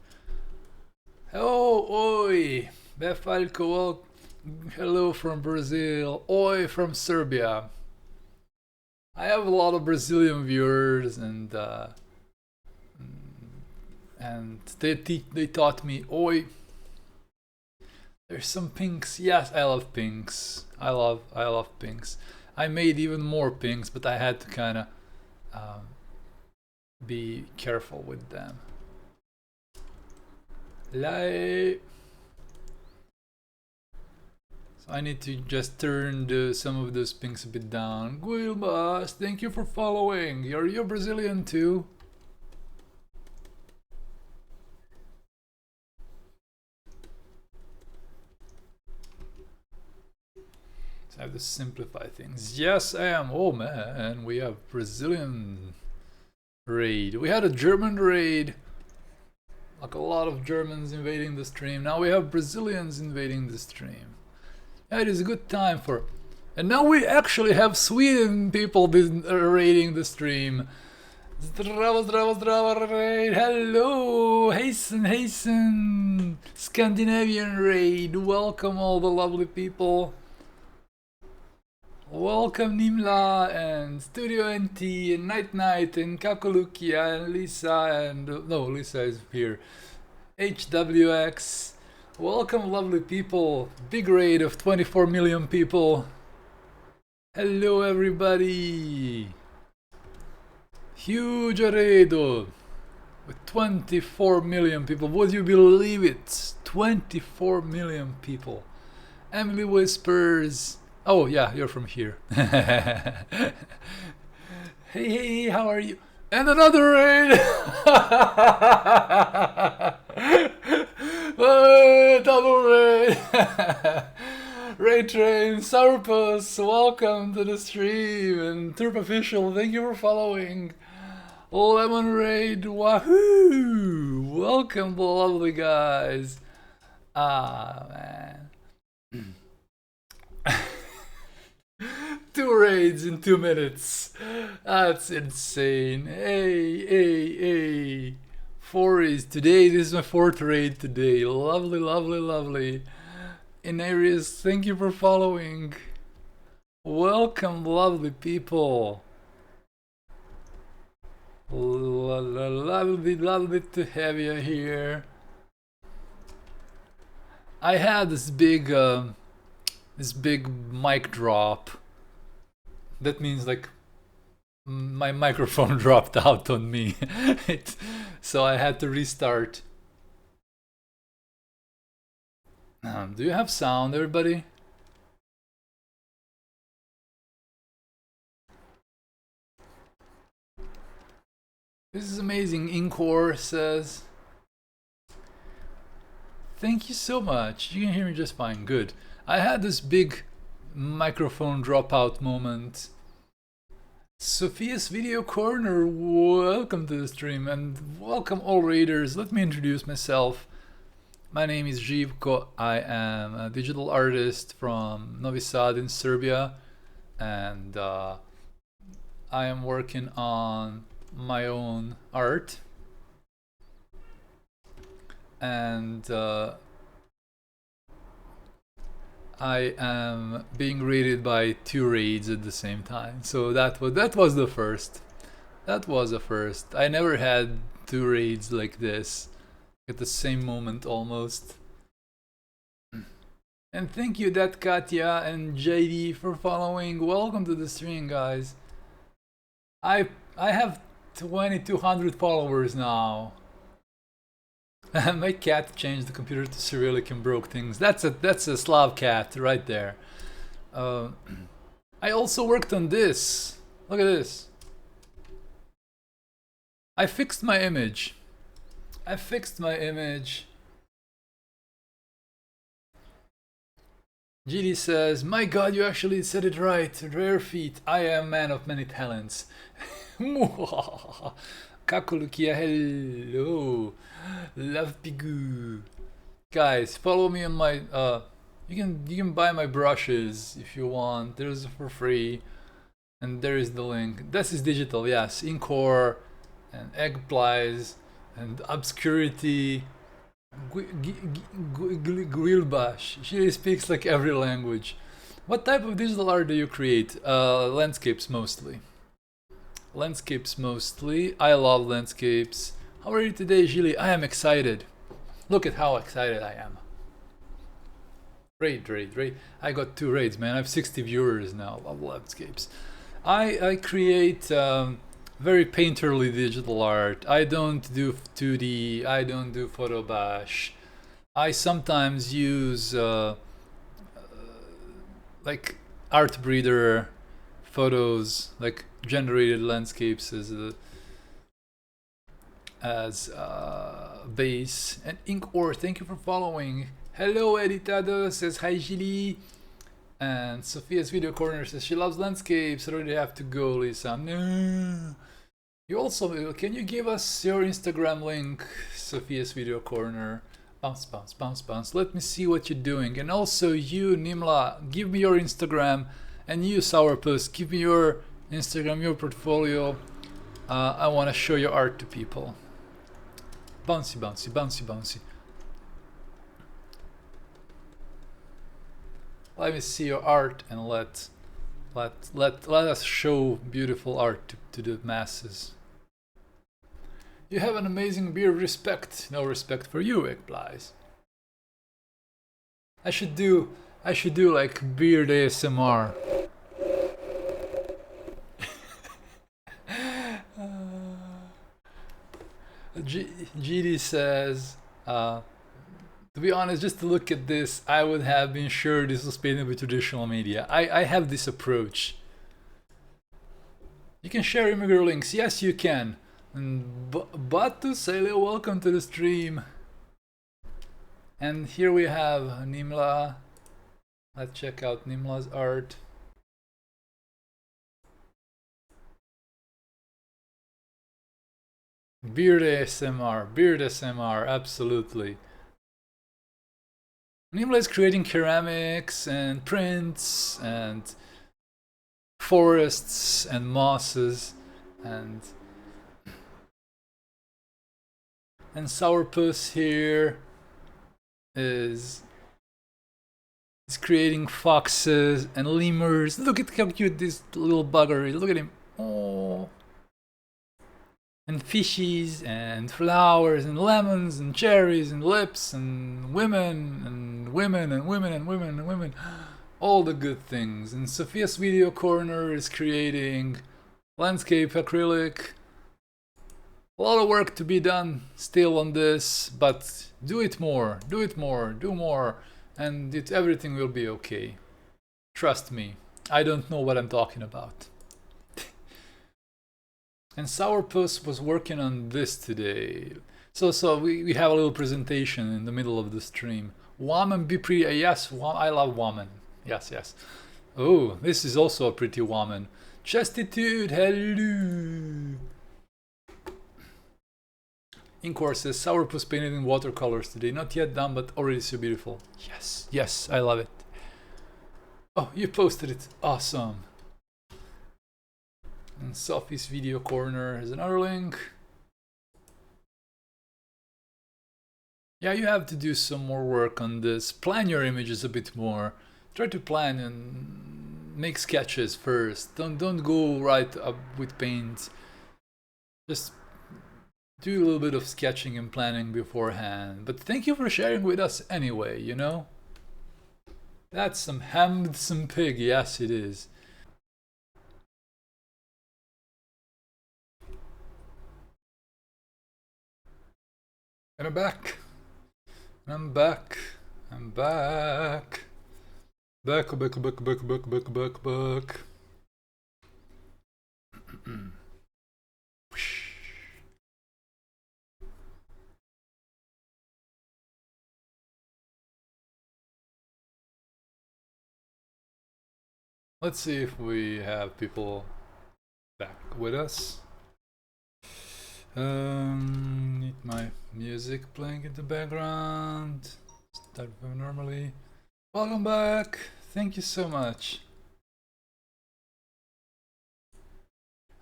oi B Falco, hello from Brazil, oi from Serbia. I have a lot of Brazilian viewers, and they taught me, oi, there's some pinks. Yes, I love pinks. I love pinks. I made even more pinks, but I had to kind of be careful with them. So I need to just turn some of those pinks a bit down. Guilbas, thank you for following. You're Brazilian too. I have to simplify things. Yes, I am. Oh man, we have Brazilian raid. We had a German raid, like a lot of Germans invading the stream. Now we have Brazilians invading the stream. Yeah, it is a good time for. And now we actually have Sweden people raiding the stream. Zdravo raid. Hello, hasten. Scandinavian raid. Welcome all the lovely people. Welcome Nimla and Studio NT and Night and Kakolukia and Lisa and no, Lisa is here. HWX. Welcome lovely people. Big raid of 24 million people. Hello everybody. Huge raid with 24 million people. Would you believe it? 24 million people. Emily whispers. Oh yeah, you're from here. Hey, how are you? And another raid! Double raid! Raid Train, Sourpuss, welcome to the stream. And Turp Official, thank you for following. Lemon Raid, wahoo! Welcome, lovely guys. Ah, man. 2 raids in 2 minutes. That's insane. Hey. 4 raids today. This is my 4th raid today. Lovely. Inarius, thank you for following. Welcome, lovely people. Lovely to have you here. I had this big mic drop. That means like my microphone dropped out on me. So I had to restart. Do you have sound, everybody? This is amazing. Incor says, thank you so much. You can hear me just fine. Good. I had this big microphone dropout moment. Sophia's Video Corner, welcome to the stream and welcome all raiders. Let me introduce myself. My name is Živko. I am a digital artist from Novi Sad in Serbia, and I am working on my own art, and I am being raided by 2 raids at the same time. So that was the first. That was the first. I never had 2 raids like this at the same moment almost. And thank you, that Katya and JD, for following. Welcome to the stream, guys. I have 2,200 followers now. My cat changed the computer to Cyrillic and broke things. That's a Slav cat right there. I also worked on this. Look at this. I fixed my image. GD says, my god, you actually said it right. Rare feat. I am man of many talents. Kakolukia, hello. Love Piggu. Guys, follow me on my you can buy my brushes if you want. There's for free. And there is the link. This is digital, yes. Incor and egg plies and obscurity. Gwilbash. She speaks like every language. What type of digital art do you create? Landscapes mostly. I love landscapes. How are you today, Gilly? I am excited. Look at how excited I am. Raid. I got 2 raids, man. I have 60 viewers now. Love landscapes. I create very painterly digital art. I don't do 2D. I don't do photo bash. I sometimes use like art breeder photos, like generated landscapes as base. And Inkor, thank you for following. Hello, Editado says hi, Gilly. And Sophia's Video Corner says she loves landscapes. I already have to go, Lisa. No. You also, can you give us your Instagram link, Sophia's Video Corner? Bounce. Let me see what you're doing. And also you, Nimla, give me your Instagram. And you, Sourpuss, give me your Instagram, your portfolio. I want to show your art to people. Bouncy. Let me see your art and let Let us show beautiful art to the masses. You have an amazing beard. Respect. No respect for you, Ekplies. I should do like beard ASMR. GD says, to be honest, just to look at this, I would have been sure this was painted with traditional media. I have this approach. You can share immigrant links. Yes, you can. And Batu Sele, welcome to the stream. And here we have Nimla. Let's check out Nimla's art. Beard ASMR, absolutely. Nimla is creating ceramics and prints and forests and mosses and Sourpuss here is creating foxes and lemurs. Look at how cute this little bugger is. Look at him. Oh. And fishies and flowers and lemons and cherries and lips and women and women and women and women and women. All the good things. And Sophia's video corner is creating landscape acrylic. A lot of work to be done still on this, but do it more, do more, and everything will be okay. Trust me, I don't know what I'm talking about. And Sourpuss was working on this today. So we have a little presentation in the middle of the stream. Woman be pretty, yes, I love woman. Yes. Oh, this is also a pretty woman. Chestitude, hello. Inkor says, Sourpuss painted in watercolors today. Not yet done, but already so beautiful. Yes, I love it. Oh, you posted it. Awesome. And Sophie's video corner has another link. Yeah, you have to do some more work on this. Plan your images a bit more. Try to plan and make sketches first. Don't go right up with paint. Just do a little bit of sketching and planning beforehand. But thank you for sharing with us anyway, you know? That's some handsome pig, yes it is. And I'm back. Back. Let's see if we have people back with us. Need my music playing in the background. Start normally. Welcome back. Thank you so much.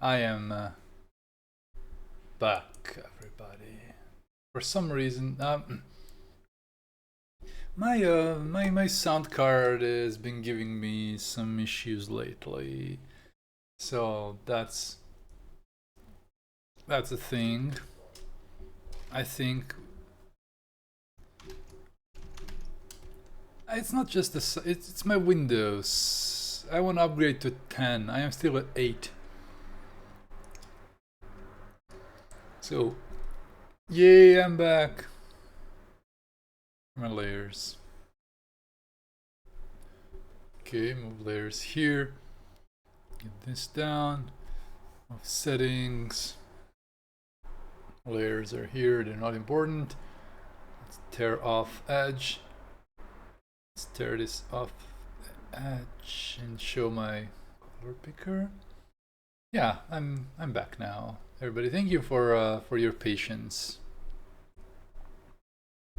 I am back, everybody. For some reason, my sound card has been giving me some issues lately, so that's a thing. I think it's not just it's my Windows. I want to upgrade to 10. I am still at 8. So, yay, I'm back. My layers. Okay, move layers here. Get this down. Of settings. Layers are here, they're not important. Let's tear off edge. Let's tear this off the edge and show my color picker. Yeah, I'm back now. Everybody, thank you for your patience.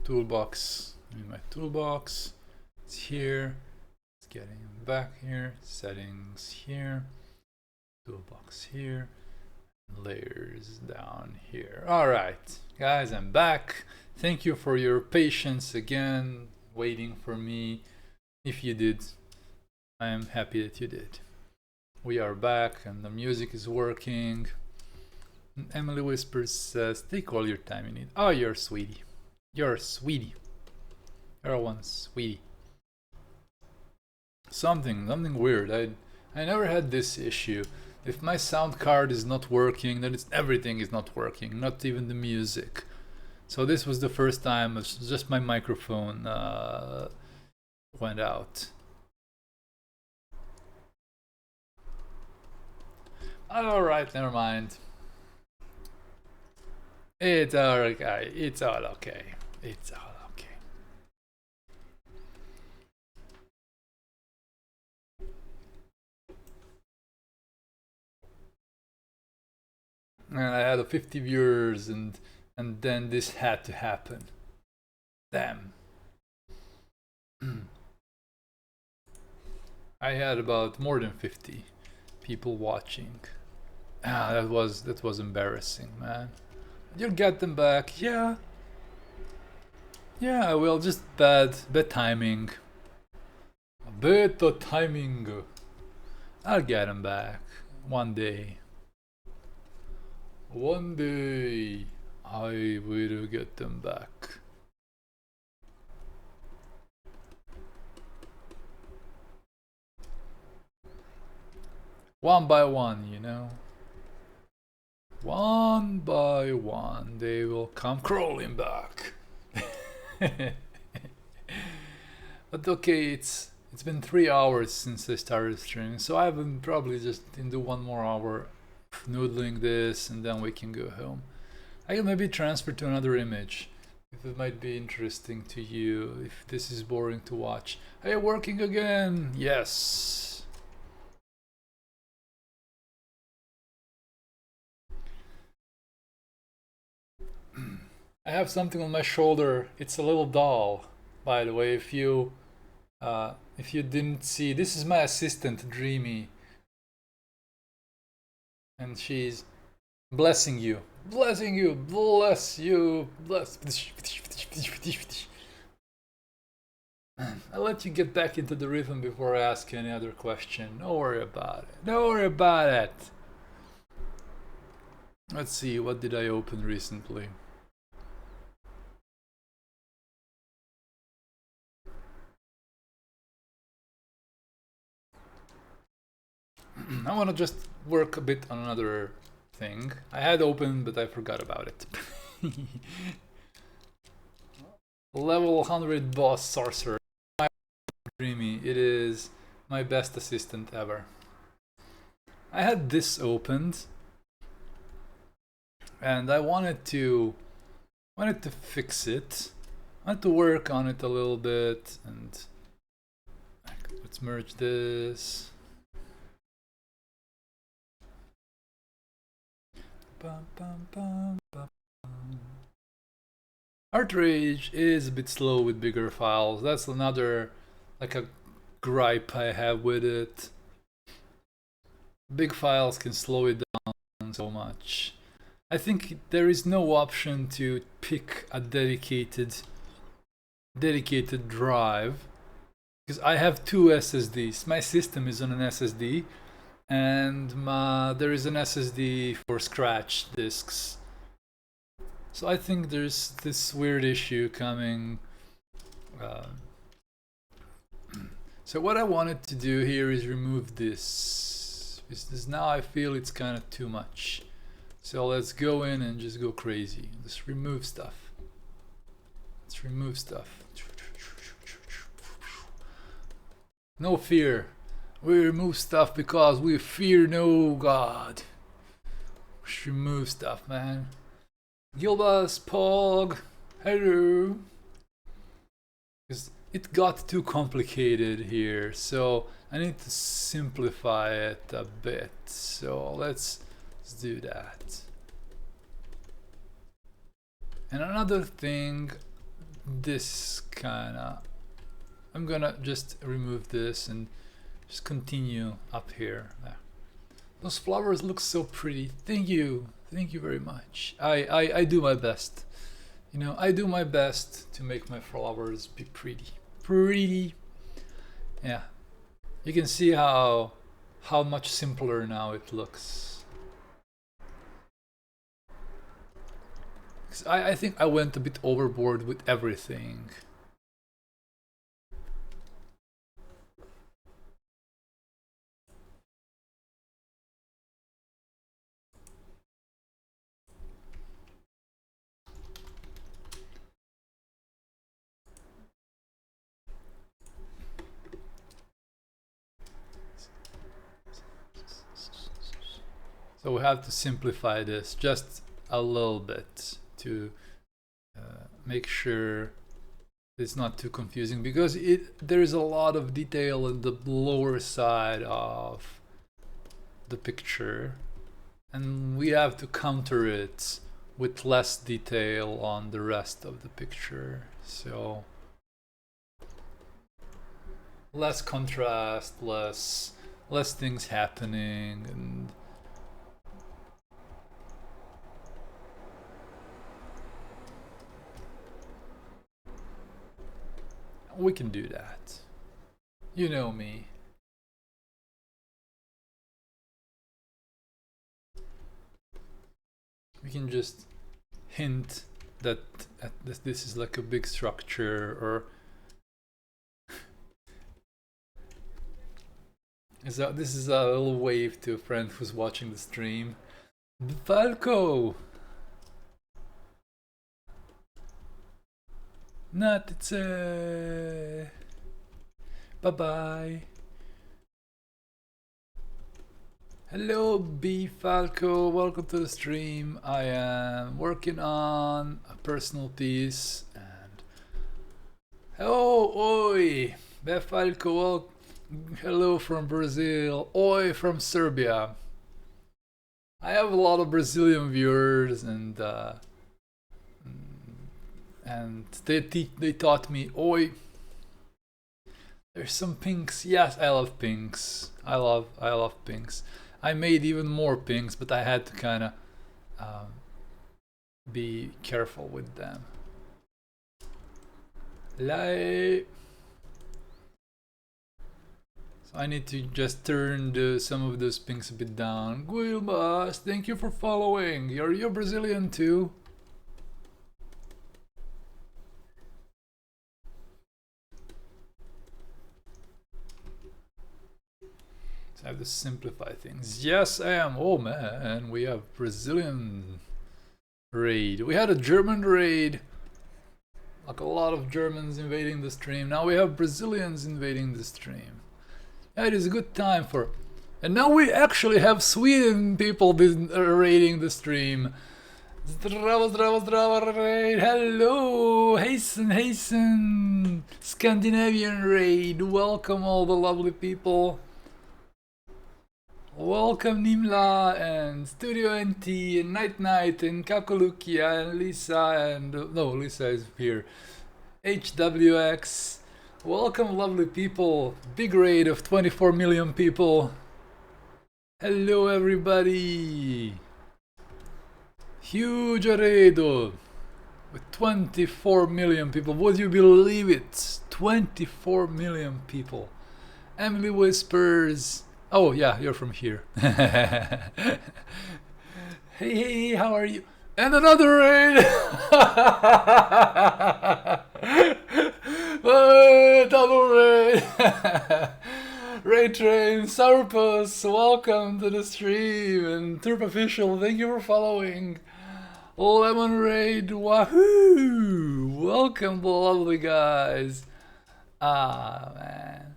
Toolbox, in my toolbox. It's here. It's getting back here. Settings here. Toolbox here. Layers down here. All right, guys, I'm back. Thank you for your patience again, waiting for me. If you did, I am happy that you did. We are back and the music is working. And Emily Whispers says, take all your time you need. Oh, you're a sweetie. You're a sweetie. You're one sweetie. Something weird. I never had this issue. If my sound card is not working, then everything is not working, not even the music. So this was the first time it's just my microphone went out. Alright, never mind. It's all okay. It's all okay. It's all okay. And I had 50 viewers and then this had to happen. Damn. I had about more than 50 people watching. That was embarrassing, man. You'll get them back, yeah. Yeah, well, just bad timing. A bit of timing. I'll get them back one day. One day I will get them back. One by one, you know. One by one, they will come crawling back. But okay, it's been 3 hours since I started streaming, so I will probably just do 1 more hour noodling this, and then we can go home. I can maybe transfer to another image if it might be interesting to you. If this is boring to watch, hey, working again? Yes. I have something on my shoulder. It's a little doll, by the way. If you didn't see, this is my assistant, Dreamy, and she's blessing you, blessing you, bless you, bless. I'll let you get back into the rhythm before I ask any other question. Don't worry about it. Don't worry about it. Let's see, what did I open recently? I want to just work a bit on another thing. I had opened, but I forgot about it. Level 100 boss sorcerer. My Dreamy, it is my best assistant ever. I had this opened, and I wanted to fix it. I wanted to work on it a little bit, and let's merge this. ArtRage is a bit slow with bigger files. That's another, like, a gripe I have with it. Big files can slow it down so much. I think there is no option to pick a dedicated drive, because I have 2 SSDs. My system is on an SSD, and there is an SSD for scratch disks. So I think there's this weird issue coming. So what I wanted to do here is remove this, because now I feel it's kind of too much. So let's go in and just go crazy. Let's remove stuff. Let's remove stuff. No fear. We remove stuff because we fear no God. Let's remove stuff, man. Gilbas, Pog, hello. Because it got too complicated here, so I need to simplify it a bit. So let's do that. And another thing, this kinda, I'm gonna just remove this and just continue up here. There. Those flowers look so pretty. Thank you very much. I do my best. You know, I do my best to make my flowers be pretty. Yeah. You can see how how much simpler now it looks. I think I went a bit overboard with everything. So we have to simplify this just a little bit to make sure it's not too confusing, because there's a lot of detail in the lower side of the picture, and we have to counter it with less detail on the rest of the picture. So less contrast, less things happening, and we can do that. You know me. We can just hint that this is like a big structure, or this is a little wave to a friend who's watching the stream. Falco! Not it's bye-bye. Hello B Falco, welcome to the stream. I am working on a personal piece, and oi, B Falco, hello from Brazil, oi from Serbia. I have a lot of Brazilian viewers, and they taught me, oi, there's some pinks. Yes, I love pinks. I love pinks. I made even more pinks, but I had to kind of be careful with them. So I need to just turn some of those pinks a bit down. Guilmas, thank you for following. You're Brazilian too? I have to simplify things. Yes, I am. Oh man, we have Brazilian raid. We had a German raid. Like a lot of Germans invading the stream. Now we have Brazilians invading the stream. Yeah, it is a good time for... And now we actually have Sweden people raiding the stream. Zdravo raid. Hello, hasten. Scandinavian raid. Welcome all the lovely people. Welcome Nimla and Studio NT and Night and Kakolukia and Lisa and... no, Lisa is here. HWX. Welcome lovely people. Big raid of 24 million people. Hello everybody. Huge raid with 24 million people. Would you believe it? 24 million people. Emily whispers... oh yeah, you're from here. Hey, how are you? And another raid! Double raid! Raid Train, Sourpuss, welcome to the stream. And Turp Official, thank you for following. Lemon Raid, wahoo! Welcome, the lovely guys. Ah, man.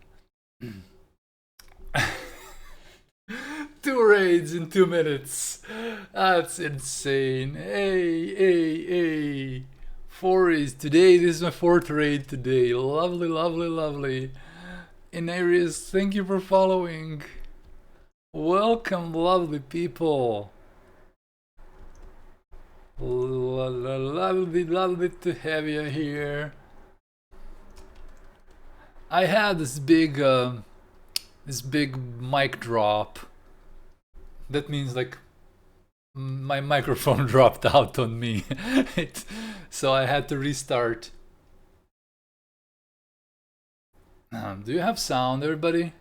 2 raids in 2 minutes. That's insane. Hey. 4 raids today. This is my 4th raid today. Lovely. In Aries, thank you for following. Welcome, lovely people. Lovely to have you here. I had this big mic drop. That means like my microphone dropped out on me. So I had to restart. Do you have sound, everybody?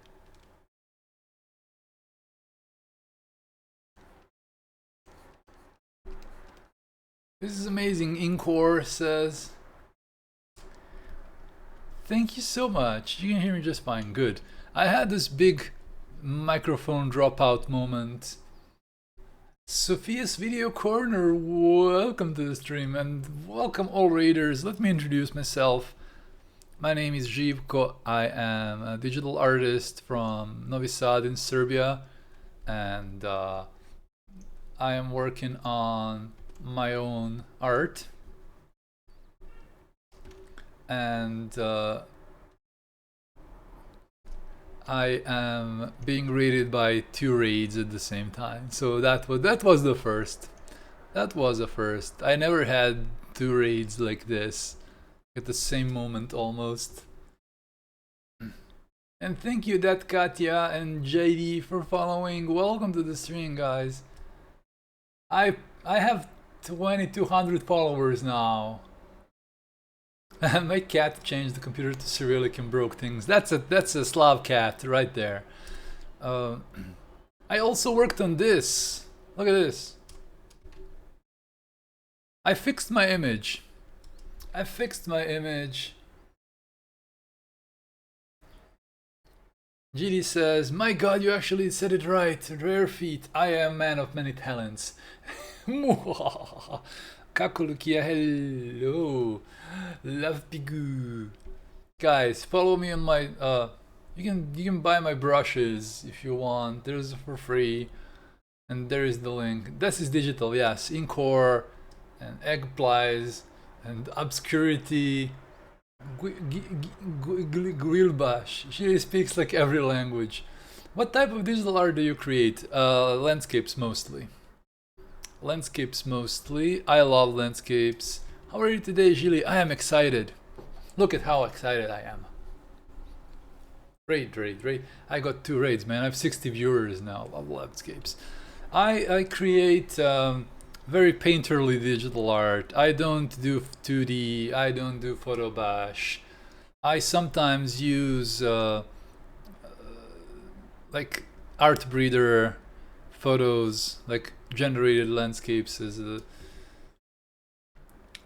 This is amazing, Incor says. Thank you so much. You can hear me just fine. Good. I had this big microphone dropout moment. Sophia's Video Corner, welcome to the stream and welcome all raiders. Let me introduce myself. My name is Živko. I am a digital artist from Novi Sad in Serbia, and I am working on my own art. And I am being raided by 2 raids at the same time. So that was the first. That was a first. I never had 2 raids like this at the same moment almost. And thank you, that Katya and JD, for following. Welcome to the stream, guys. I have 2,200 followers now. My cat changed the computer to Cyrillic and broke things. That's a Slav cat right there. I also worked on this. Look at this. I fixed my image. GD says, my god, you actually said it right. Rare feat. I am man of many talents. Kakulukia, hello. Love Piggu. Guys, follow me on my you can buy my brushes if you want. There's for free. And there is the link. This is digital, yes. Incor and egg plies and obscurity. Grilbash. She speaks like every language. What type of digital art do you create? Landscapes mostly. Landscapes mostly. I love landscapes. How are you today, Gilly? I am excited. Look at how excited I am. Raid. I got 2 raids, man. I have 60 viewers now. Love landscapes. I create very painterly digital art. I don't do 2D. I don't do photo bash. I sometimes use like art breeder photos, like generated landscapes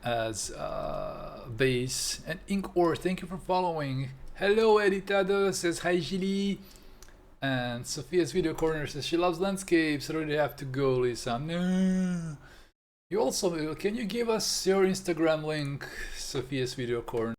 as base. And Inkor, thank you for following. Hello, Editado says hi, Gilly. And Sophia's Video Corner says she loves landscapes. I already have to go, Lisa. No. You also, can you give us your Instagram link, Sophia's Video Corner?